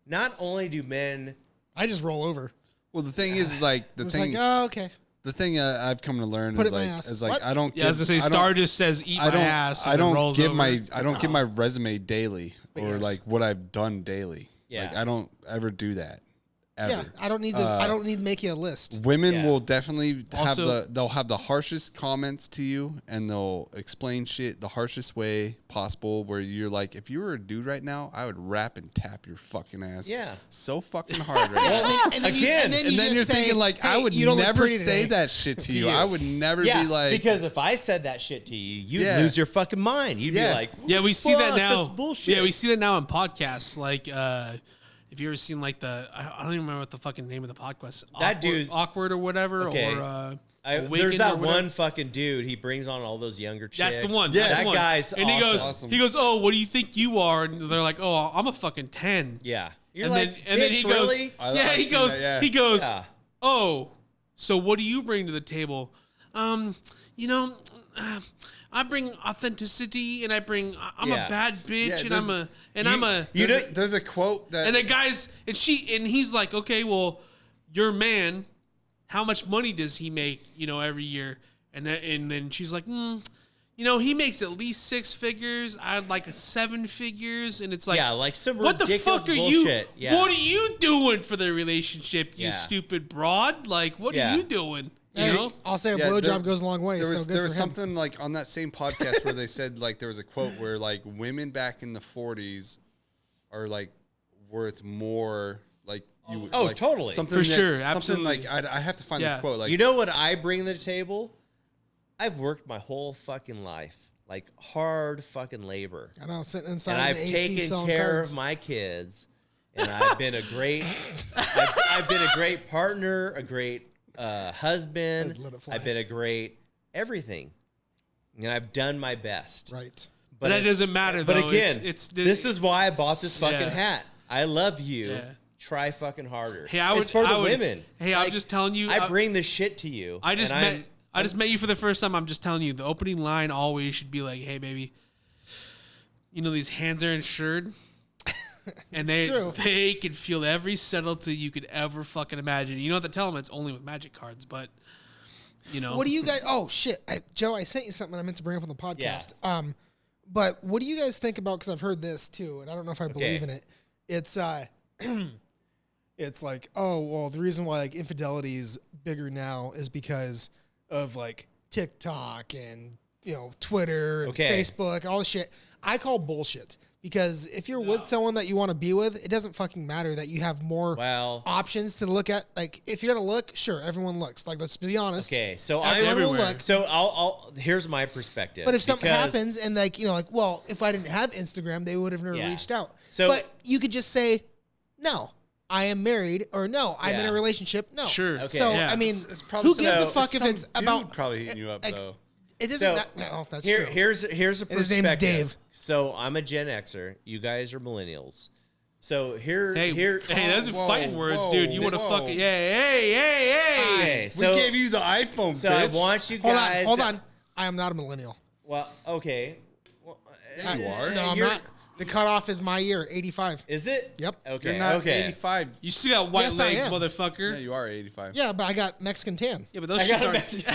not only do men. I just roll over. Well, the thing is like the I was thing. like, oh, okay. The thing I've come to learn Put is it in my like ass. is like What? I don't. Yeah, I was gonna say, I don't- Star just says "eat my ass." And I then don't rolls give over. I don't give my resume daily or yes. like what I've done daily. Yeah. Like I don't ever do that. Ever. Yeah, I don't need to. I don't need to make you a list. Women Yeah. will definitely Also- they'll have the harshest comments to you, and they'll explain shit the harshest way possible. Where you're like, if you were a dude right now, I would rap and tap your fucking ass. Yeah. so fucking hard right now. And then Again. And then you're just say, thinking like, I "Hey, would you don't look never pretty say today." that shit to you. you. I would never Yeah, be like, because if I said that shit to you, you'd Yeah. lose your fucking mind. You'd Yeah. be like, Yeah, we see that "Fuck, now. That's bullshit. Yeah, we see that now in podcasts. Like, if you ever seen like I don't even remember what the fucking name of the podcast. That dude- awkward or whatever. Okay. Or there's Awakened that or whatever. one fucking dude. He brings on all those younger chicks. That's the one. Yeah, that's that the one. guy's and he goes, awesome. he goes, oh, what do you think you are? And they're like, oh, I'm a fucking 10. Yeah. You're and like, then he "Bitch, goes, really?" I- yeah, I've he seen goes, that, yeah. he goes, Yeah. oh, so what do you bring to the table? You know, I bring authenticity, and I'm Yeah. a bad bitch, Yeah, and I'm a there's a quote that and the guys and he's like, okay, well, your man, how much money does he make, every year? And then she's like, he makes at least 6 figures. I'd like 7 figures, and it's like, Yeah, like some what the ridiculous fuck are bullshit. you? Yeah. What are you doing for the relationship, you Yeah. stupid broad? Like, what Yeah. are you doing? Hey, know? I'll say a Yeah, blowjob goes a long way. There So was good there was for him. something like on that same podcast where they said like there was a quote where like women back in the 40s are like worth more like you. Oh, like, totally. Something For that- sure, Something like absolutely. I have to find Yeah. this quote. Like You know what I bring to the table? I've worked my whole fucking life, like hard fucking labor. I know, sitting inside And in I've the AC taken selling care cards. of my kids, and I've been a great, I've been a great partner, a great husband. Let it fly. I've been a great everything, and I've done my best. Right. But that it- doesn't matter, But though. again, It's this is why I bought this fucking Yeah. hat. I love you. Yeah. Try fucking harder. Hey, I would- it's for the I would- women. hey, I'm just telling you, I bring this shit to you. I just and met. I just met you for the first time. I'm just telling you, the opening line always should be like, "Hey, baby, you know these hands are insured, and true. they can feel every subtlety you could ever fucking imagine. You don't have to tell them it's only with magic cards, but you know, What do you guys? Oh shit, Joe, I sent you something I meant to bring up on the podcast. But what do you guys think about? Because I've heard this too, and I don't know if I believe in it. It's it's like, oh well, the reason why like infidelity is bigger now is because of like TikTok and Twitter and Okay. Facebook, all this shit. I call bullshit. Because if you're with someone that you want to be with, it doesn't fucking matter that you have more Well- options to look at. Like, if you're gonna look, sure, everyone looks. Like, let's be honest. Okay, so Everyone will everywhere. look. So I'll here's my perspective. But if something because- happens and well, if I didn't have Instagram, they would have never Yeah. reached out. So- but you could just say, no, I am married, or no, I'm in Yeah. a relationship. No. Sure. Okay. So Yeah. I mean, it's probably who gives a so- fuck if some it's dude about? probably hitting you up like, though. It doesn't. So, No, that's Here, true. here's a perspective. And his name's Dave. So I'm a Gen Xer. You guys are millennials. So here, hey, here. those are whoa, fighting words, whoa, dude. You want to whoa. fucking hey. Okay, We so gave you the iPhone, so bitch. I want you Hold guys. on, hold on. I am not a millennial. Well, okay. Well, Yeah, you are. No, I'm you're- not. The cutoff is my year, 85. Is it? Yep. Okay. You're not okay. 85. You still got white Yes, I legs, am. motherfucker. Yeah, you are 85. Yeah, but I got Mexican tan. Yeah, but those I got shits a aren't. message.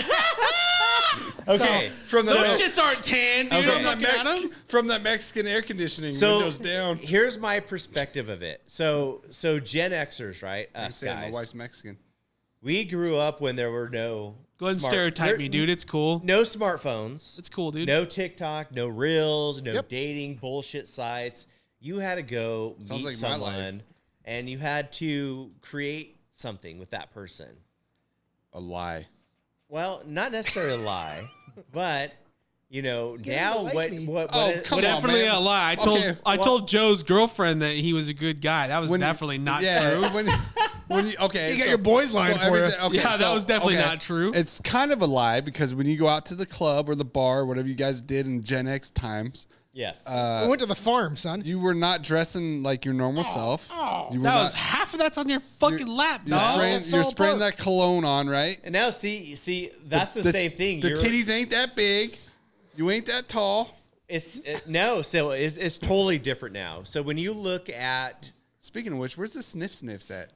Okay. From the Those so, shits aren't tan, dude. Okay. I'm looking at 'em. from that Mexican air conditioning, So windows down. here's my perspective of it. So Gen Xers, right? I Us say my guys. wife's Mexican. We grew up when there were no. Go ahead and smart- stereotype there- me, dude. It's cool. No smartphones. It's cool, dude. No TikTok, no Reels, no Yep. dating bullshit sites. You had to go Sounds meet like my life. someone, and you had to create something with that person. A lie. Well, not necessarily a lie, but now him to like what me. what Oh, what, come what on, Definitely man. a lie. Okay, I well- told Joe's girlfriend that he was a good guy. That was definitely not true. When you, okay, You got your boys lying for you. everything- okay, Yeah, that was definitely not true. It's kind of a lie because when you go out to the club or the bar, whatever you guys did in Gen X times, Yes. We went to the farm, son. you were not dressing like your normal self. You were That not, was half of that's on your fucking lap, you're dog. spraying, It you're fell spraying apart. that cologne on, right? and now see that's the same thing. The You're- titties ain't that big. You ain't that tall. No, so it's totally different now. So when you look at Speaking of which, where's the sniffs at?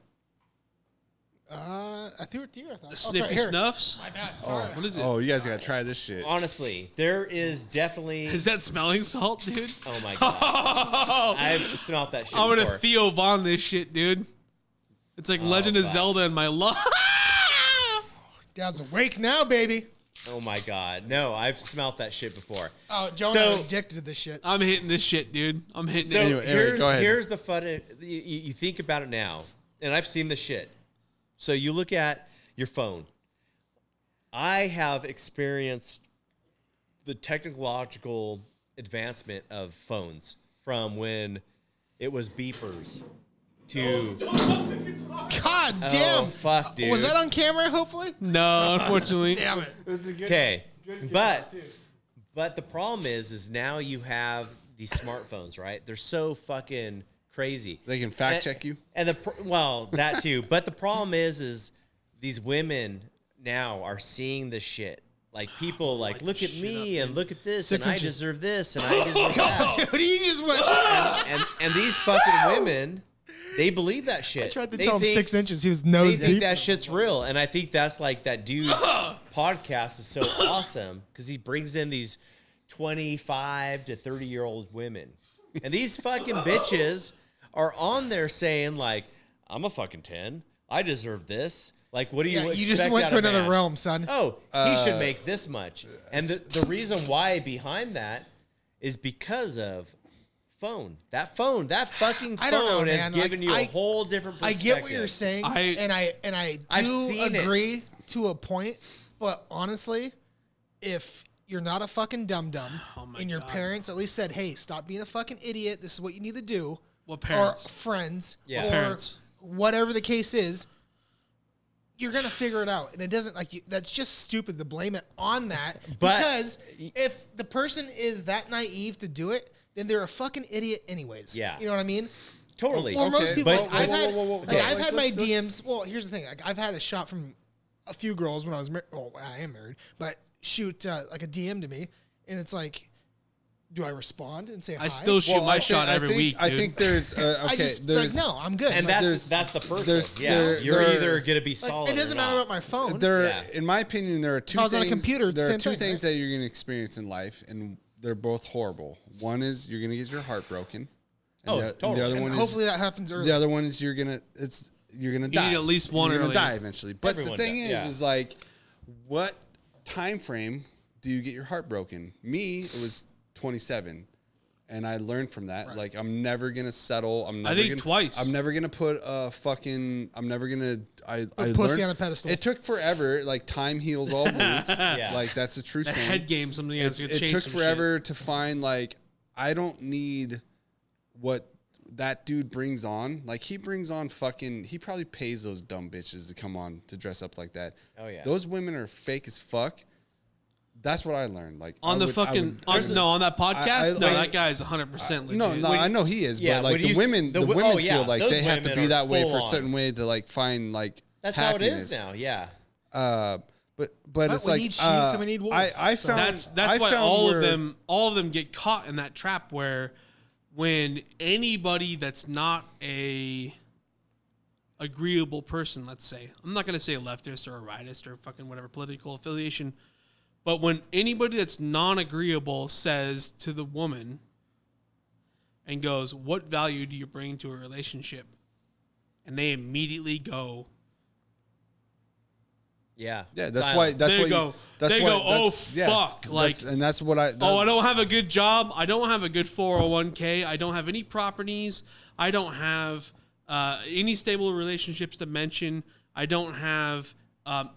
I threw it to you. I thought. The Oh, it's sniffy right here. snuffs. My bad. Sorry. What is it? Oh, you guys gotta try this shit. honestly, there is definitely. Is that smelling salt, dude? Oh my god, I've smelled that shit I'm gonna before. Theo Von this shit, dude. It's like Legend of fuck. Zelda in my lung. Dad's awake now, baby. Oh my god, no, I've smelt that shit before. Oh, Jonah So- is addicted to this shit. I'm hitting this shit, dude. I'm hitting So it. Anyway, go ahead. here's the fun. You think about it now, and I've seen the shit. So you look at your phone. I have experienced the technological advancement of phones from when it was beepers to God damn. oh fuck, dude. Was that on camera? Hopefully. No, unfortunately. Damn it. Okay, but the problem is now you have these smartphones, right? They're so fucking crazy. They can fact check you. And well, that too. But the problem is these women now are seeing this shit. Like people like look at me and look at this 6 and inches. I deserve this and I deserve that. Dude, he just went. and these fucking women, they believe that shit. I tried to They tell him think- 6 inches. He was They nose think deep. that shit's real, and I think that's like that dude's podcast is so awesome because he brings in these 25 to 30-year-old women, and these fucking bitches are on there saying like, "I'm a fucking 10. I deserve this." Like, what do you Yeah, expect you just went out to of another man? realm, son. Oh, he should make this much. And the reason why behind that is because of phone. That fucking I don't know, phone has man. given Like, you a I- whole different I perspective. get what you're saying, I- and I I've do seen it. agree to a point. But honestly, if you're not a fucking dum dum, and your parents at least said, "Hey, stop being a fucking idiot. This is what you need to do," What parents? or friends, Yeah. or Parents. whatever the case is, you're gonna figure it out. And it doesn't that's just stupid to blame it on that. But- because if the person is that naive to do it, then they're a fucking idiot anyways. Yeah. You know what I mean? Totally. Well, most people, But- like, I've had, like, Okay. I've Like, had my let's- DMs. Well, here's the thing. Like, I've had a shot from a few girls when I was married. Well, I am married, but shoot like a DM to me, and it's like, do I respond and say hi? I still shoot my shot every week, I dude. think there's okay. I just there's like, no, I'm good. And Like, that's the person. there's- Yeah, there- you're there- either gonna be like, solid. it doesn't or matter not. about my phone. there. Yeah. In my opinion, there are two. I was on a things, computer, there are same two thing, things right? that you're gonna experience in life, and they're both horrible. One is you're gonna get your heart broken. And Oh, the, and totally. the other and one hopefully is that happens early. the other one is you're gonna die. need at least one You're gonna early. die eventually. But Everyone the thing does, is, yeah. is like, what time frame do you get your heart broken? Me, it was 27. And I learned from that. Like, I'm never gonna settle. I'm never think gonna, twice. I'm never gonna put a fucking. I'm never gonna. I pussy learned, on a pedestal. It took forever. Like, time heals all wounds. Yeah. Like, that's a true The saying. head game, something else. It took forever to find, like, I don't need what that dude brings on. Like, he brings on fucking. He probably pays those dumb bitches to come on to dress up like that. Oh, yeah. Those women are fake as fuck. That's what I learned. Like, On I the would- fucking I would- on that podcast. No, I- that guy's 100% legit. No, I know he is, Yeah, but like when the you women, s- the the wi- women oh, yeah, feel like those they have to women be are that way full for a on. certain way to like find like That's how it happiness. is now. Yeah. But it's we like need sheep, so we need wolves. I So- found That's I why found all where- of them get caught in that trap where when anybody that's not a agreeable person, let's say, I'm not going to say a leftist or a rightist or fucking whatever political affiliation, but when anybody that's non-agreeable says to the woman and goes, "What value do you bring to a relationship?" and they immediately go, Yeah. Yeah, that's Silent. why. That's They what go- You, that's they why, go, "Oh, that's- yeah, fuck," that's- like, and that's what I. "Oh, I don't have a good job. I don't have a good 401k. I don't have any properties. I don't have any stable relationships to mention. I don't have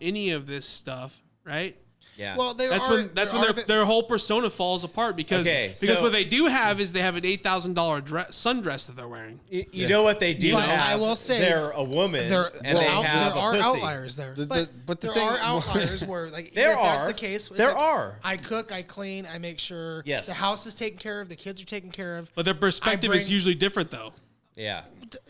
any of this stuff." Right? Yeah. Well, That's when their whole persona falls apart because so- what they do have is they have an $8,000 sundress that they're wearing. you know what they do But have? I will say they're a woman there, and they have there a are pussy. outliers there. But the there thing- are outliers where, like, There if that's are. the case. it's There like, are. I cook, I clean, I make sure Yes. the house is taken care of, the kids are taken care of. But their perspective is bring- usually different, though. Yeah.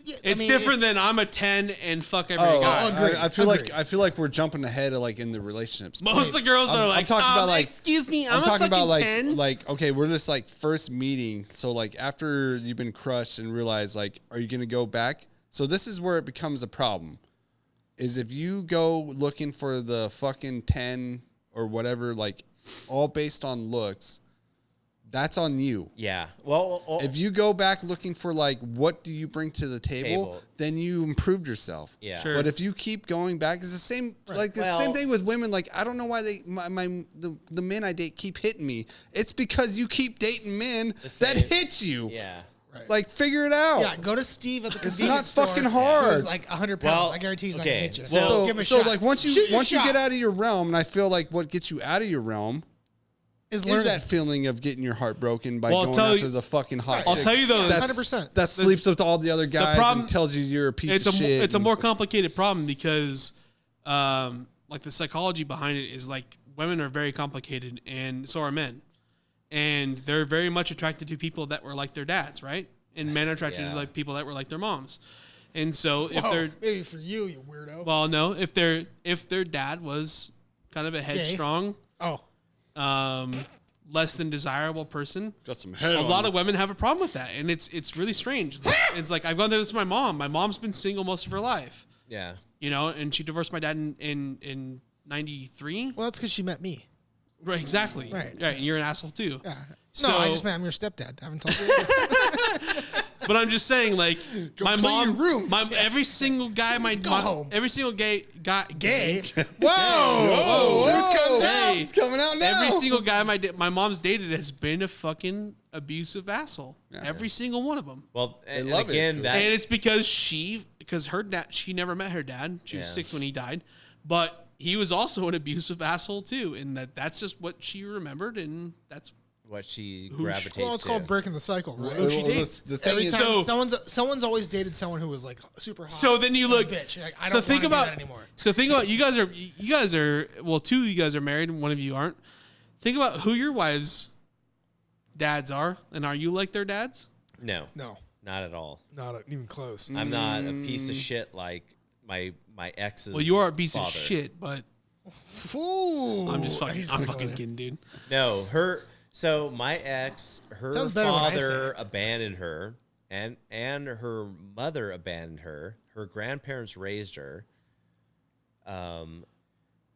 Yeah, It's different than I'm a 10 and fuck every Oh, guy. agreed, I feel agreed. like we're jumping ahead of like in the relationships. Most of the girls I'm- are I'm like, talking about, like- excuse me, I'm I'm a talking about fucking 10. like okay, we're just like first meeting. So like after you've been crushed and realize like, are you gonna go back? So this is where it becomes a problem. Is if you go looking for the fucking 10 or whatever, like all based on looks, that's on you. Yeah. Well, If you go back looking for like what do you bring to the table, Table. then you improved yourself. Yeah. Sure. But if you keep going back, it's the same like the same Well- thing with women. Like I don't know why the men I date keep hitting me. It's because you keep dating men that same- hit you. yeah. Like figure it out. Yeah, go to Steve at the It's convenience not store. fucking hard. Who's like 100 pounds. Well, I guarantee he's not okay. gonna hit you. Well, So give him a so shot. like once Shoot you your shot. get out of your realm, and I feel like what gets you out of your realm is is learning. that feeling of getting your heart broken by Well, I'll going tell after you- the fucking hot I'll chick tell you though, that's- 100%. that sleeps with all the other guys problem- and tells you you're a piece it's of a shit. it's a and- more complicated problem because like the psychology behind it is like women are very complicated and so are men, and they're very much attracted to people that were like their dads, right? And men are attracted Yeah. to like people that were like their moms, and so if Oh, they're maybe for you, you weirdo. well, no, if their dad was kind of a headstrong, Oh, less than desirable person, got some head a on lot it. of women have a problem with that, and it's really strange. It's like I've gone through this with my mom. My mom's been single most of her life, Yeah. you know, and she divorced my dad in '93. well, that's because she met me. Right, exactly. Right. And you're an asshole too. Yeah. So- No, I just meant I'm your stepdad. I haven't told you. But I'm just saying, like, my clean mom, your room. every single guy, home. every single gay. Whoa! Truth comes out. Hey. It's coming out now. Every single guy my mom's dated has been a fucking abusive asshole. Every single one of them. Well, and love it, again, too. that And it's because her dad, she never met her dad. She was 6 when he died, but he was also an abusive asshole too, and that's just what she remembered, and that's what she Who- gravitates Well, it's to. called breaking the cycle, right? Who she dates. The thing Every is, time So- someone's always dated someone who was like super hot. So then you and a look. bitch. You're like, I so don't think wanna about do that anymore. So think about you guys are well, 2 of you guys are married and one of you aren't. Think about who your wives' dads are, and are you like their dads? No, No, not at all. not even close. I'm not a piece of shit like my ex's. Well, you are a piece father. of shit, but Ooh, I'm just fucking. he's I'm with fucking it. kidding, dude. No, her. So my ex, her Sounds better when I say father it. abandoned her, and her mother abandoned her. Her grandparents raised her.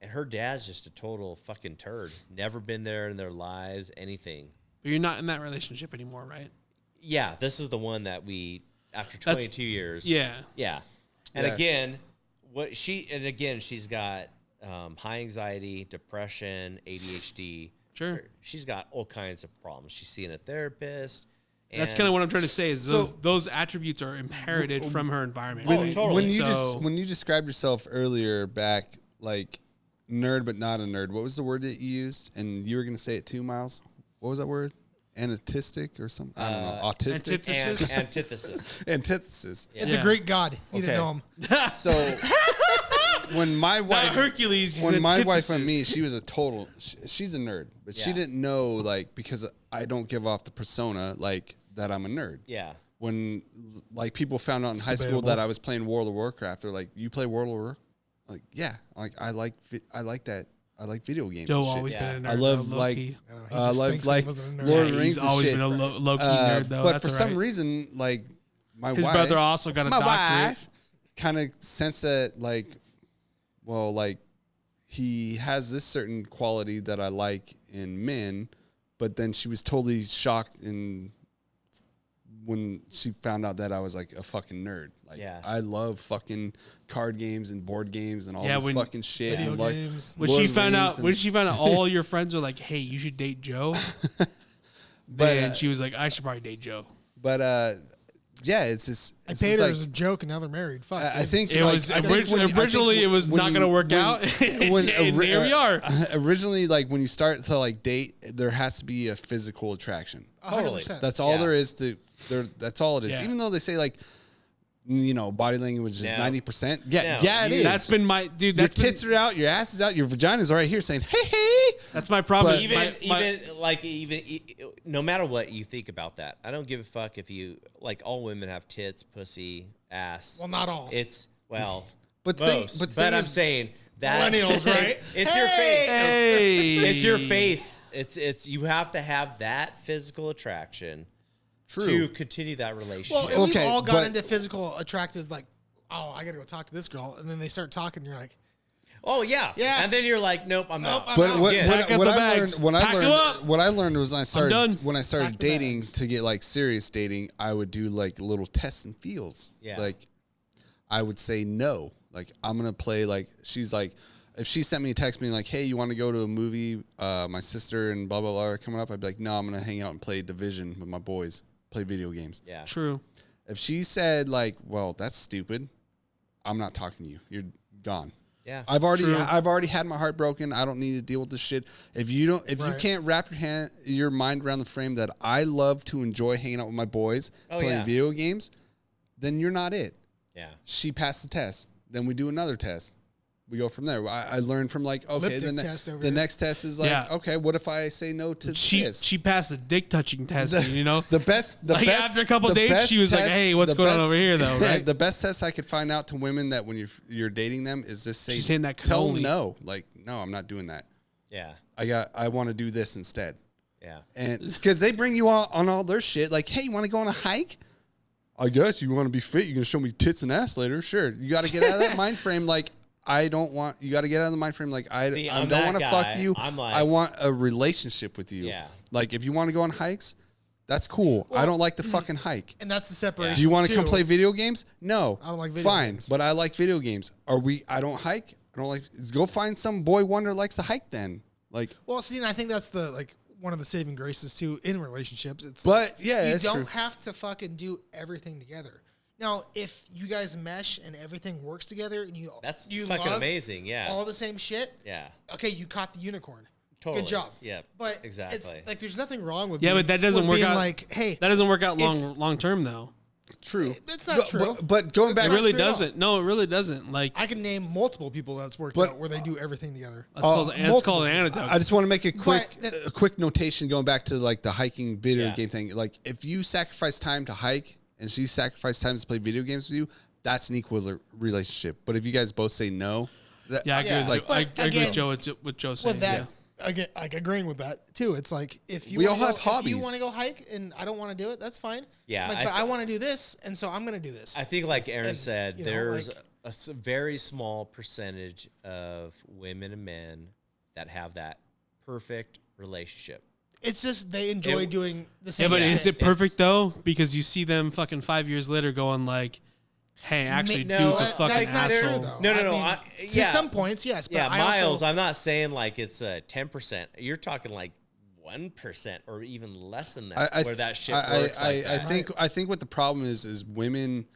And her dad's just a total fucking turd. Never been there in their lives, anything. But you're not in that relationship anymore, right? Yeah, this is the one that we after That's- 22 years. Yeah. Yeah. And Yeah. again, she's got high anxiety, depression, ADHD. Sure. She's got all kinds of problems. She's seeing a therapist. That's and- kind of what I'm trying to say. Is So- those attributes are inherited from her environment. Oh, right? totally. when you described yourself earlier back, like nerd but not a nerd, what was the word that you used? And you were gonna say it too, Miles. What was that word? Anatistic or something? I don't know. Autistic. Antithesis. antithesis. Antithesis. It's a great god. You didn't know him. So when my Not wife Hercules. when my wife met antithesis. me, she was a total. She's a nerd, but she Yeah. didn't know, like, because I don't give off the persona like that I'm a nerd. Yeah. When like people found out in high school debatable. that I was playing World of Warcraft, they're like, "You play World of Warcraft?" Like, yeah, like I like that. I like video games. Joe and shit. always Yeah. been a nerd. I love though, like low-key. I know, he just like thinks he like wasn't a nerd. Lord of Yeah, the Rings he's and always shit. been a low-key nerd, though. But That's for all some right. reason, like my His wife, brother also got a my doctorate. wife kind of sensed that, like, well, like he has this certain quality that I like in men, but then she was totally shocked when she found out that I was like a fucking nerd. Like, Yeah. I love fucking card games and board games and all Yeah, this when- fucking shit. Video and like, games. When Lord she of the found Rings out, and- when she found out all your friends were like, "Hey, you should date Joe," then she was like, "I should probably date Joe." but yeah, it's just I it's paid just her like, as a joke, and now they're married. Fuck. I dude. think It like, was I think when- I think originally it was when not you- going to work when- out, when and ori- here we are. Originally, like when you start to like date, there has to be a physical attraction. 100%. That's all Yeah. there is to there. That's all it is. Yeah. Even though they say like, body language is No. 90%. Yeah, No, yeah, it is. That's been my dude. Your That's been, tits are out, your ass is out, your vagina's right here saying, "Hey, hey." that's my problem. But- is No matter what you think about that, I don't give a fuck if you like. All women have tits, pussy, ass. Well, not all. It's well, But most. but I'm is- saying that Millennials, right? It's your face. Hey, It's your face. It's you have to have that physical attraction True. to continue that relationship. Well, and Okay, we've all got but- into physical attractive, like, oh, I gotta go talk to this girl, and then they start talking, and you're like, oh yeah, Yeah. And then you're like, nope, I'm Nope, not. I'm But out. what, Yeah. what, Pack up what the I bags. learned when I Pack 'em learned up. what I learned was done. when I started Pack the dating bags. to get like serious dating, I would do like little tests and feels. Yeah. Like I would say no. Like I'm gonna play like she's like if she sent me a text being like, "Hey, you want to go to a movie? My sister and blah blah blah are coming up." I'd be like, "No, I'm gonna hang out and play Division with my boys, play video games." Yeah. true. If she said like, "Well, that's stupid," I'm not talking to you. You're gone. Yeah. I've already had my heart broken. I don't need to deal with this shit. If you Right. can't wrap your mind around the frame that I love to enjoy hanging out with my boys, Oh, playing yeah. video games, then you're not it. Yeah. She passed the test. Then we do another test. We go from there. I learned from like, okay, Elliptic the, test over the here. next test is like, Yeah. okay, what if I say no to She this? she passed the dick touching test. You know, The best, Like, best, after a couple the dates, best she was like, test- "Hey, what's the going on best- over here, though?" Right? The best test I could find out to women that when you're dating them is just say, She's saying that tell cannoli. them no, like no, I'm not doing that. Yeah. I want to do this instead. Yeah. And because they bring you on all their shit, like, hey, you want to go on a hike? I guess you want to be fit. You're gonna show me tits and ass later. Sure, you got to get out of that mind frame. Like, I don't want. You got to get out of the mind frame. Like, See, I I'm don't that want to guy. fuck you. I'm like- I want a relationship with you. Yeah. Like, if you want to go on hikes, That's cool. I don't like the fucking hike. And that's the separation. Do you want to come too. play video games? No. I don't like video Fine, games. but I like video games. I don't hike. I don't like. Go find some boy wonder likes to hike then. Like, Well, see, and I think that's the one of the saving graces too in relationships. It's but yeah, you it's don't true. have to fucking do everything together. Now, if you guys mesh and everything works together and you fucking love amazing. Yeah. all the same shit, Yeah. okay, you caught the unicorn. Totally. Good job. Yeah. But exactly. it's like there's nothing wrong with Yeah, but that doesn't with work being out. like, hey, That doesn't work out long term though. True. That's not true. But going It's back, It not really true at all. doesn't. No, it really doesn't. Like I can name multiple people that's worked But- out where they do everything together. that's called an antidote. I just want to make a quick But that- a quick notation going back to like the hiking video Yeah. game thing. Like if you sacrifice time to hike and she sacrificed time to play video games with you, that's an equal relationship. But if you guys both say no, that, yeah, I agree. Yeah. With But I agree again, with Joe. With Joe saying. With that, again, like agreeing with that too. It's like if you We wanna all have if you hobbies. want to go hike and I don't want to do it, that's fine. Yeah, Like, I but I th- want to do this, and so I'm gonna do this. I think, like Aaron And, said, you know, there's like- a very small percentage of women and men that have that perfect relationship. It's just they enjoy It- doing the Yeah, same. but shit. is it perfect though? Because you see them fucking 5 years later going like, "Hey, actually, No, dude's a that- fucking that's not asshole." true though. No, no, I no, mean, I- to yeah. some points, yes. But Yeah, I Miles, Also, I'm not saying like it's a 10%. You're talking like 1% or even less than that, where that shit works like that. I think what the problem is women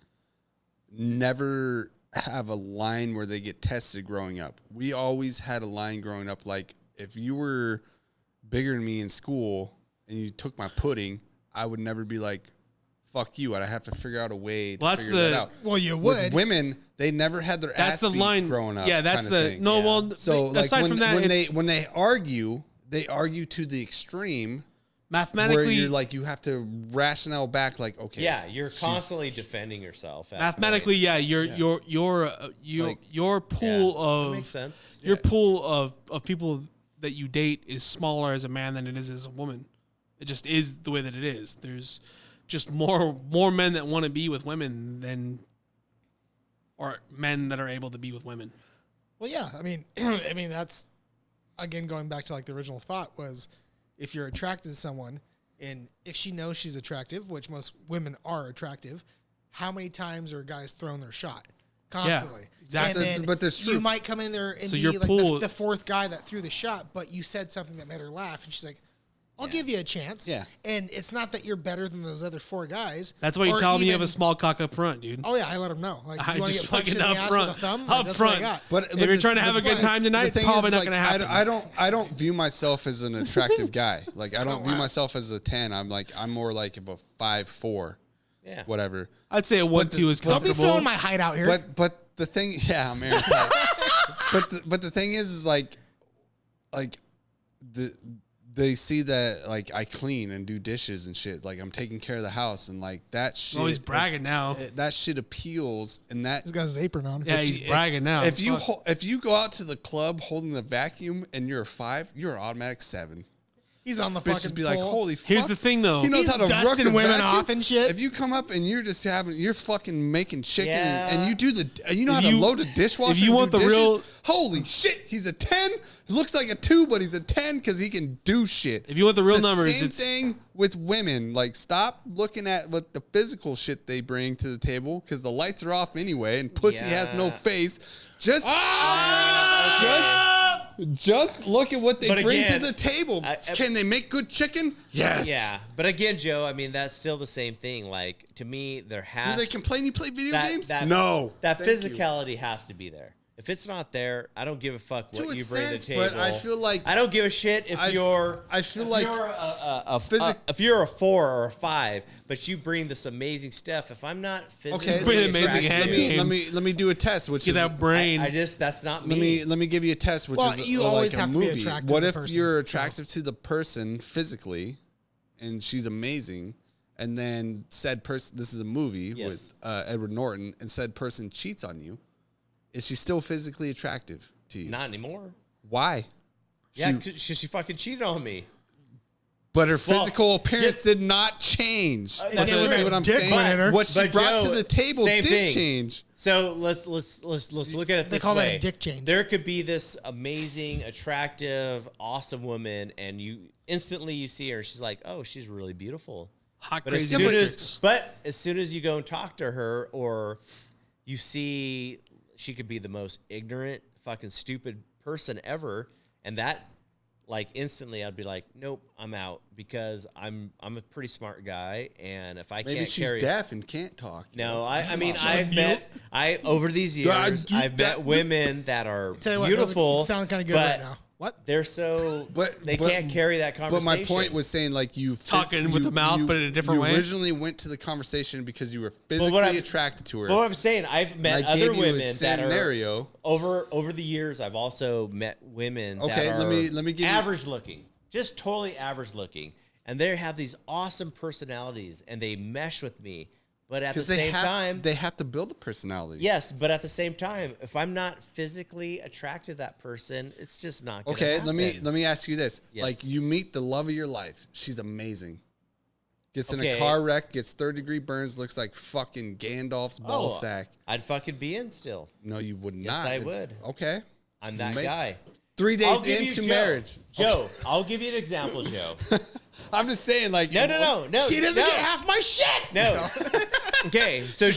never have a line where they get tested growing up. We always had a line growing up. Like if you were bigger than me in school and you took my pudding, I would never be like, fuck you. I'd have to figure out a way to Well, that's figure that the- out. well, you With would. women, they never had their That's ass the beat line. growing up. Yeah, that's kinda the thing. no. Yeah. Well, So like aside when, from that, it's when they argue to the extreme where mathematically. you're like you have to rationale back like okay Yeah, you're constantly defending yourself. At Mathematically, points. yeah, your pool That of makes sense. your pool of people that you date is smaller as a man than it is as a woman. It just is the way that it is. There's just more men that want to be with women than or men that are able to be with women. Well, yeah. I mean, I mean that's again going back to like the original thought was if you're attracted to someone and if she knows she's attractive, which most women are attractive, how many times are guys throwing their shot constantly? exactly. And then But there's you true- might come in there and So be your like pool- the fourth guy that threw the shot, but you said something that made her laugh, and she's like, "I'll give you a chance." Yeah. And it's not that you're better than those other four guys. That's why you or tell me you have a even- small cock up front, dude. Oh yeah, I let them know. Like, I you want to just get punched in fucking the up ass front. with a thumb? Up Like, that's what I front. got. But If you're trying to have a good time tonight, it's probably not going to happen. I don't view myself as an attractive guy. Like I don't view myself as a 10. I'm more like of a 5'4", Yeah. whatever. I'd say a 1-2 is Don't be comfortable. throwing my height out here. But the thing, yeah, I'm Aaron's height. but the thing is like they see that like I clean and do dishes and shit. Like I'm taking care of the house and like that shit. Oh, he's bragging now. That shit appeals and that He's got his apron on. Yeah, he's bragging now. If you Fuck. if you go out to the club holding the vacuum and you're a 5, you're an automatic 7. He's on the Bitches fucking be like, pole. holy fuck. Here's the thing, though. He knows He's how to dusting work the women vacuum. off and shit. If you come up and you're just you're fucking making chicken Yeah. and you do you know If how to you- load a dishwasher. if you and want do the dishes? real- holy shit, he's a 10. He looks like a 2, but he's a 10 because he can do shit. If you want the real It's numbers, same it's thing with women. Like, stop looking at what the physical shit they bring to the table because the lights are off anyway, and pussy has no Yeah. face. Just look at what they But bring again, to the table. Can they make good chicken? Yes. Yeah, but again, Joe, I mean that's still the same thing. Like to me, there has Do they complain you play video that, games? that- No. That Thank you. physicality has to be there. If it's not there, I don't give a fuck To what a you bring sense, to the table. but I feel like I don't give a shit if I you're. feel if like you're physic- if you're a 4 or a 5, but you bring this amazing stuff. If I'm not physically, okay. Bring an amazing let hand me, game. let me do a test. Which get is that brain. I just that's not me. let me give you a test. Which Well, is you like always a have to be movie. attracted What to the if person, you're so. attractive to the person physically, and she's amazing, and then said person, this is a movie Yes. with Edward Norton, and said person cheats on you, is she still physically attractive to you? Not anymore. Why? Yeah, because she fucking cheated on me. But her physical appearance just- did not change. If You they would've see had what I'm dick saying? went in her. What she But brought Joe, to the table same did thing. change. So let's look at it They this call that way. a dick change. There could be this amazing, attractive, awesome woman, and you instantly you see her. She's like, oh, she's really beautiful. Hot But as crazy soon matrix. as soon as you go and talk to her, or you see she could be the most ignorant, fucking stupid person ever, and that, like, instantly I'd be like, nope, I'm out, because I'm a pretty smart guy, and if I Maybe can't she's carry deaf and can't talk. no, I mean, over these years, I've met women that are Tell you what, beautiful. those sound kind of good but right now. What? They're so, But they can't carry that But conversation. my point was saying, like, Talking with the mouth, but in a different way. You originally went to the conversation because you were physically what I'm- attracted to her. But what I'm saying, I've met And I other gave you a women that are scenario. over the years. I've also met women Okay, that are let me give you- average looking, just totally average looking, and they have these awesome personalities, and they mesh with me. But at the same time, they have to build a personality. yes, but at the same time, if I'm not physically attracted to that person, it's just not gonna Okay, happen. let me ask you this: Yes. like, you meet the love of your life. She's amazing. Gets in a Okay. car wreck, gets 3rd-degree burns, looks like fucking Gandalf's ball sack. I'd fucking be in still. No, you would Yes, not. I would. Okay. I'm that May- guy. 3 I'll days give you into Joe. marriage. Joe, I'll give you an example, Joe. I'm just saying, like, No. She doesn't no. get half my shit. No. Okay, so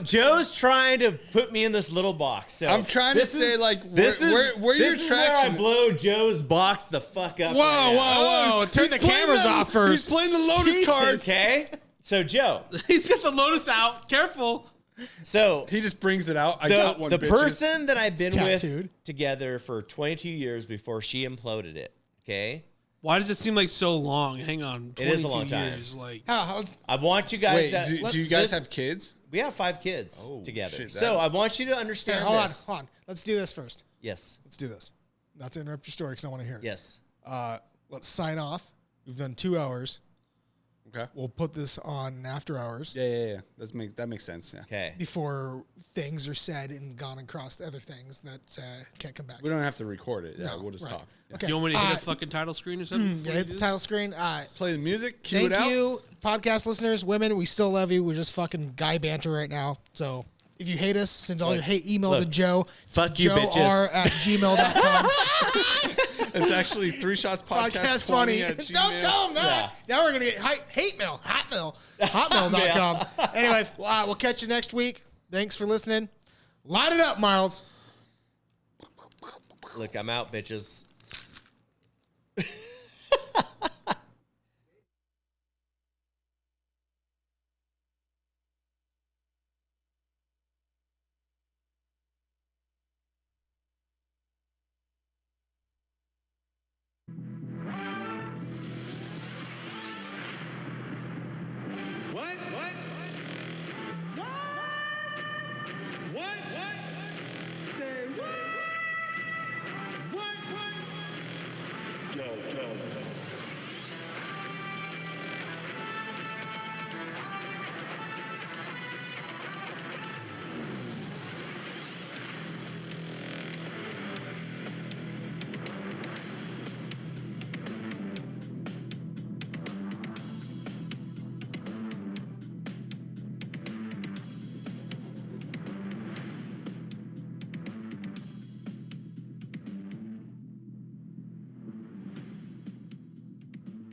Joe's trying to put me in this little box. So I'm trying to this say, is- like, this where is your this is where I traction. blow Joe's box the fuck up. Whoa, right now. whoa! Turn the He's playing cameras off He's first. playing the Lotus cards. Okay, so Joe, He's got the Lotus out. Careful. so He just brings it out. I got one. the bitches. person that I've been with tattooed. together for 22 years before she imploded it. Okay, Why does it seem like so long? Hang on. It is a 22 long time. years. Like, I want you guys Wait, to do you guys have kids? We have 5 kids Oh, together. shit, So that- I want you to Here, understand hold on, this. hold on. Let's do this first. Yes. Let's do this. Not to interrupt your story because I want to hear it. Yes. Let's sign off. We've done 2 hours. Okay. We'll put this on after hours Yeah. That makes sense. Yeah. Okay. before things are said and gone across the other things that can't come back. We don't have to record it. Yeah, No, we'll just right. talk. Yeah. Okay. you want me to hit uh, a fucking title screen or something? Yeah, before hit you the do this? title screen. Play the music. Cue Thank it out. you, podcast listeners, women. We still love you. We're just fucking guy banter right now. So if you hate us, send all your hate email to Joe. Fuck you, bitches. joer@gmail.com. It's actually 3 Shots Podcast 20 at Gmail. Don't tell them that. Yeah. Now we're going to get hate mail. Hotmail.com. Anyways, we'll catch you next week. Thanks for listening. Light it up, Miles. Look, I'm out, bitches.